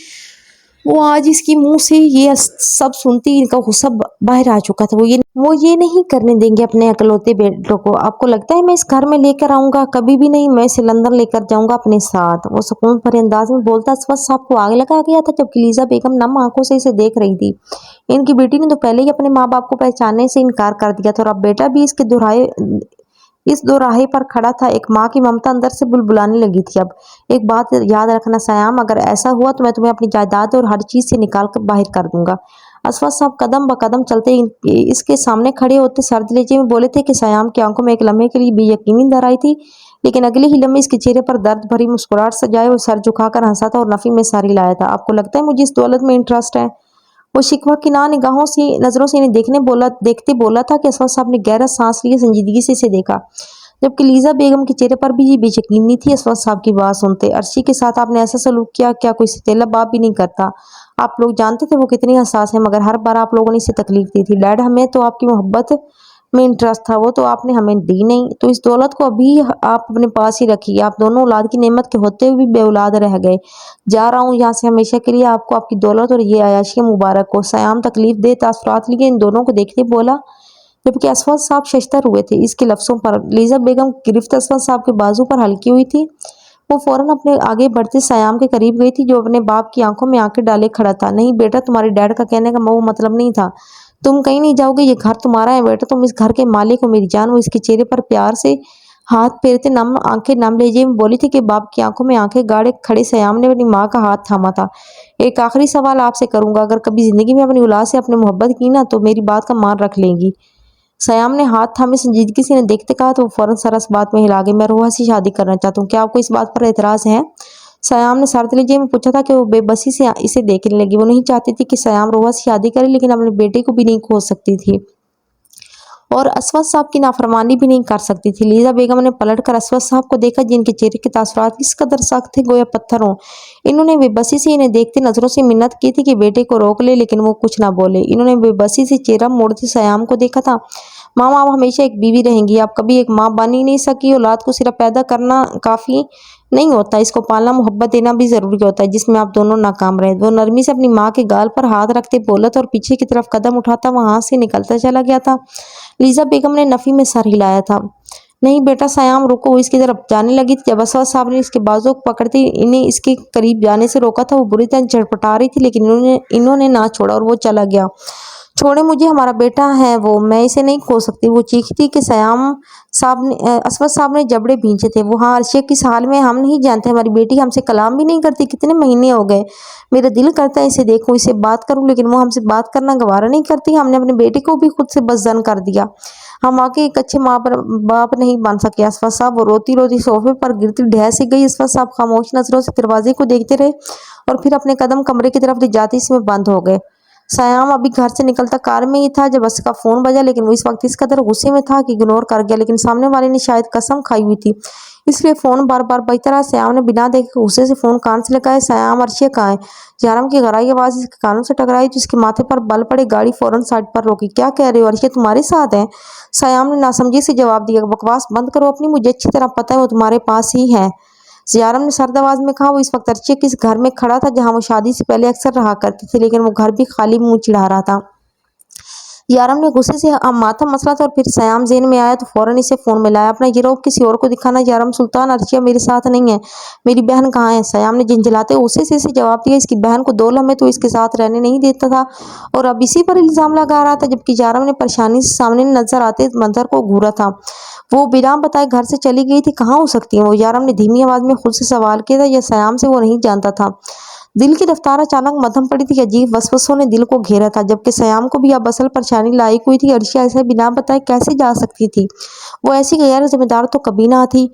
वो आज इसकी मुंह से ये सब सुनती इनका गुस्सा बाहर आ चुका था। वो ये नहीं करने देंगे अपने अकलौते बेटों को। आपको लगता है मैं इस घर में लेकर आऊंगा? कभी भी नहीं। मैं इसे लंदन लेकर जाऊंगा अपने साथ। वो सुकून भरे अंदाज में बोलता असफद साहब को आग लगा गया था, जबकि लीजा बेगम नम आंखों से इसे देख रही थी। इनकी बेटी ने तो पहले ही अपने माँ बाप को पहचानने से इनकार कर दिया था और अब बेटा भी इस दोराहे पर खड़ा था। एक माँ की ममता अंदर से बुलबुलाने लगी थी। अब एक बात याद रखना सयाम, अगर ऐसा हुआ तो मैं तुम्हें अपनी जायदाद और हर चीज से निकाल कर बाहर कर दूंगा। असफद साहब कदम ब कदम चलते इसके सामने खड़े होते सर्द लहजे में बोले थे कि सयाम की आंखों में एक लम्हे के लिए बेयकीनी दर आई थी, लेकिन अगले ही लम्हे इसके चेहरे पर दर्द भरी मुस्कुराहट सजाए और सर झुकाकर हंसा था और नफी में सारी लाया था। आपको लगता है मुझे इस दौलत में इंटरेस्ट है? वो शिकवा की निगाहों से नजरों से इन्हें देखते बोला था कि असफद साहब ने गहरा सांस लिए संजीदगी से इसे देखा, जबकि लीजा बेगम के चेहरे पर भी ये बेयकीनी थी। असफद साहब की बात सुनते, अर्शी के साथ आपने ऐसा सलूक किया, क्या कोई सतीला बाप भी नहीं करता? आप लोग जानते थे वो कितनी हसास है, मगर हर बार आप लोगों ने इसे तकलीफ दी थी। डैड, हमें तो आपकी मोहब्बत में इंटरेस्ट था, वो तो आपने हमें दी नहीं। तो इस दौलत को अभी आप अपने पास ही रखिए। आप दोनों औलाद की नेमत के होते हुए भी बेऔलाद रह गए। जा रहा हूँ यहाँ से हमेशा के लिए। आपको आपकी दौलत और ये आयाशी मुबारक हो। सयाम तकलीफ दे तासुरात लिए इन दोनों को देखते बोला, जबकि असफद साहब शशतर हुए थे इसके लफ्ज़ों पर। लीजा बेगम की गिरफ्त असफद साहब के बाजू पर हल्की हुई थी। वो फौरन अपने आगे बढ़ते सयाम के करीब गई थी, जो अपने बाप की आंखों में आंखें डाले खड़ा था। नहीं बेटा, तुम्हारे डैड का कहने का वो मतलब नहीं था। तुम कहीं नहीं जाओगे, ये घर तुम्हारा है बेटा, तुम इस घर के मालिक हो मेरी जान। वो इसके चेहरे पर प्यार से हाथ फेरते नम आंखें नम लेजे में बोली थी कि बाप की आंखों में आंखें गाड़े खड़े सयाम ने अपनी माँ का हाथ थामा था। एक आखिरी सवाल आपसे करूंगा, अगर कभी जिंदगी में अपनी औलाद से अपने मोहब्बत की ना तो मेरी बात का मान रख लेंगी? सयाम ने हाथ थामे संजीदगी से देखते कहा तो वो फौरन सर इस बात में हिला गई। मैं रोहा से शादी करना चाहता हूँ, क्या आपको इस बात पर एतराज है? सयाम ने सरदलीजे में पूछा था कि वो बेबसी से इसे देखने लगी। वो नहीं चाहती थी कि सयाम रोहा से शादी करे, लेकिन अपने बेटे को भी नहीं खो सकती थी और असवद साहब की नाफरमानी भी नहीं कर सकती थी। लीजा बेगम ने पलटकर असवद साहब को देखा, जिनके चेहरे के तासुरात किस कदर सख्त थे, गोया पत्थर हों। इन्होंने बेबसी से इन्हें देखती नजरों से मिन्नत की थी कि बेटे को रोक ले, लेकिन वो कुछ ना बोले। इन्होंने बेबसी से चेहरा मोड़ते सयाम को देखा था। मामा, आप हमेशा एक बीवी रहेंगी, आप कभी एक माँ बन ही नहीं सकी। औलाद को सिर्फ पैदा करना काफी नहीं होता, इसको पालना मोहब्बत देना भी जरूरी होता है, जिसमें आप दोनों नाकाम रहे। वो नरमी से अपनी माँ के गाल पर हाथ रखते बोला था और पीछे की तरफ कदम उठाता वहां से निकलता चला गया था। लीजा बेगम ने नफी में सर हिलाया था। नहीं बेटा सयाम रुको। वो इसकी तरफ जाने लगी थी जब असवद साहब ने इसके बाजू को पकड़ते इन्हें इसके करीब जाने से रोका था। वो बुरी तरह झड़पटा रही थी, लेकिन इन्होंने ना छोड़ा और वो चला गया। छोड़े मुझे, हमारा बेटा है वो, मैं इसे नहीं खो सकती। वो चीखी थी कि सयाम साहब ने असवद साहब ने जबड़े भींचे थे। वो हाँ अर्शिया किस हाल में हम नहीं जानते, हमारी बेटी हमसे कलाम भी नहीं करती, कितने महीने हो गए। मेरा दिल करता है इसे देखूं, इसे बात करूं, लेकिन वो हमसे बात करना गवारा नहीं करती। हमने अपने बेटे को भी खुद से बसजन कर दिया। हम आके एक अच्छे माँ बाप नहीं बन सके। असफद साहब वो रोती रोती सोफे पर गिरती ढह सी गई। असफद साहब खामोश नजरों से दरवाजे को देखते रहे और फिर अपने कदम कमरे की तरफ ले जाते इसमें बंद हो गए। सयाम अभी घर से निकलता कार में ही था जब बस का फोन बजा, लेकिन वो इस वक्त इस कदर गुस्से में था कि इग्नोर कर गया। लेकिन सामने वाले ने शायद कसम खाई हुई थी, इसलिए फोन बार बार बजता रहा। सयाम ने बिना देखे गुस्से से फोन कान से लगाया। सयाम, अर्शिया कहाँ है? यारम की गहराई आवाज इसके कानों से टकराई तो इसके माथे पर बल पड़े। गाड़ी फौरन साइड पर रोकी। क्या कह रहे हो? अर्शिया तुम्हारे साथ है? सयाम ने नासमझी से जवाब दिया। बकवास बंद करो अपनी, मुझे अच्छी तरह पता है वो तुम्हारे पास ही है। यारम ने सर्द आवाज में कहा। वो इस वक्त अर्शिया के इस घर में खड़ा था जहां वो शादी से पहले अक्सर रहा करते थे, लेकिन वो घर भी खाली मुंह चिढ़ा रहा था। यारम ने गुस्से से माथा मसला था और फिर सयाम जेन में आया तो फौरन इसे फोन मिलाया। अपना ये रौब किसी और को दिखाना। यारम, सुल्तान, अर्शिया मेरे साथ नहीं है। मेरी बहन कहाँ है? सयाम ने झिंझलाते गुस्से से इसे जवाब दिया। इसकी बहन को 2 लम्हे तो इसके साथ रहने नहीं देता था और अब इसी पर इल्जाम लगा रहा था, जबकि यारम ने परेशानी से सामने नजर आते मंजर को घूरा था। वो बिना बताए घर से चली गई थी, कहाँ हो सकती है वो? यारम ने धीमी आवाज में खुद से सवाल किया था। यह सयाम से वो नहीं जानता था। दिल की रफ्तार अचानक मध्यम पड़ी थी। अजीब वसवसों ने दिल को घेरा था, जबकि सयाम को भी अब असल परेशानी लायक हुई थी। अर्शिया ऐसे बिना बताए कैसे जा सकती थी? वो ऐसी गैर जिम्मेदार तो कभी ना थी।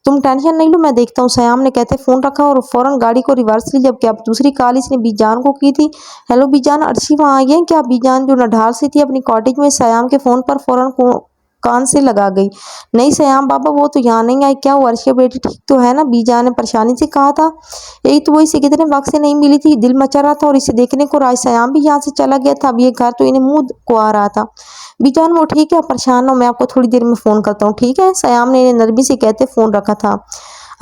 तुम टेंशन नहीं लो, मैं देखता हूँ, सयाम ने कहते फोन रखा और फौरन गाड़ी को रिवर्स ली, जबकि अब दूसरी कॉल इसने बीजान को की थी। हेलो बीजान, अर्शी वहाँ आई है क्या? बीजान जो नढाल सी थी अपनी कॉटेज में सयाम के फोन पर फौरन कान से लगा गई। नहीं सयाम बाबा, वो तो यहाँ नहीं आई। क्या वो अर्शिया बेटी ठीक तो है ना? बीजान ने परेशानी से कहा था। यही तो वो इसे कितने वक्त से नहीं मिली थी, दिल मचा रहा था और इसे देखने को राज सयाम भी यहाँ से चला गया था। अब ये घर तो इन्हें मुंह को आ रहा था। बीजान, वो ठीक है, परेशान हो, मैं आपको थोड़ी देर में फोन करता हूँ, ठीक है? सयाम ने इन्हें नरमी से कहते फोन रखा था।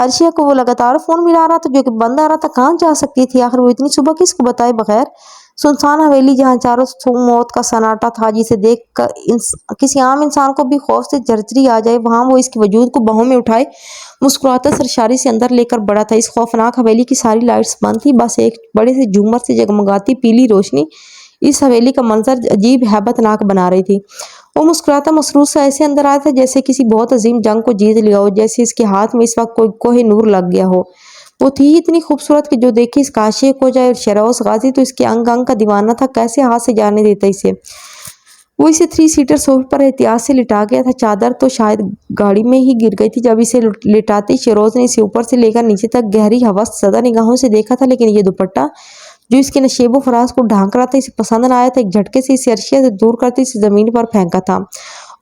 अर्शिया को वो लगातार फोन मिला रहा था जो कि बंद आ रहा था। कहाँ जा सकती थी आखिर वो इतनी सुबह किसको बताए बगैर? सुनसान हवेली जहाँ चारों मौत का सन्नाटा था, जिसे देख कर किसी आम इंसान को भी खौफ से झरझरी आ जाए, वहां वो इसके वजूद को बाहों में उठाए मुस्कुराता सरशारी से अंदर लेकर बड़ा था। इस खौफनाक हवेली की सारी लाइट्स बंद थी, बस एक बड़े से झूमर से जगमगाती पीली रोशनी इस हवेली का मंजर अजीब हैबतनाक बना रही थी। वो मुस्कुराता मसरूर सा ऐसे अंदर आया था जैसे किसी बहुत अजीम जंग को जीत लिया हो, जैसे इसके हाथ में इस वक्त कोई कोहे नूर लग गया हो। वो थी इतनी खूबसूरत कि जो देखे इसका आशिक हो जाए। और शराउस गाजी तो इसके अंग अंग का दीवाना था, कैसे हाथ से जाने देता इसे। वो इसे 3 सीटर सोफे पर एहतियात से लिटा गया था। चादर तो शायद गाड़ी में ही गिर गई थी जब इसे लिटाते शेरोज ने इसे ऊपर से लेकर नीचे तक गहरी हवस सदा निगाहों से देखा था, लेकिन ये दुपट्टा जो इसके नशेबो फराज को ढांक रहा था इसे पसंद न आया था। एक झटके से इसे अर्शिया से दूर करते इसे जमीन पर फेंका था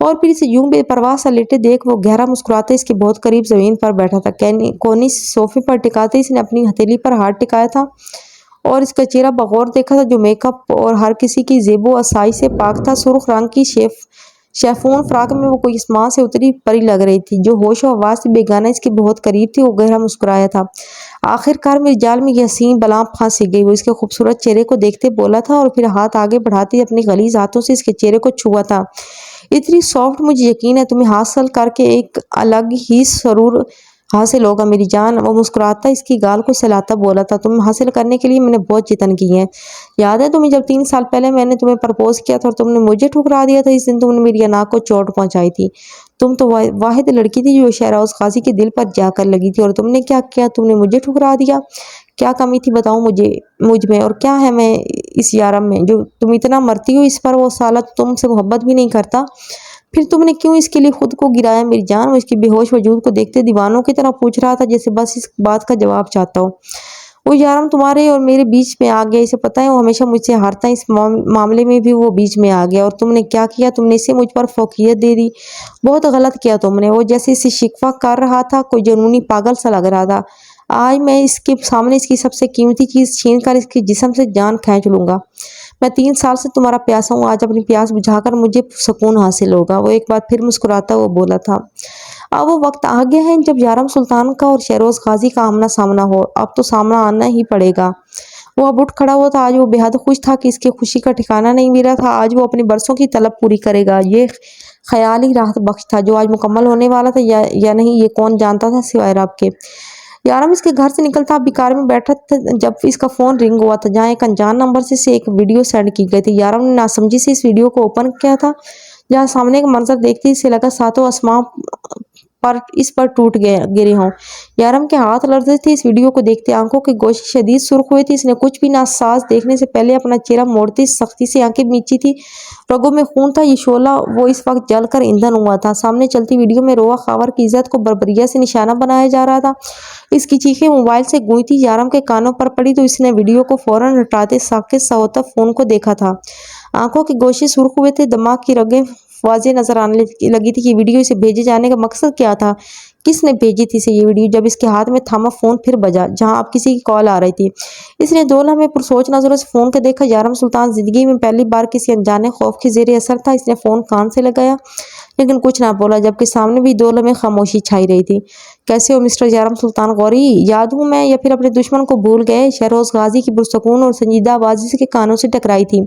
और फिर इसे यूं बेपरवाह सा लेटे देख वो गहरा मुस्कुराते इसके बहुत करीब जमीन पर बैठा था। कोनी सोफे पर टिकाते इसने अपनी हथेली पर हाथ टिकाया था और इसका चेहरा बगौर देखा था, जो मेकअप और हर किसी की जेबो असाई से पाक था। सुर्ख रंग की शेफून फ्राक में वो कोई आसमान से उतरी परी लग रही थी, जो होश और आवाज से बेगाना इसके बहुत करीब थी। वो गहरा मुस्कुराया था। आखिरकार मेरे जाल में यह हसीन बलाम फांसी गई। वो इसके खूबसूरत चेहरे को देखते बोला था और फिर हाथ आगे बढ़ाते अपने गलीज हाथों से इसके चेहरे को छुआ था। اتنی سافٹ مجھے یقین ہے تمہیں حاصل کر کے ایک الگ ہی سرور حاصل ہوگا میری جان۔ وہ مسکراتا اس کی گال کو سلاتا بولا تھا، تم حاصل کرنے کے لیے میں نے بہت جتن کیے ہیں۔ یاد ہے تمہیں جب 3 سال پہلے میں نے تمہیں پرپوز کیا تھا اور تم نے مجھے ٹھکرا دیا تھا؟ اس دن تم نے میری انا کو چوٹ پہنچائی تھی۔ تم تو واحد لڑکی تھی جو شہروز غازی کے دل پر جا کر لگی تھی، اور تم نے کیا کیا؟ تم نے مجھے ٹھکرا دیا۔ کیا کمی تھی بتاؤ مجھ میں، اور کیا ہے میں اس یارم میں جو تم اتنا مرتی ہو اس پر؟ وہ سالہ تم سے محبت بھی نہیں کرتا، پھر تم نے کیوں اس کے لیے خود کو گرایا میری جان؟ وہ اس کے بے ہوش وجود کو دیکھتے دیوانوں کی طرح پوچھ رہا تھا، جیسے بس اس بات کا جواب چاہتا ہو۔ وہ یارم تمہارے اور میرے بیچ میں آ گیا، اسے پتہ ہے وہ ہمیشہ مجھ سے ہارتا ہے، اس معاملے میں بھی وہ بیچ میں آ گیا۔ اور تم نے کیا کیا؟ تم نے اسے مجھ پر فوقیت دے دی۔ بہت غلط کیا تم نے۔ وہ جیسے اسے شکوہ کر رہا تھا، کوئی جنونی پاگل سا لگ رہا تھا۔ آج میں اس کے سامنے اس کی سب سے قیمتی چیز چھین کر اس کے جسم سے جان کھینچ لوں گا۔ میں 3 سال سے تمہارا پیاسا ہوں، آج اپنی پیاس بجھا کر مجھے سکون حاصل ہوگا۔ وہ ایک بار پھر مسکراتا وہ بولا تھا۔ اب وہ وقت آ گیا ہے جب یارم سلطان کا اور شہروز غازی کا آمنا سامنا ہو۔ اب تو سامنا آنا ہی پڑے گا۔ وہ اب اٹھ کھڑا ہوا تھا۔ آج وہ بے حد خوش تھا کہ اس کے خوشی کا ٹھکانہ نہیں ملا تھا۔ آج وہ اپنی برسوں کی طلب پوری کرے گا۔ یہ خیال ہی راحت بخش تھا جو آج مکمل ہونے والا تھا یا نہیں، یہ کون جانتا تھا سوائے رب کے۔ یارم اس کے گھر سے نکلتا اب بھی کار میں بیٹھا تھا جب اس کا فون رنگ ہوا تھا، جہاں ایک انجان نمبر سے ایک ویڈیو سینڈ کی گئی تھی۔ یارم نے ناسمجھی سے اس ویڈیو کو اوپن کیا تھا، جہاں سامنے کا منظر دیکھتے اسے لگا ساتوں آسماں اس پر ٹوٹ گرے ہوں۔ یارم کے ہاتھ لرزے تھے اس ویڈیو کو دیکھتے، آنکھوں کے گوشے شدید سرخ ہوئے تھے۔ اس نے کچھ بھی ناساز دیکھنے سے پہلے اپنا چہرہ موڑتے سختی سے آنکھیں میچی تھی۔ رگوں میں خون تھا، یہ شعلہ وہ اس وقت جل کر ایندھن ہوا تھا۔ سامنے چلتی ویڈیو میں روا خاور کی عزت کو بربریہ سے نشانہ بنایا جا رہا تھا۔ اس کی چیخیں موبائل سے گونجتی یارم کے کانوں پر پڑی تو اس نے ویڈیو کو فوراً ہٹاتے ساکت سا ہوتا فون کو دیکھا تھا۔ آنکھوں کے گوشے سرخ ہوئے تھے، دماغ کی رگیں واضح نظر آنے لگی تھی کہ ویڈیو اسے بھیجے جانے کا مقصد کیا تھا، کس نے بھیجی تھی اسے یہ ویڈیو۔ جب اس کے ہاتھ میں تھاما فون پھر بجا، جہاں اب کسی کی کال آ رہی تھی۔ اس نے 2 لمحے پرسوچ نظروں سے فون کو دیکھا۔ یارم سلطان زندگی میں پہلی بار کسی انجانے خوف کے زیر اثر تھا۔ اس نے فون کان سے لگایا لیکن کچھ نہ بولا، جبکہ سامنے بھی 2 لمحے خاموشی چھائی رہی تھی۔ کیسے ہو مسٹر یارم سلطان غوری؟ یاد ہوں میں، یا پھر اپنے دشمن کو بھول گئے؟ شہروز غازی کی پرسکون اور سنجیدہ آواز اس کے کانوں سے ٹکرائی تھی۔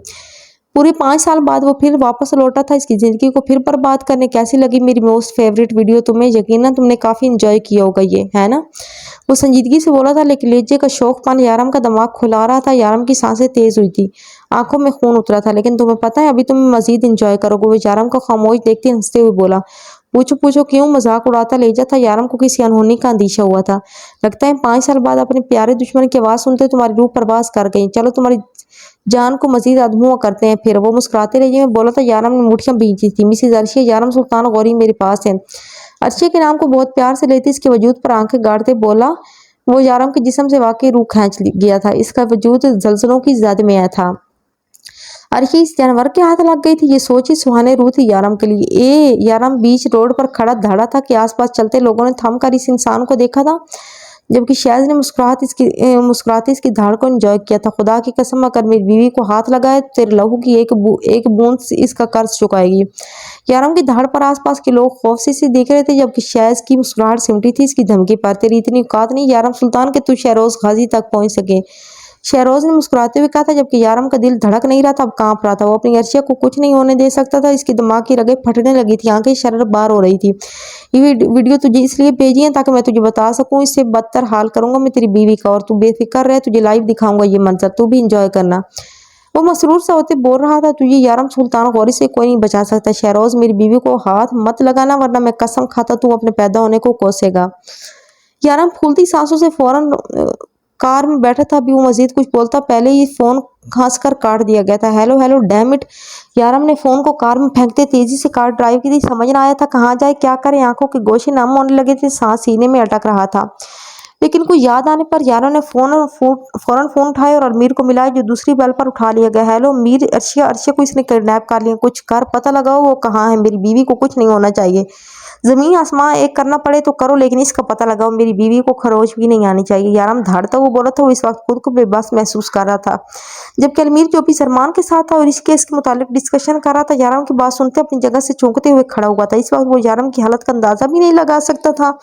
پورے 5 سال بعد وہ پھر واپس لوٹا تھا اس کی زندگی کو پھر برباد کرنے۔ کیسی لگی میری موسٹ فیوریٹ ویڈیو تمہیں؟ یقیناً تم نے کافی انجوائے کیا ہوگا یہ، ہے نا؟ وہ سنجیدگی سے بولا تھا، لیکن لہجے کا شوق پن یارم کا دماغ کھلا رہا تھا۔ یارم کی سانسیں تیز ہوئی تھی، آنکھوں میں خون اترا تھا۔ لیکن تمہیں پتہ ہے ابھی تم مزید انجوائے کرو گے۔ وہ یارم کو خاموش دیکھتے ہنستے ہوئے بولا۔ پوچھو کیوں؟ مذاق اڑاتا لہجہ تھا۔ یارم کو کسی انہونی کا اندیشہ ہوا تھا۔ لگتا ہے 5 سال بعد اپنے پیارے دشمن کی آواز سنتے تمہاری روح پرواز کر گئی۔ چلو تمہاری جان کو مزید ادھموا کرتے ہیں پھر۔ وہ مسکراتے لہجے میں بولا تھا۔ یارم نے مٹھیاں بھیجی تھی۔ مسز عرشیہ، یارم سلطان غوری میرے پاس ہے۔ عرشیہ کے نام کو بہت پیار سے لیتے اس کے وجود پر آنکھیں گاڑتے بولا۔ وہ یارم کے جسم سے واقعی روح کھینچ گیا تھا۔ اس کا وجود زلزلوں کی زد میں تھا۔ عرشیہ اس جانور کے ہاتھ لگ گئی تھی، یہ سوچ ہی سہانے روح تھی یارم کے لیے۔ یارم بیچ روڈ پر کھڑا دھڑا تھا کہ آس پاس چلتے لوگوں نے تھم کر اس انسان کو دیکھا تھا، جبکہ شاز نے مسکراتے اس کی دھاڑ کو انجوائے کیا تھا۔ خدا کی قسم اگر میری بیوی کو ہاتھ لگائے تو تیرے لہو کی ایک بوند اس کا قرض چکائے گی۔ یارم کی دھاڑ پر آس پاس کے لوگ خوف سے دیکھ رہے تھے، جبکہ شاز کی مسکراہٹ سمٹی تھی اس کی دھمکی پر۔ تیری اتنی اوقات نہیں یارم سلطان کہ تو شہروز غازی تک پہنچ سکے، شہروز نے مسکراتے ہوئے کہا تھا، جبکہ یارم کا دل دھڑک نہیں رہا تھا، اب کانپ رہا تھا۔ وہ اپنی عرشیہ کو کچھ نہیں ہونے دے سکتا تھا۔ اس کے دماغ کی رگیں پھٹنے لگی تھی، آنکھیں شرر بار ہو رہی تھی۔ یہ ویڈیو تجھے اس لیے بھیجی ہے تاکہ میں تجھے بتا سکوں، اس سے بدتر حال کروں گا میں تیری بیوی کا، اور تو بے فکر رہ، تجھے لائیو دکھاؤں گا یہ منظر، تو بھی انجوائے کرنا۔ وہ مسرور سا ہوتے بول رہا تھا۔ تجھے یارم سلطان غوری سے کوئی نہیں بچا سکتا۔ شہروز میری بیوی کو ہاتھ مت لگانا ورنہ میں قسم کھاتا تو اپنے پیدا ہونے کو کوسے گا۔ یارم پھولتی سانسوں سے فوراً کار میں بیٹھا تھا، ابھی وہ مزید کچھ بولتا پہلے ہی فون ہنس کر کاٹ دیا گیا تھا۔ Hello dam it. یارم نے فون کو کار میں پھینکتے تیزی سے کار ڈرائیو کی تھی۔ سمجھ نہ آیا تھا کہاں جائے، کیا کرے۔ آنکھوں کے گوشے نم ہونے لگے تھے، سانس سینے میں اٹک رہا تھا۔ لیکن کوئی یاد آنے پر یارم نے فوراً فون اٹھائے اور امیر کو ملایا جو دوسری بیل پر اٹھا لیا گیا۔ ہیلو امیر، عرشیہ کو اس نے کڈنیپ کر لیا، کچھ کر پتہ لگاؤ وہ کہاں ہے، میری بیوی کو کچھ نہیں ہونا چاہیے۔ जमीन आसमां एक करना पड़े तो करो, लेकिन इसका पता लगाओ मेरी बीवी को खरोच भी नहीं आनी चाहिए। याराम धाड़ता हुआ बोला था। वो इस वक्त खुद को बेबस महसूस कर रहा था। जबकि अलमीर जो भी सलमान के साथ था और इस केस के मुतालिक डिस्कशन कर रहा था, याराम की बात सुनते अपनी जगह से चौंकते हुए खड़ा हुआ था। इस वक्त वो याराम की हालत का अंदाजा भी नहीं लगा सकता था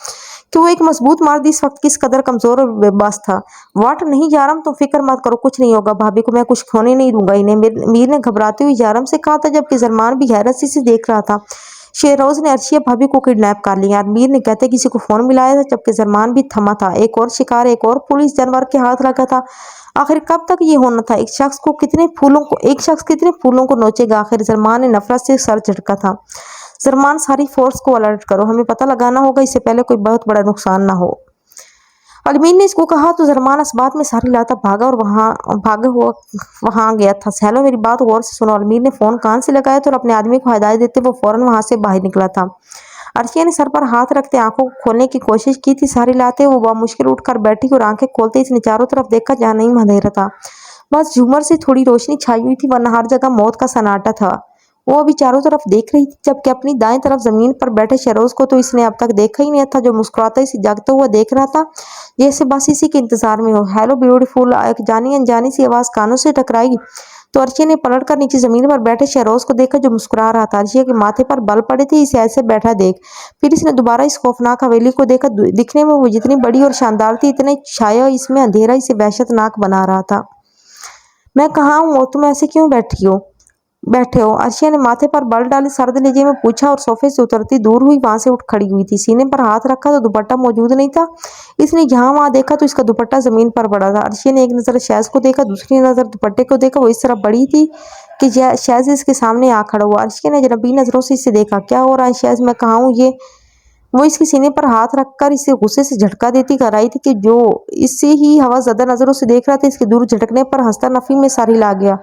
कि वो एक मजबूत मर्द इस वक्त किस कदर कमजोर और बेबस था। वाट नहीं याराम, तुम फिक्र मत करो, कुछ नहीं होगा, भाभी को मैं कुछ खोने नहीं दूंगा इन्हें, मीर ने घबराते हुए याराम से कहा था। जबकि सलमान भी हैरत से देख रहा था। शेरोज ने अर्शिया भाभी को किडनैप कर लिया। मीर ने कहते किसी को फोन मिलाया था, जबकि सलमान भी थमा था। एक और शिकार, एक और पुलिस जानवर के हाथ लगा था। आखिर कब तक ये होना था? एक शख्स कितने फूलों को नोचेगा? आखिर सलमान ने नफरत से सर झटका था। सलमान, सारी फोर्स को अलर्ट करो, हमें पता लगाना होगा इससे पहले कोई बहुत बड़ा नुकसान ना हो। अलमीन ने इसको कहा तो सलमान इस बात में सारी लाता भागा और वहां गया था। हेलो, मेरी बात गौर से सुनो। अलमीर ने फोन कान से लगाया तो अपने आदमी को हिदायत देते वो फौरन वहां से बाहर निकला था। अर्शिया ने सर पर हाथ रखते आंखों को खोलने की कोशिश की थी। सारी लाते वो बामुश्किल उठकर बैठी और आंखें खोलते इसने चारों तरफ देखा, जहाँ नहीं अंधेरा था। बस झूमर से थोड़ी रोशनी छाई हुई थी, वरना हर जगह मौत का सन्नाटा था। वो अभी चारों तरफ देख रही थी, जबकि अपनी दाएं तरफ जमीन पर बैठे शेरोज को तो इसने अब तक देखा ही नहीं था, जो मुस्कुराता इसे जागता हुआ देख रहा था, जैसे बस इसी के इंतजार में हो। हेलो ब्यूटीफुल, एक जानी अनजानी सी आवाज कानों से टकराई तो अर्शिया ने पलटकर नीचे जमीन पर बैठे शेरोज को देखा, जो मुस्कुरा रहा था। अर्शिया के माथे पर बल पड़े थे इसे ऐसे बैठा देख। फिर इसने दोबारा इस खौफनाक हवेली को देखा। दिखने में वो जितनी बड़ी और शानदार थी, इतने छाया इसमें अंधेरा इसे वहशतनाक बना रहा था। मैं कहाँ हूँ? तुम ऐसे क्यों बैठे हो? अर्शिया ने माथे पर बल डाले सर्द लहजे में पूछा और सोफे से उतरती दूर हुई वहां से उठ खड़ी हुई थी। सीने पर हाथ रखा तो दुपट्टा मौजूद नहीं था। इसने यहाँ वहां देखा तो इसका दुपट्टा जमीन पर पड़ा था। अर्शिया ने एक नजर शैज को देखा, दूसरी नजर दुपट्टे को देखा। वो इस तरह बड़ी थी कि शैज इसके सामने आ खड़ा हुआ। अर्शिया ने जनाबी नजरों से इसे देखा। क्या हो रहा है शैज? मैं कहाँ हूँ? ये वो इसके सीने पर हाथ रखकर इसे गुस्से से झटका देती कर आई थी कि जो इससे ही हवा ज्यादा नजरों से देख रहा था। इसके दूर झटकने पर हंसता नफी में सारी ला गया।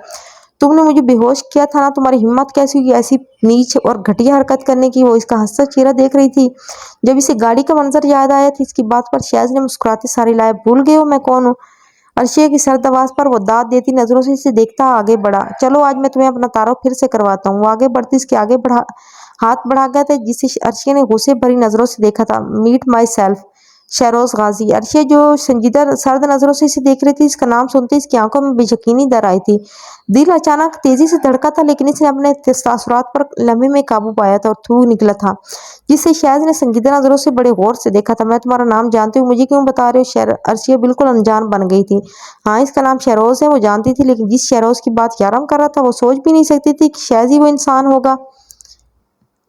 तुमने मुझे बेहोश किया था ना? तुम्हारी हिम्मत कैसी हुई ऐसी नीच और घटिया हरकत करने की? वो इसका हंसता चेहरा देख रही थी। जब इसे गाड़ी का मंजर याद आया था इसकी बात पर शैज ने मुस्कुराते सारी लाया। भूल गए हो मैं कौन हूँ? अर्शिया की सर्द आवाज पर वो दाद देती नजरों से इसे देखता आगे बढ़ा। चलो आज मैं तुम्हें अपना तारुफ फिर से करवाता हूँ। वो आगे बढ़ती इसके आगे हाथ बढ़ा गया था, जिसे अर्शिया ने गुस्से भरी नजरों से देखा था। मीट माई सेल्फ शेरोज गाजी। अर्शिया जो संजीदा सर्द नजरों से इसे देख रही थी, इसका नाम सुनते इसकी आंखों में बेयकीनी दर आई थी। दिल अचानक तेजी से धड़का था, लेकिन इसने अपने तासुरात पर लम्हे में काबू पाया था और थू निकला था, जिससे शैज ने संजीदा नजरों से बड़े गौर से देखा था। मैं तुम्हारा नाम जानती हूँ, मुझे क्यों बता रहे हो? अर्शिया बिल्कुल अनजान बन गई थी। हाँ, इसका नाम शेरोज है, वो जानती थी, लेकिन जिस शेरोज की बात याराम कर रहा था वो सोच भी नहीं सकती थी कि शैज ही वो इंसान होगा।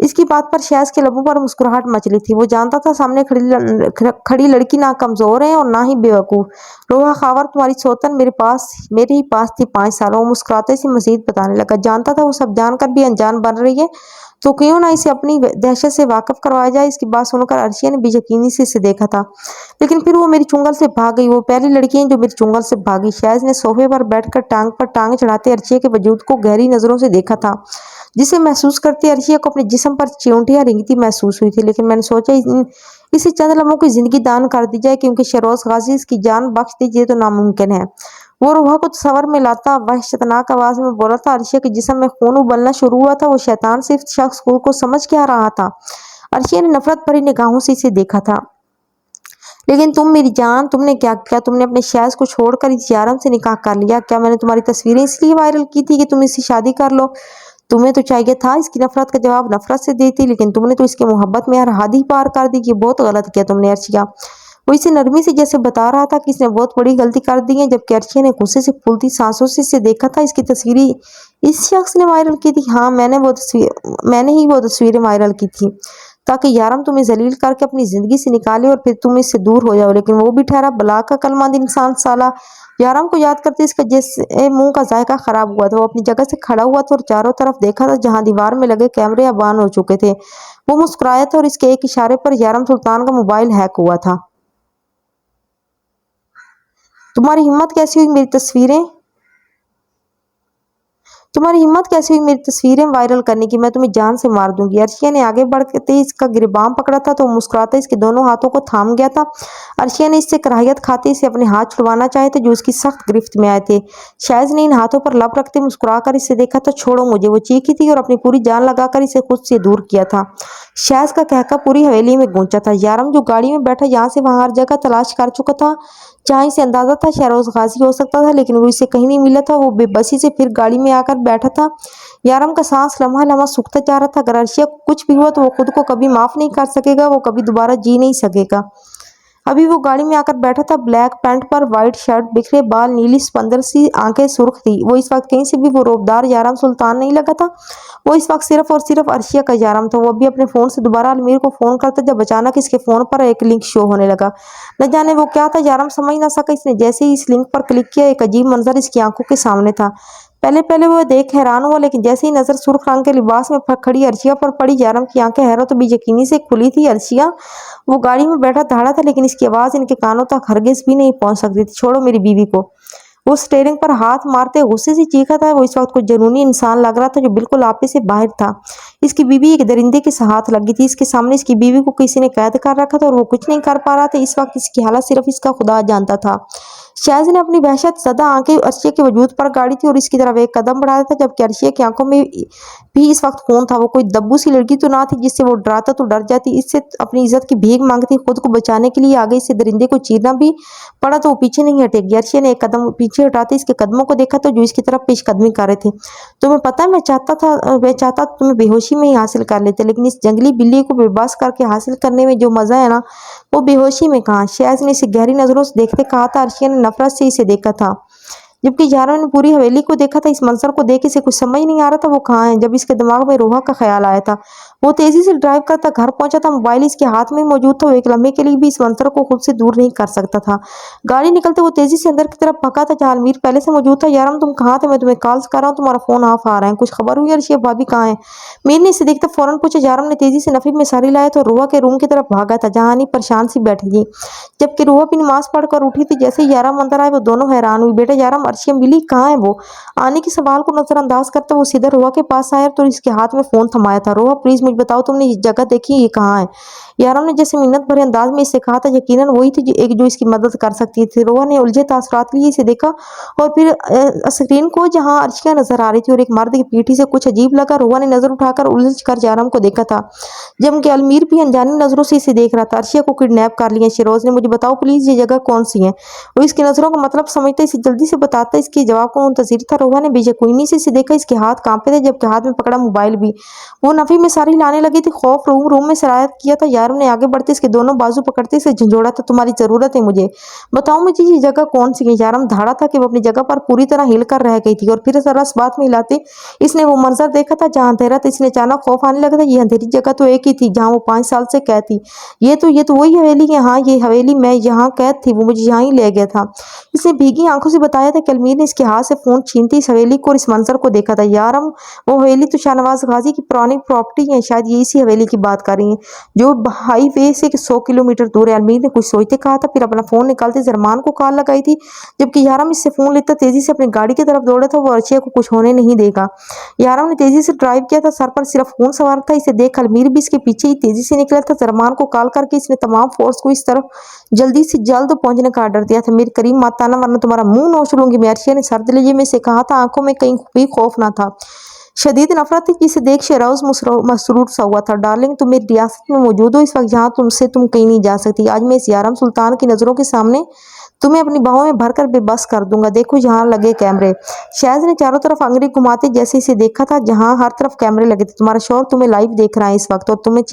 इसकी बात पर शैज के लबों पर मुस्कुराहट मचली थी। वो जानता था सामने खड़ी लड़की ना कमजोर है और ना ही बेवकूफ। रोहा खावर, तुम्हारी सौतन मेरे ही पास थी 5 सालों। वो मुस्कुराते से मजीद बताने लगा। जानता था वो सब जानकर भी अनजान बन रही है, तो क्यों ना इसे अपनी दहशत से वाकिफ करवाया जाए। इसकी बात सुनकर अर्शिया ने बेयकीनी से इसे देखा था, लेकिन फिर वो मेरी चुंगल से भाग गई। वो पहली लड़की है जो मेरी चुंगल से भागी। शैज ने सोफे पर बैठकर टांग पर टांग चढ़ाते अर्शिया के वजूद को गहरी नजरों से देखा था, जिसे महसूस करती अर्शिया को अपने जिस्म पर चिमटियां रेंगती महसूस हुई थी। लेकिन मैंने सोचा इसे चंद लम्हों की जिंदगी दान कर दी जाए, क्योंकि शेरोज गाजी इसकी जान बख्श दीजिए तो नामुमकिन है। वो रूहा को तस्वर में लाता वहशतनाक आवाज में बोला था। अर्शिया के जिस्म में खून उबलना शुरू हुआ था। वो शैतान सिर्फ शख्स को समझ क्या रहा था? अर्शिया ने नफरत भरी निगाहों से इसे देखा था। लेकिन तुम मेरी जान, तुमने क्या किया? तुमने अपने शैज को छोड़कर इस यारम से निकाह कर लिया। क्या मैंने तुम्हारी तस्वीरें इसलिए वायरल की थी कि तुम इससे शादी कर लो? तुम्हें तो चाहिए था इसकी नफरत का जवाब नफरत से देती, लेकिन तुमने तो इसकी मोहब्बत में हर हद ही पार कर दी। कि बहुत गलत किया तुमने अर्शिया। वो इसे नरमी से जैसे बता रहा था कि इसने बहुत बड़ी गलती कर दी है, जबकि अर्शिया ने गुस्से से फूलती सांसों से इसे देखा था। इसकी तस्वीरें इस शख्स ने वायरल की थी? हाँ, मैंने ही वो तस्वीरें वायरल की थी, ताकि यारम तुम्हें जलील करके अपनी जिंदगी से निकाले और फिर तुम इससे दूर हो जाओ। लेकिन वो भी ठहरा बला का कलमंद इंसान साला। यारम को याद करते इसका जैसे मुंह का जायका खराब हुआ था। वो अपनी जगह से खड़ा हुआ था और चारों तरफ देखा था, जहां दीवार में लगे कैमरे अब ऑन हो चुके थे। वो मुस्कुराया था और इसके एक इशारे पर यारम सुल्तान का मोबाइल हैक हुआ था। तुम्हारी हिम्मत कैसी हुई मेरी तुम्हारी हिम्मत कैसे हुई मेरी तस्वीरें वायरल करने की, मैं तुम्हें जान से मार दूंगी। अर्शिया ने आगे बढ़ते ही इसका गिरबाम पकड़ा था तो मुस्कुराता इसके दोनों हाथों को थाम गया था। अर्शिया ने इससे कराहियत खाते इसे अपने हाथ छुड़वाना चाहे थे जो उसकी सख्त गिरफ्त में आए थे। शायद ने इन हाथों पर लब रखते मुस्कुराकर इसे देखा तो छोड़ो मुझे, वो चीखी थी और अपनी पूरी जान लगाकर इसे खुद से दूर किया था। शैज का कहका पूरी हवेली में गूंजा था। यारम जो गाड़ी में बैठा यहाँ से वहां हर जगह तलाश कर चुका था जहाँ इसे अंदाजा था शहरोज गाजी हो सकता था, लेकिन वो इसे कहीं नहीं मिला था। वो बेबसी से फिर गाड़ी में आकर बैठा था। यारम का सांस लम्हा लम्हा सूखता जा रहा था। अगर अर्शिया को कुछ भी हुआ तो वो खुद को कभी माफ नहीं कर सकेगा, वो कभी दोबारा जी नहीं सकेगा। अभी वो गाड़ी में आकर बैठा था, ब्लैक पैंट पर वाइट शर्ट, बिखरे बाल, नीली स्पंदर सी आंखें सुर्ख थी। वो इस वक्त कहीं से भी वो रोबदार याराम सुल्तान नहीं लगा था। वो इस वक्त सिर्फ और सिर्फ अर्शिया का याराम था। वो अभी अपने फोन से दोबारा अलमीर को फोन करता जब अचानक इसके फोन पर एक लिंक शो होने लगा। न जाने वो क्या था, याराम समझ ना सका। इसने जैसे ही इस लिंक पर क्लिक किया एक अजीब मंजर इसकी आंखों के सामने था। पहले पहले वो देख हैरान हुआ, लेकिन जैसे ही नजर सुर्ख रंग के लिबास में खड़ी अर्शिया पर पड़ी, यारम की आंखें हैरत और बेयकीनी से खुली थी। अर्शिया वो गाड़ी में बैठा धाड़ा था, लेकिन इसकी आवाज इनके कानों तक हरगिज भी नहीं पहुंच सकती थी। छोड़ो मेरी बीवी को, वो स्टेयरिंग पर हाथ मारते गुस्से से चीखा था। वो इस वक्त कुछ जुनूनी इंसान लग रहा था जो बिल्कुल आपे से बाहर था। इसकी बीवी एक दरिंदे के हाथ लगी थी। इसके सामने इसकी बीवी को किसी ने कैद कर रखा था और वो कुछ नहीं कर पा रहा था। इस वक्त इसकी हालत सिर्फ इसका खुदा जानता था। शायद ने अपनी वहशत ज़दा आंखें अर्शिया के वजूद पर गाड़ी थी और इसकी तरफ एक कदम बढ़ाया था, जबकि अर्शिया की आंखों में भी इस वक्त खून था। वो कोई दब्बू सी लड़की तो ना थी जिससे वो डराता तो डर जाती, इससे अपनी इज्जत की भीख मांगती। खुद को बचाने के लिए आगे इसे दरिंदे को चीरना भी पड़ा तो वो पीछे नहीं हटेगी। अर्शिया ने एक कदम पीछे हटाते इसके कदमों को देखा तो जो इसकी तरफ पेशकदमी कर रहे थे। तुम्हें पता है मैं चाहता तुम्हें बेहोशी में ही हासिल कर लेते, लेकिन इस जंगली बिल्ली को बेबस करके हासिल करने में जो मजा है ना, वो बेहोशी में कहाँ। शैज ने इसे गहरी नजरों से देखते कहा था। अर्शिया ने नफरत से इसे देखा था, जबकि यारों ने पूरी हवेली को देखा था। इस मंजर को देख इसे कुछ समझ नहीं आ रहा था वो कहाँ है। जब इसके दिमाग में रोहा का ख्याल आया था, वो तेजी से ड्राइव करता घर पहुंचा था। मोबाइल इसके हाथ में मौजूद था। वो एक लम्हे के लिए भी इस मंजर को खुद से दूर नहीं कर सकता था। गाड़ी निकलते वो तेजी से अंदर की तरफ भगा था जहाँ अलमीर पहले से मौजूद था। यारम तुम कहाँ थे? मैं तुम्हें कॉल कर रहा हूँ, तुम्हारा फोन ऑफ आ रहा है। कुछ खबर हुई अर्शिया भाभी कहाँ है? मीर ने इसे देखते फौरन पूछा। यारम ने तेजी से नफी में सारी लाया तो रोहा के रूम की तरफ भागा था जहाँ अनी परेशान सी बैठी थी, जबकि रोहा भी नमाज पढ़कर उठी थी। जैसे यारम अंदर आए वो दोनों हैरान हुई। बेटा यारम, अर्शिया मिली कहाँ है? वो आने के सवाल को नजरअंदाज करते वो सीधा रोहा के पास आया तो इसके हाथ में फोन थमाया था। रोहा प्लीज मुझे बताओ, तुमने ये जगह देखी, ये कहाँ है? यारम ने जैसे मिन्नत भरे अंदाज में इससे कहा था। यकीनन वही थी जो इसकी मदद कर सकती थी। रोहा ने उलझे तासरात लिए इसे देखा और फिर स्क्रीन को जहाँ अर्शिया नजर आ रही थी और एक मर्द की पीठी से कुछ अजीब लगा। रोहा ने नजर उठाकर उलझ कर यारम को देखा था, जबकि अलमीर भी अनजानी नजरों से इसे देख रहा था। अर्शिया को किडनैप कर लिया शिरोज ने। मुझे बताओ प्लीज ये जगह कौन सी है? वो इसकी नजरों का मतलब समझते इसे जल्दी से बताता। इसके जवाब को मुंतजिर था। रोहा ने बेयकीनी से इसे देखा। इसके हाथ कांपे थे, जबकि हाथ में पकड़ा मोबाइल भी वो नफी में सारी लाने लगी थी। खौफ रूम में सरायत किया था। यारों ने आगे बढ़ते इसके दोनों बाजू पकड़ते इसे झंझोड़ा था। तुम्हारी जरूरत है मुझे, बताओ मुझे ये जगह कौन सी है? यारम धाड़ा था कि वो अपनी जगह पर पूरी तरह हिल कर रह गई थी और फिर जरा इस बात में हिलाते इसने वो मंजर देखा था जहाँ अंधेरा था। इसने अचानक खौफ आने लगा था। ये अंधेरी जगह तो एक ही थी जहाँ वो 5 साल से कैद थी। ये तो वही हवेली है। हाँ ये हवेली, मैं यहाँ कैद थी, वो मुझे यहाँ ही ले गया था। इसने भीगी आंखों से बताया था कि अलमीर ने इसके हाथ से फोन छीनते इस हवेली को और इस मंजर को देखा था। यारम वो हवेली तो शाहनवाज गाजी की पुरानी प्रॉपर्टी है, शायद ये इसी हवेली की बात कर रही है जो हाईवे से 100 किलोमीटर दूर है। अलमीर ने कुछ सोचते कहा था, फिर अपना फोन निकालते जरमान को कॉल लगाई थी, जबकि यारम इससे फोन लेता तेजी से अपनी गाड़ी की तरफ दौड़ा था। वो अर्शिया को कुछ होने नहीं देगा। यारम ने तेजी से ड्राइव किया था, सर पर सिर्फ खून सवार था। इसे देख अलमीर भी इसके पीछे ही तेजी से निकला था। जरमान को कॉल करके इसने तमाम फोर्स को इस तरफ जल्दी से जल्द पहुंचने का ऑर्डर दिया था। मेरे करीब मत आना वरना तुम्हारा मुंह नोच लूंगी मैं, अर्शिया ने सर्द लहजे में से कहा था। आंखों में कहीं भी खौफ ना था, शदीद नफरत थी। जिसे देख शेराउज मसरूर सा हुआ था। डार्लिंग तुम मेरी रियासत में मौजूद हो इस वक्त जहाँ तुम कहीं नहीं जा सकती। आज मैं इस यारम सुल्तान की नजरों के सामने तुम्हें अपनी बाहों में भरकर बेबस कर दूंगा। देखो यहाँ लगे कैमरे। शैज ने चारों तरफ आंगली घुमाते जैसे इसे देखा था जहाँ हर तरफ कैमरे लगे थे। तुम्हारा शौहर तुम्हें लाइव देख रहा है इस वक्त और तुम्हें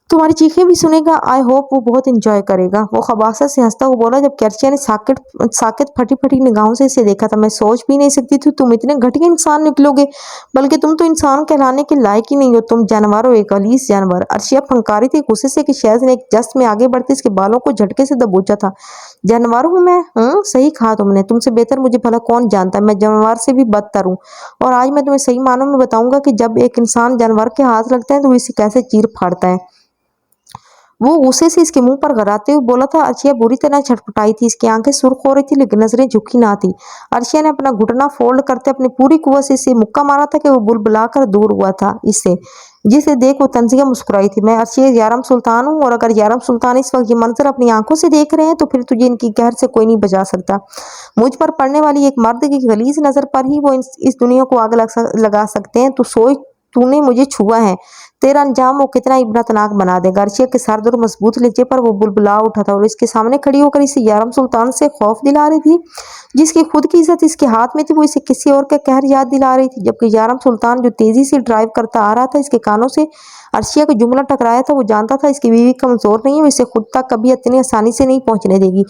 तुम्हारी चीखें भी सुनेगा। आई होप वो बहुत इंजॉय करेगा। वो खबासा से हंसता हुआ बोला, जब अर्शिया ने साकित फटी फटी निगाहों से इसे देखा था। मैं सोच भी नहीं सकती थी तुम इतने घटिया इंसान निकलोगे, बल्कि तुम तो इंसान कहलाने के लायक ही नहीं हो, तुम जानवर हो, एक अलीस जानवर। अर्शिया फंकारी थी गुस्से से कि शैज ने एक जस्ट में आगे बढ़ते इसके बालों को झटके से दबोचा था। जानवर हूँ मैं? सही कहा तुमने, तुमसे बेहतर मुझे भला कौन जानता है। मैं जानवर से भी बदतर हूँ और आज मैं तुम्हें सही मानों में बताऊंगा कि जब एक इंसान जानवर के हाथ लगता है तो इसे कैसे चीर फाड़ता है। वो गुस्से से इसके मुंह पर गराते हुए बोला था। अर्शिया बुरी तरह छटपटाई थी, इसकी आंखें सुर्ख हो रही थी लेकिन नजरें झुकी ना थी। अर्शिया ने अपना घुटना फोल्ड करते अपनी पूरी कुव्वत से इसे मुक्का मारा था कि वो बुलबुलाकर दूर हुआ था इससे, जिसे देख वो तंजिया मुस्कुराई थी। मैं अर्शिया यारम सुल्तान हूँ, और अगर यारम सुल्तान इस वक्त ये मंजर अपनी आंखों से देख रहे हैं तो फिर तुझे इनकी कहर से कोई नहीं बचा सकता। मुझ पर पड़ने वाली एक मर्द की गलीज नजर पर ही वो इस दुनिया को आग लगा सकते हैं। तू सोच, तूने मुझे छुआ है, तेरा अंजाम वो कितना इबरतनाक बना देगा। अर्शिया के सरद और मजबूत लहजे पर वो बुलबुला उठा था और इसके सामने खड़ी होकर इसे यारम सुल्तान से खौफ दिला रही थी। जिसकी खुद की इज्जत इसके हाथ में थी, वो इसे किसी और का कहर याद दिला रही थी। जबकि यारम सुल्तान जो तेजी से ड्राइव करता आ रहा था, इसके कानों से अर्शिया का जुमला टकराया था। वो जानता था इसकी बीवी कमजोर नहीं है, वो इसे खुद तक कभी इतनी आसानी से नहीं पहुंचने देगी।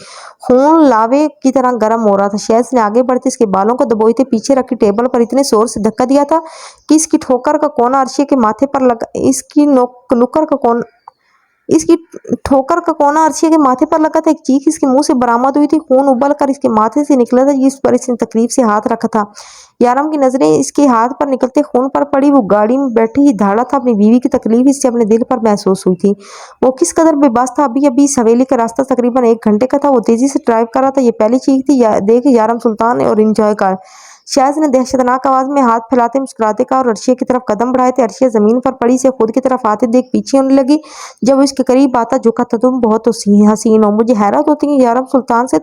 खून लावे की तरह गर्म हो रहा था। शहद ने आगे बढ़ते इसके बालों को दबोचते पीछे रखी टेबल पर इतने जोर से धक्का दिया था कि इसकी ठोकर का कोना अर्शिया के माथे पर लगा। इसकी ठोकर का कोना अर्शिया के माथे पर लगा था। एक चीख इसके मुंह से बरामद हुई थी। खून उबल कर इसके माथे से निकला था, जिस पर इसने तकलीफ से हाथ रखा था। यारम की नजरें इसके हाथ पर निकलते खून पर पड़ी। वो गाड़ी में बैठी ही धाड़ा था। अपनी बीवी की तकलीफ इससे अपने दिल पर महसूस हुई थी। वो किस कदर बेबस था। अभी अभी इस हवेली का रास्ता तकरीबन 1 घंटे का था। वो तेजी से ड्राइव कर रहा था। ये पहली चीख थी देख यारम सुल्तान और इंजॉय कर। शायद ने दहशतनाक आवाज में हाथ फैलाते मुस्कुराते कहा और अर्शिया की तरफ कदम बढ़ाए थे। अर्शिया जमीन पर पड़ी से खुद की तरफ आते देख पीछे होने लगी। जब वो इसके करीब आता झुका था, तुम बहुत हसीन हो। मुझे हैरत होती है यारम सुल्तान से,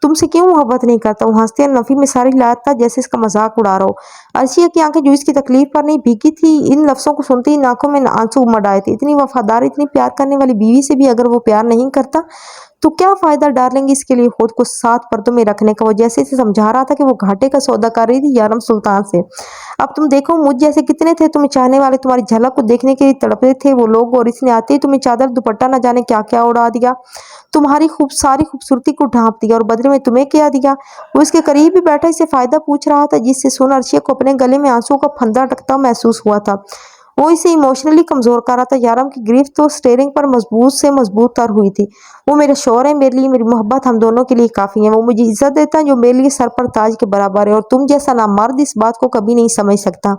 तुमसे क्यों मोहब्बत नहीं करता हूँ। हंसते और नफी में सारी लात था जैसे इसका मजाक उड़ा रहा हो। अर्शिया की आंखें जो इसकी तकलीफ पर नहीं भीगी थी, इन लफ्जों को सुनते ही आंखों में आंसू उमड़ आए थे। इतनी वफादार, इतनी प्यार करने वाली बीवी से भी अगर वो प्यार नहीं करता तो क्या फायदा डार्लिंग इसके लिए खुद को 7 पर्दों में रखने का। वो जैसे इसे समझा रहा था कि वो घाटे का सौदा कर रही थी यारम सुल्तान से। अब तुम देखो मुझ जैसे कितने थे तुम्हें चाहने वाले, तुम्हारी झलक को देखने के लिए तड़पते थे वो लोग, और इसने आते ही तुम्हें चादर दुपट्टा न जाने क्या क्या उड़ा दिया। तुम्हारी सारी खूबसूरती को ढांप दिया और बदले में तुम्हें क्या दिया। वो इसके करीब ही बैठा इससे फायदा पूछ रहा था, जिससे सुन अर्शिया को अपने गले में आंसू का फंदा अटकता महसूस हुआ था। वो इसे इमोशनली कमजोर कर रहा था। यारम की गिरफ्त तो स्टेयरिंग पर मजबूत से मजबूत तर हुई थी। वो मेरा शौहर है, मेरे लिए मेरी मोहब्बत हम दोनों के लिए काफी है। वो मुझे इज्जत देता है जो मेरे लिए सर पर ताज के बराबर है, और तुम जैसा नामर्द इस बात को कभी नहीं समझ सकता।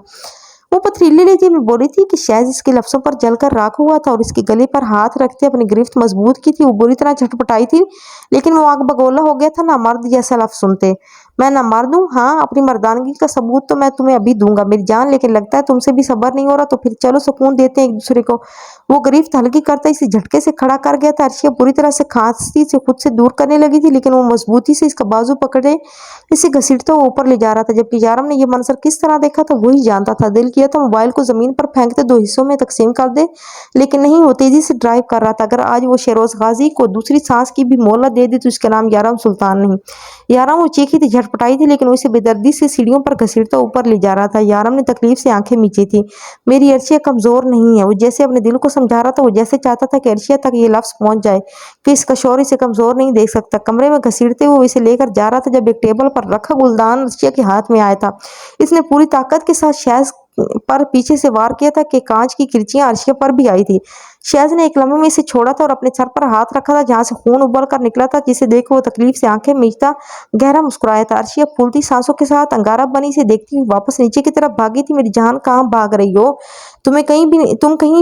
वो पथरीली लहजे में बोली थी कि शायद इसके लफ्जों पर जलकर राख हुआ था और इसके गले पर हाथ रखते अपनी गिरफ्त मजबूत की थी। वो बुरी तरह झटपटाई थी, लेकिन वो आग बगोला हो गया था ना मर्द जैसा लफ्ज सुनते। मैं ना मर्द हूँ, हाँ अपनी मर्दानगी का सबूत तो मैं तुम्हें अभी दूंगा मेरी जान, लेकिन लगता है तुमसे भी सब्र नहीं हो रहा, तो फिर चलो सुकून देते हैं एक दूसरे को। वो गिरफ्त हल्की करता इसे झटके से खड़ा कर गया था। अर्शिया बुरी तरह से खांसती से खुद से दूर करने लगी थी, लेकिन वो मजबूती से इसका बाजू पकड़े इसे घसीटता हुआ ऊपर ले जा रहा था। जबकि यारम ने यह मंजर किस तरह देखा था वही जानता था। दिल किया था मोबाइल को जमीन पर फेंकते 2 हिस्सों में तकसीम कर दे, लेकिन नहीं, वो तेजी से ड्राइव कर रहा था। अगर आज वो शेरोज गाजी को दूसरी सांस की भी मोहलत दे दी तो इसका नाम यारम सुल्तान नहीं। यारम वो चीखी थी, झटपटाई थी, लेकिन उसे बेदर्दी से सीढ़ियों पर घसीटता ऊपर ले जा रहा था। यारम ने तकलीफ से आंखें मींची थी। मेरी अर्शिया कमजोर नहीं है, वो जैसे अपने दिल को समझा रहा था। वो जैसे चाहता था कि अर्शिया तक ये लफ्ज पहुंच जाए कि इसका शौहर इसे कमजोर नहीं देख सकता। कमरे में घसीटते हुए इसे लेकर जा रहा था जब एक टेबल पर रखा गुलदान अर्शिया के हाथ में आया था। इसने पूरी ताकत के साथ शहज पर पीछे से वार किया था कि कांच की किरचियां अर्शिया पर भी आई थी। शहज ने एक लम्हे में इसे छोड़ा था और अपने सर पर हाथ रखा था जहां से खून उबल कर निकला था, जिसे देख वो तकलीफ से आंखें मीचता गहरा मुस्कुराया था। अर्शिया फूलती सांसों के साथ अंगारा बनी से देखती हुई वापस नीचे की तरफ भागी थी। मेरी जान कहाँ भाग रही हो, तुम कहीं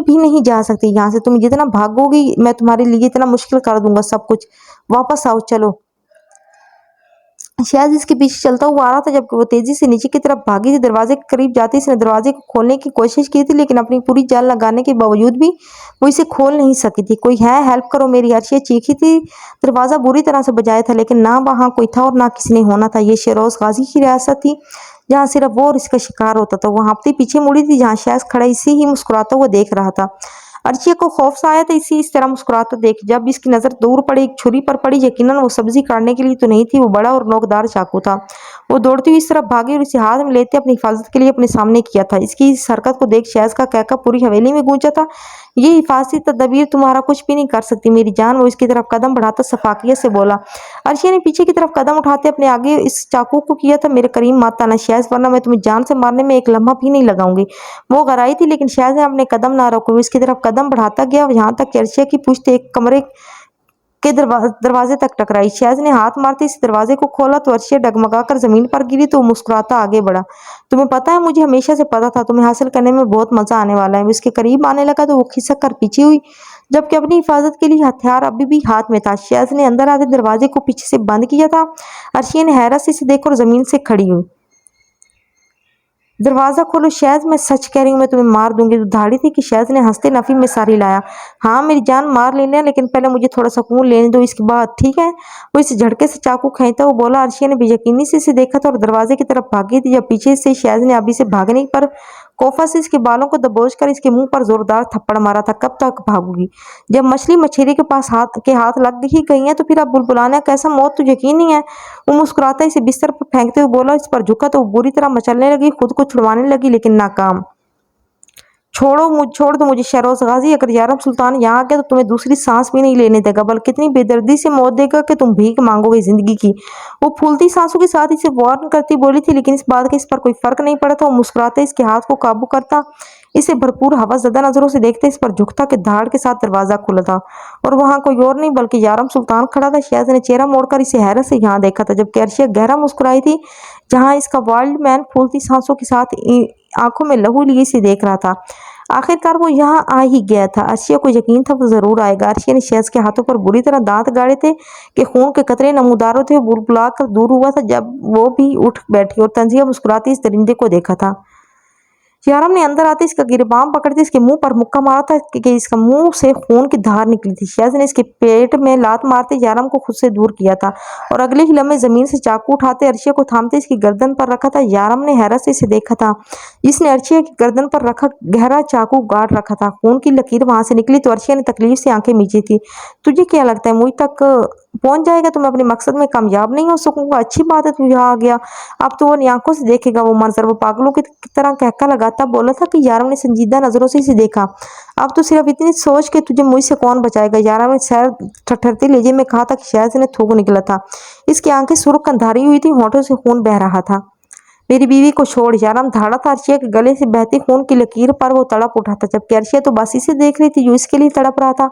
भी नहीं जा सकती यहाँ से। तुम जितना भागोगी मैं तुम्हारे लिए इतना मुश्किल कर दूंगा सब कुछ। वापस आओ, चलो। शायद इसके पीछे चलता हुआ आ रहा था जबकि वो तेजी से नीचे की तरफ भागी थी। दरवाजे के करीब जाते इसने दरवाजे को खोलने की कोशिश की थी, लेकिन अपनी पूरी जान लगाने के बावजूद भी वो इसे खोल नहीं सकी थी। कोई है, हेल्प करो मेरी, अर्शिया चीखी थी। दरवाजा बुरी तरह से बजाया था, लेकिन ना वहाँ कोई था और ना किसी ने होना था। ये शेरोज गाजी की रियासत थी जहाँ सिर्फ वो और इसका शिकार होता था। वो हाँफती पीछे मुड़ी थी जहाँ शायद खड़ा इसी ही मुस्कुराता हुआ देख रहा था। अर्शिया को खौफ सा आया था इस तरह मुस्कुराता देख। जब इसकी नजर दूर पड़ी एक छुरी पर पड़ी, यकीनन वो सब्जी काटने के लिए तो नहीं थी, वो बड़ा और नोकदार चाकू था। वो दौड़ती हुई इस तरफ भागी और इसे हाथ में लेते अपनी हिफाजत के लिए अपने सामने किया था। इसकी इस हरकत को देख शहज का कहका पूरी हवेली में गूंजा था, ये हिफाजती तदबीर तुम्हारा कुछ भी नहीं कर सकती मेरी जान। वो इसकी तरफ कदम बढ़ाता सफाकियत से बोला। अर्शिया ने पीछे की तरफ कदम उठाते अपने आगे इस चाकू को किया था। मेरे करीम मत आना शहज, वरना मैं तुम्हें जान से मारने में एक लम्हा भी नहीं लगाऊंगी। वो गराई थी, लेकिन शहज ने अपने कदम ना रोके। वो इसकी तरफ कदम बढ़ाता गया जहां तक कि अर्शिया की पुश्त एक कमरे के दरवाजे तक टकराई। शहज ने हाथ मारते इस दरवाजे को खोला तो अर्शिया डगमगाकर जमीन पर गिरी, तो मुस्कुराता आगे बढ़ा। तुम्हें पता है, मुझे हमेशा से पता था तुम्हें हासिल करने में बहुत मजा आने वाला है। वो इसके करीब आने लगा तो वो खिसक कर पीछे हुई जबकि अपनी हिफाजत के लिए हथियार अभी भी हाथ में था। शहज़ ने अंदर आते दरवाजे को पीछे से बंद किया था। अर्शिया ने हैरत से इसे देखकर जमीन से खड़ी हुई। दरवाज़ा खोलो शहज़, मैं सच कह रही हूँ, मैं तुम्हें मार दूंगी। तो धाड़ी थी कि शहज़ ने हंसते नफी में सारी लाया। हाँ मेरी जान मार लेना, लेकिन पहले मुझे थोड़ा सुकून लेने दो, इसके बाद ठीक है। वो इस झटके से चाकू खींचता वो बोला। अर्शिया ने बेयकीनी से इसे देखा था और दरवाजे की तरफ भागी थी, जब पीछे से शहज़ ने अभी से भागने पर कोफा से इसके बालों को दबोच कर इसके मुंह पर जोरदार थप्पड़ मारा था। कब तक भागोगी? जब मछली मछेरे के पास हाथ लग ही गई है तो फिर अब बुलबुलाना कैसा, मौत तो यकीन नहीं है। वो मुस्कुराता इसे बिस्तर पर फेंकते हुए बोला। इस पर झुका तो वो बुरी तरह मचलने लगी, खुद को छुड़वाने लगी, लेकिन नाकाम। छोड़ दो मुझे शहरोज गाजी, अगर यारम सुल्तान यहाँ आ गया तो तुम्हें दूसरी सांस भी नहीं लेने देगा, बल्कि इतनी बेदर्दी से मौत देगा कि तुम भीख मांगोगे जिंदगी की। वो फूलती सांसों के साथ इसे वार्न करती बोली थी, लेकिन इस बात का इस पर कोई फर्क नहीं पड़ा था। वो मुस्कुराते इसके हाथ को काबू करता, इसे भरपूर हवसज़दा नजरों से देखते इस पर झुकता कि धाड़ के साथ दरवाजा खुला था और वहां कोई और नहीं बल्कि यारम सुल्तान खड़ा था। शहज़ ने चेहरा मोड़कर इसे हैरत से यहाँ देखा था, जबकि अर्शिया गहरा मुस्कुराई थी, जहां इसका वाइल्ड मैन फूलती सांसों के साथ आंखों में लहू लिए इसे देख रहा था। आखिरकार वो यहाँ आ ही गया था। अर्शिया को यकीन था वो जरूर आएगा। अर्शिया ने शहज़ के हाथों पर बुरी तरह दांत गाड़े थे कि खून के कतरे नमूदार थे। वो बुलबुला कर दूर हुआ था जब वो भी उठ बैठी और तंजिया मुस्कुराती इस दरिंदे को देखा था। यारम ने अंदर आते इसका गिरबाम पकड़ते इसके मुंह पर मुक्का मारा था कि इसका मुंह से खून की धार निकली थी। शहज़ ने इसके पेट में लात मारते यारम को खुद से दूर किया था और अगले ही लम्हे जमीन से चाकू उठाते अर्शिया को थामते इसकी गर्दन पर रखा था। यारम ने हैरत से इसे देखा था, इसने अर्शिया की गर्दन पर रखा गहरा चाकू गाड़ रखा था। खून की लकीर वहां से निकली तो अर्शिया ने तकलीफ से आंखें मीची थी। तुझे क्या लगता है मुझ तक पहुंच जाएगा तो मैं अपने मकसद में कामयाब नहीं हो सकूंगा? अच्छी बात है तू यहाँ आ गया, अब तो वो आंखों से देखेगा वो मंजर। वो पागलों की तरह कहका लगाता बोला था कि यारम ने संजीदा नजरों से इसे देखा। अब तो सिर्फ इतनी सोच के तुझे मुझसे कौन बचाएगा? यारम ने सैर ठठरते लहजे में कहा था कि शहज़ ने थूक निकला था। इसकी आंखें सुर्ख अंधारी हुई थी, होंठों से खून बह रहा था। मेरी बीवी को छोड़। यारम धाड़ा था अर्शिया के गले से बहती खून की लकीर पर वो तड़प उठा था, जबकि अर्शिया तो बस इसे देख रही थी जो इसके लिए तड़प रहा था।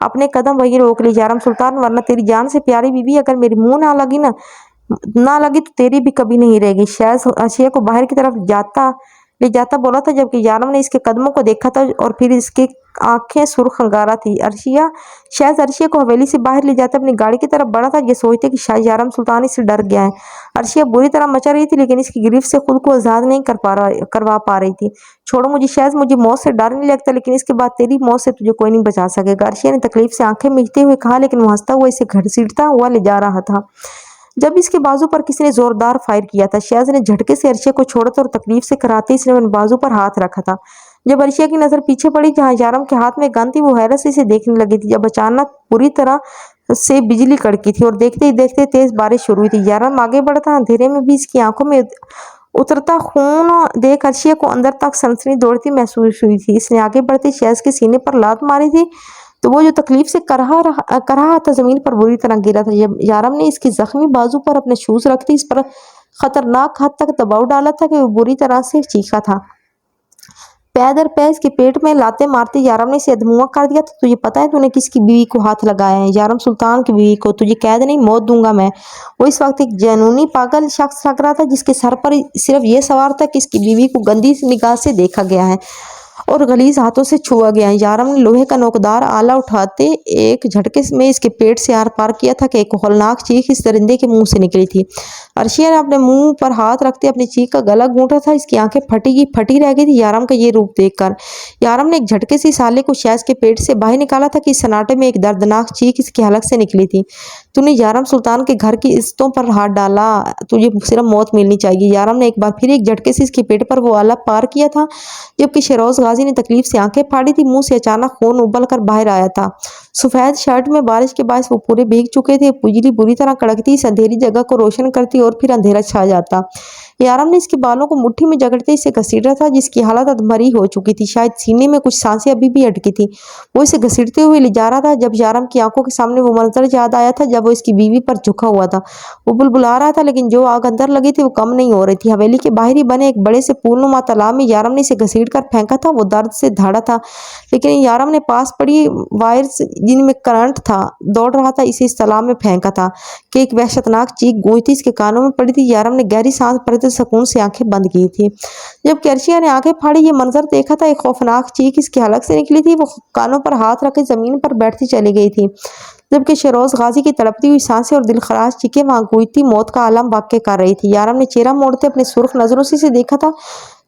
अपने कदम वही रोक ली। यारम सुल्तान, वरना तेरी जान से प्यारी बीवी अगर मेरी मुंह ना लगी तो तेरी भी कभी नहीं रहेगी। शहज़ अर्शिया को बाहर की तरफ ले जाता बोला था, जबकि यारम ने इसके कदमों को देखा था और फिर इसकी आंखें सुर्ख अंगारा थी। शहज़ अर्शिया को हवेली से बाहर ले जाते अपनी गाड़ी की तरफ बढ़ा था, ये सोचते कि शायद यारम सुल्तान इससे डर गया है। अर्शिया बुरी तरह मचा रही थी, लेकिन इसकी गिरफ्त से खुद को आज़ाद नहीं करवा पा रही थी। छोड़ो मुझे शहज़, मुझे मौत से डर नहीं लगता, लेकिन इसके बाद तेरी मौत से तुझे कोई नहीं बचा सकेगा। अर्शिया ने तकलीफ से आंखें मीचते हुए कहा, लेकिन वो हंसता हुआ इसे घसीटता हुआ ले जा रहा था जब इसके बाजू पर किसी ने जोरदार फायर किया था। शहज़ ने झटके से अर्शिया को छोड़ा था और तकलीफ से कराते इसने अपने बाजू पर हाथ रखा था। जब अर्शिया की नजर पीछे पड़ी जहां यारम के हाथ में गन थी, वो हैरत से इसे देखने लगी थी। जब अचानक पूरी तरह से बिजली कड़की थी और देखते ही देखते तेज बारिश शुरू हुई थी। यारम आगे बढ़ा था, अंधेरे में भी इसकी आंखों में उतरता खून देख अर्शिया को अंदर तक सनसनी दौड़ती महसूस हुई थी। इसने आगे बढ़ते शहज़ के सीने पर लात मारी थी तो वो जो तकलीफ से कर रहा था जमीन पर बुरी तरह गिरा था। जब यारम ने इसकी जख्मी बाजू पर अपने शूज रखते इस पर खतरनाक हद तक दबाव डाला था कि वो बुरी तरह से चीखा था। पै दर पै इसके पेट में लाते मारते यारम ने इसे अधमुआ कर दिया था। तुझे पता है तूने किसकी बीवी को हाथ लगाया है? यारम सुल्तान की बीवी को। तुझे कैद नहीं, मौत दूंगा मैं। वो इस वक्त एक जनूनी पागल शख्स लग रहा था, जिसके सर पर सिर्फ ये सवार था कि इसकी बीवी को गंदी निगाह से देखा गया है और गलीज हाथों से छुआ गया है। यारम ने लोहे का नोकदार आला उठाते एक झटके में इसके पेट से आर पार किया था कि एक होलनाक चीख इस दरिंदे के मुंह से निकली थी। अर्शिया ने अपने मुंह पर हाथ रखते अपनी चीख का गला घूंटा था। इसकी आंखें फटी रह गई थी यारम का ये रूप देखकर। यारम ने एक झटके से साले को शहज़ के पेट से बाहर निकाला था कि इस सन्नाटे में एक दर्दनाक चीख इसके हलक से निकली थी। तूने यारम सुल्तान के घर की इज्जतों पर हाथ डाला, तुझे सिर्फ मौत मिलनी चाहिए। यारम ने एक बार फिर एक झटके से इसके पेट पर वो आला पार किया था, जबकि शहरोज गाजी ने तकलीफ से आंखें फाड़ी थी। मुंह से अचानक खून उबल कर बाहर आया था। सफेद शर्ट में बारिश के बायस वो पूरे भीग चुके थे। बिजली बुरी तरह कड़कती इस अंधेरी जगह को रोशन करती और फिर अंधेरा छा जाता। यारम ने इसके बालों को मुट्ठी में जकड़ते इसे घसीटा था, जिसकी हालत अधमरी हो चुकी थी। शायद सीने में कुछ सांसें अभी भी अटकी थी। वो इसे घसीटते हुए ले जा रहा था जब यारम की आंखों के सामने वो मंजर याद आया था जब वो इसकी बीवी पर झुका हुआ था। वो बुलबुला रहा था, लेकिन जो आग अंदर लगी थी वो कम नहीं हो रही थी। हवेली के बाहर ही बने एक बड़े से पूर्णनुमा तालाब में यारम ने इसे घसीट कर फेंका था। वो दर्द से धड़ा था, लेकिन यारम ने पास पड़ी वायर्स जिनमें करंट था दौड़ रहा था इसे इस तालाब में फेंका था कि एक वहशतनाक चीख गूंजती इसके कानों में पड़ी थी। यारम ने गहरी सांस भरते सुकून से आंखें बंद की थी। जब अर्शिया ने आंखें फाड़ी ये मंजर देखा था, एक खौफनाक चीख इसके हलक से निकली थी। वो कानों पर हाथ रखे जमीन पर बैठती चली गई थी, जबकि शहरोज गाजी की तड़पती हुई सांसें और दिलखराश चीखें वहां गूंजती मौत का आलम वाक़ कर रही थी। यारम ने चेहरा मोड़ते अपने सुर्ख नजरों से इसे देखा था,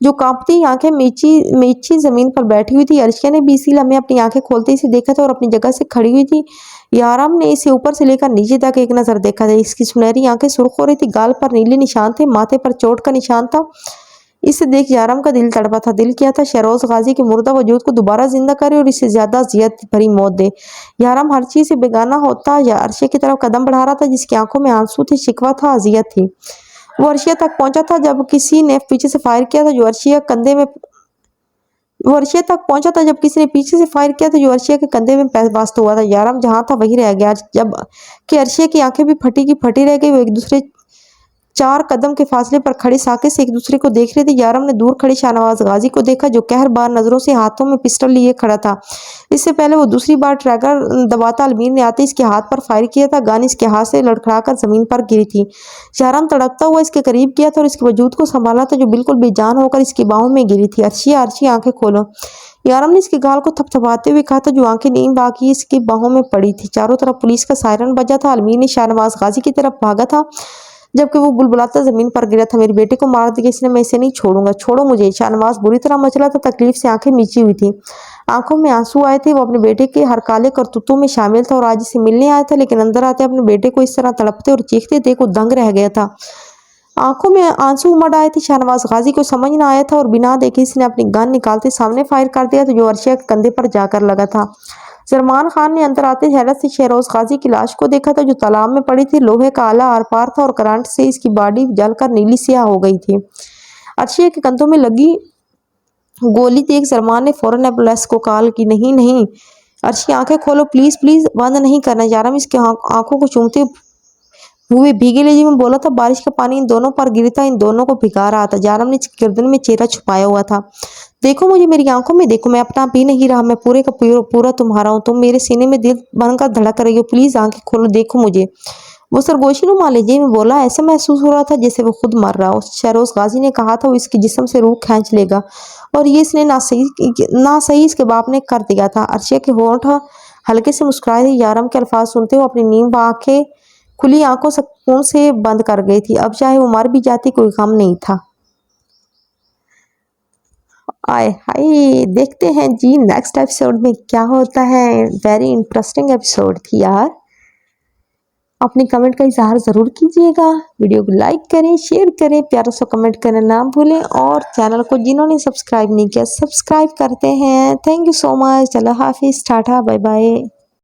जो कांपती आंखें मीची जमीन पर बैठी हुई थी। अर्शिया ने भी इसी लम्हे अपनी आंखें खोलते इसे देखा था और अपनी जगह से खड़ी हुई थी। याराम ने इसे ऊपर से लेकर नीचे तक एक नजर देखा था। इसकी सुनहरी आंखें सुर्ख हो रही थी, गाल पर नीले निशान थे, माथे पर चोट का निशान था। इसे देख याराम का दिल तड़पा था। दिल किया था शहरोज गाजी के मुर्दा वजूद को दोबारा जिंदा करे और इससे ज्यादा अजियत भरी मौत दे। याराम हर चीज से बेगाना होता या अर्शिया की तरफ कदम बढ़ा रहा था, जिसकी आंखों में आंसू थे, शिकवा था, अजियत थी। वो अर्शिया तक पहुंचा था जब किसी ने पीछे से फायर किया था, जो अर्शिया कंधे में वो अर्शिया तक पहुंचा था जब किसी ने पीछे से फायर किया था, जो अर्शिया के कंधे में वास्त हुआ था। याराम जहां था वही रह गया, जब कि अर्शिया की आंखें भी फटी की फटी रह गई। वो एक दूसरे 4 कदम के फासले पर खड़े साके से एक दूसरे को देख रहे थे। यारम ने दूर खड़े शाहनवाज गाजी को देखा, जो कहरबार नजरों से हाथों में पिस्टल लिए खड़ा था। इससे पहले वो दूसरी बार ट्रैगर दबाता अलमीर ने आते इसके हाथ पर फायर किया था। गन इसके हाथ से लड़खड़ाकर जमीन पर गिरी थी। यारम तड़पता हुआ इसके करीब गया था और इसके वजूद को संभाला था, जो बिल्कुल बेजान होकर इसकी बाहों में गिरी थी। अर्शिया, अर्शिया, आंखें खोलो। यारम ने इसके गाल को थपथपाते हुए कहा था, जो आंखें नींद बाकी इसकी बाहों में पड़ी थी। चारों तरफ पुलिस का सायरन बजा था। अलमीर ने शाहनवाज गाजी की तरफ भागा था, जबकि वो बुलबुलाता जमीन पर गिरा था। मेरे बेटे को मार दिया इसने, मैं इसे नहीं छोड़ूंगा, छोड़ो मुझे। शाहनवाज बुरी तरह मचला था, तकलीफ से आंखें मीची हुई थी, आंखों में आंसू आए थे। वो अपने बेटे के हर काले करतूतों में शामिल था और आज इसे मिलने आया था, लेकिन अंदर आते अपने बेटे को इस तरह तड़पते और चीखते देख वो दंग रह गया था। आंखों में आंसू उमड़ आए थे। शाहनवाज गाजी को समझ न आया था और बिना देखे इसने अपनी गन निकालते सामने फायर कर दिया था, जो अर्शिया के कंधे पर जाकर लगा था। सलमान खान ने अंदर आते हैरत से शहरोज गाजी की लाश को देखा था, जो तालाब में पड़ी थी। लोहे का आला आर पार था और करंट से इसकी बॉडी जलकर नीली स्याह हो गई थी। अर्शिया के कंधों में लगी गोली देख सलमान ने फौरन एम्बुलेंस को कॉल की। नहीं नहीं अर्शिया, आंखें खोलो प्लीज, प्लीज, बंद नहीं करना। यारम इसके आंखों को चूमते हुए भीगे लहजे में बोला था, बारिश का पानी इन दोनों पर गिरता इन दोनों को भिगा रहा था। यारम ने गर्दन में चेहरा छुपाया हुआ था। देखो मुझे, मेरी आंखों में देखो, मैं अपना भी नहीं रहा, मैं पूरे का पूरा तुम्हारा हूँ। तुम मेरे सीने में दिल बनकर धड़क रही हो, प्लीज आंखें खोलो, देखो मुझे। वो सरगोशी नुमा लहजे में बोला, ऐसा महसूस हो रहा था जैसे वो खुद मर रहा हो। शहरोज गाजी ने कहा था, वो इसके जिस्म से रूह खींच लेगा, और ये इसने ना सही इसके बाप ने कर दिया था। अर्शिया के होंठ हल्के से मुस्कुराए थे। यारम के अल्फाज सुनते हुए अपनी नींद आंखें खुली आंखों सुकून से बंद कर गई थी। अब चाहे वो मर भी जाती कोई गम नहीं था। आए हाय, देखते हैं जी नेक्स्ट एपिसोड में क्या होता है। वेरी इंटरेस्टिंग एपिसोड थी यार। अपने कमेंट का इजहार ज़रूर कीजिएगा। वीडियो को लाइक करें, शेयर करें, प्यारा सा कमेंट करना ना भूलें, और चैनल को जिन्होंने सब्सक्राइब नहीं किया सब्सक्राइब करते हैं। Thank you so much. अल्लाह हाफिज़, टाटा, बाय बाय।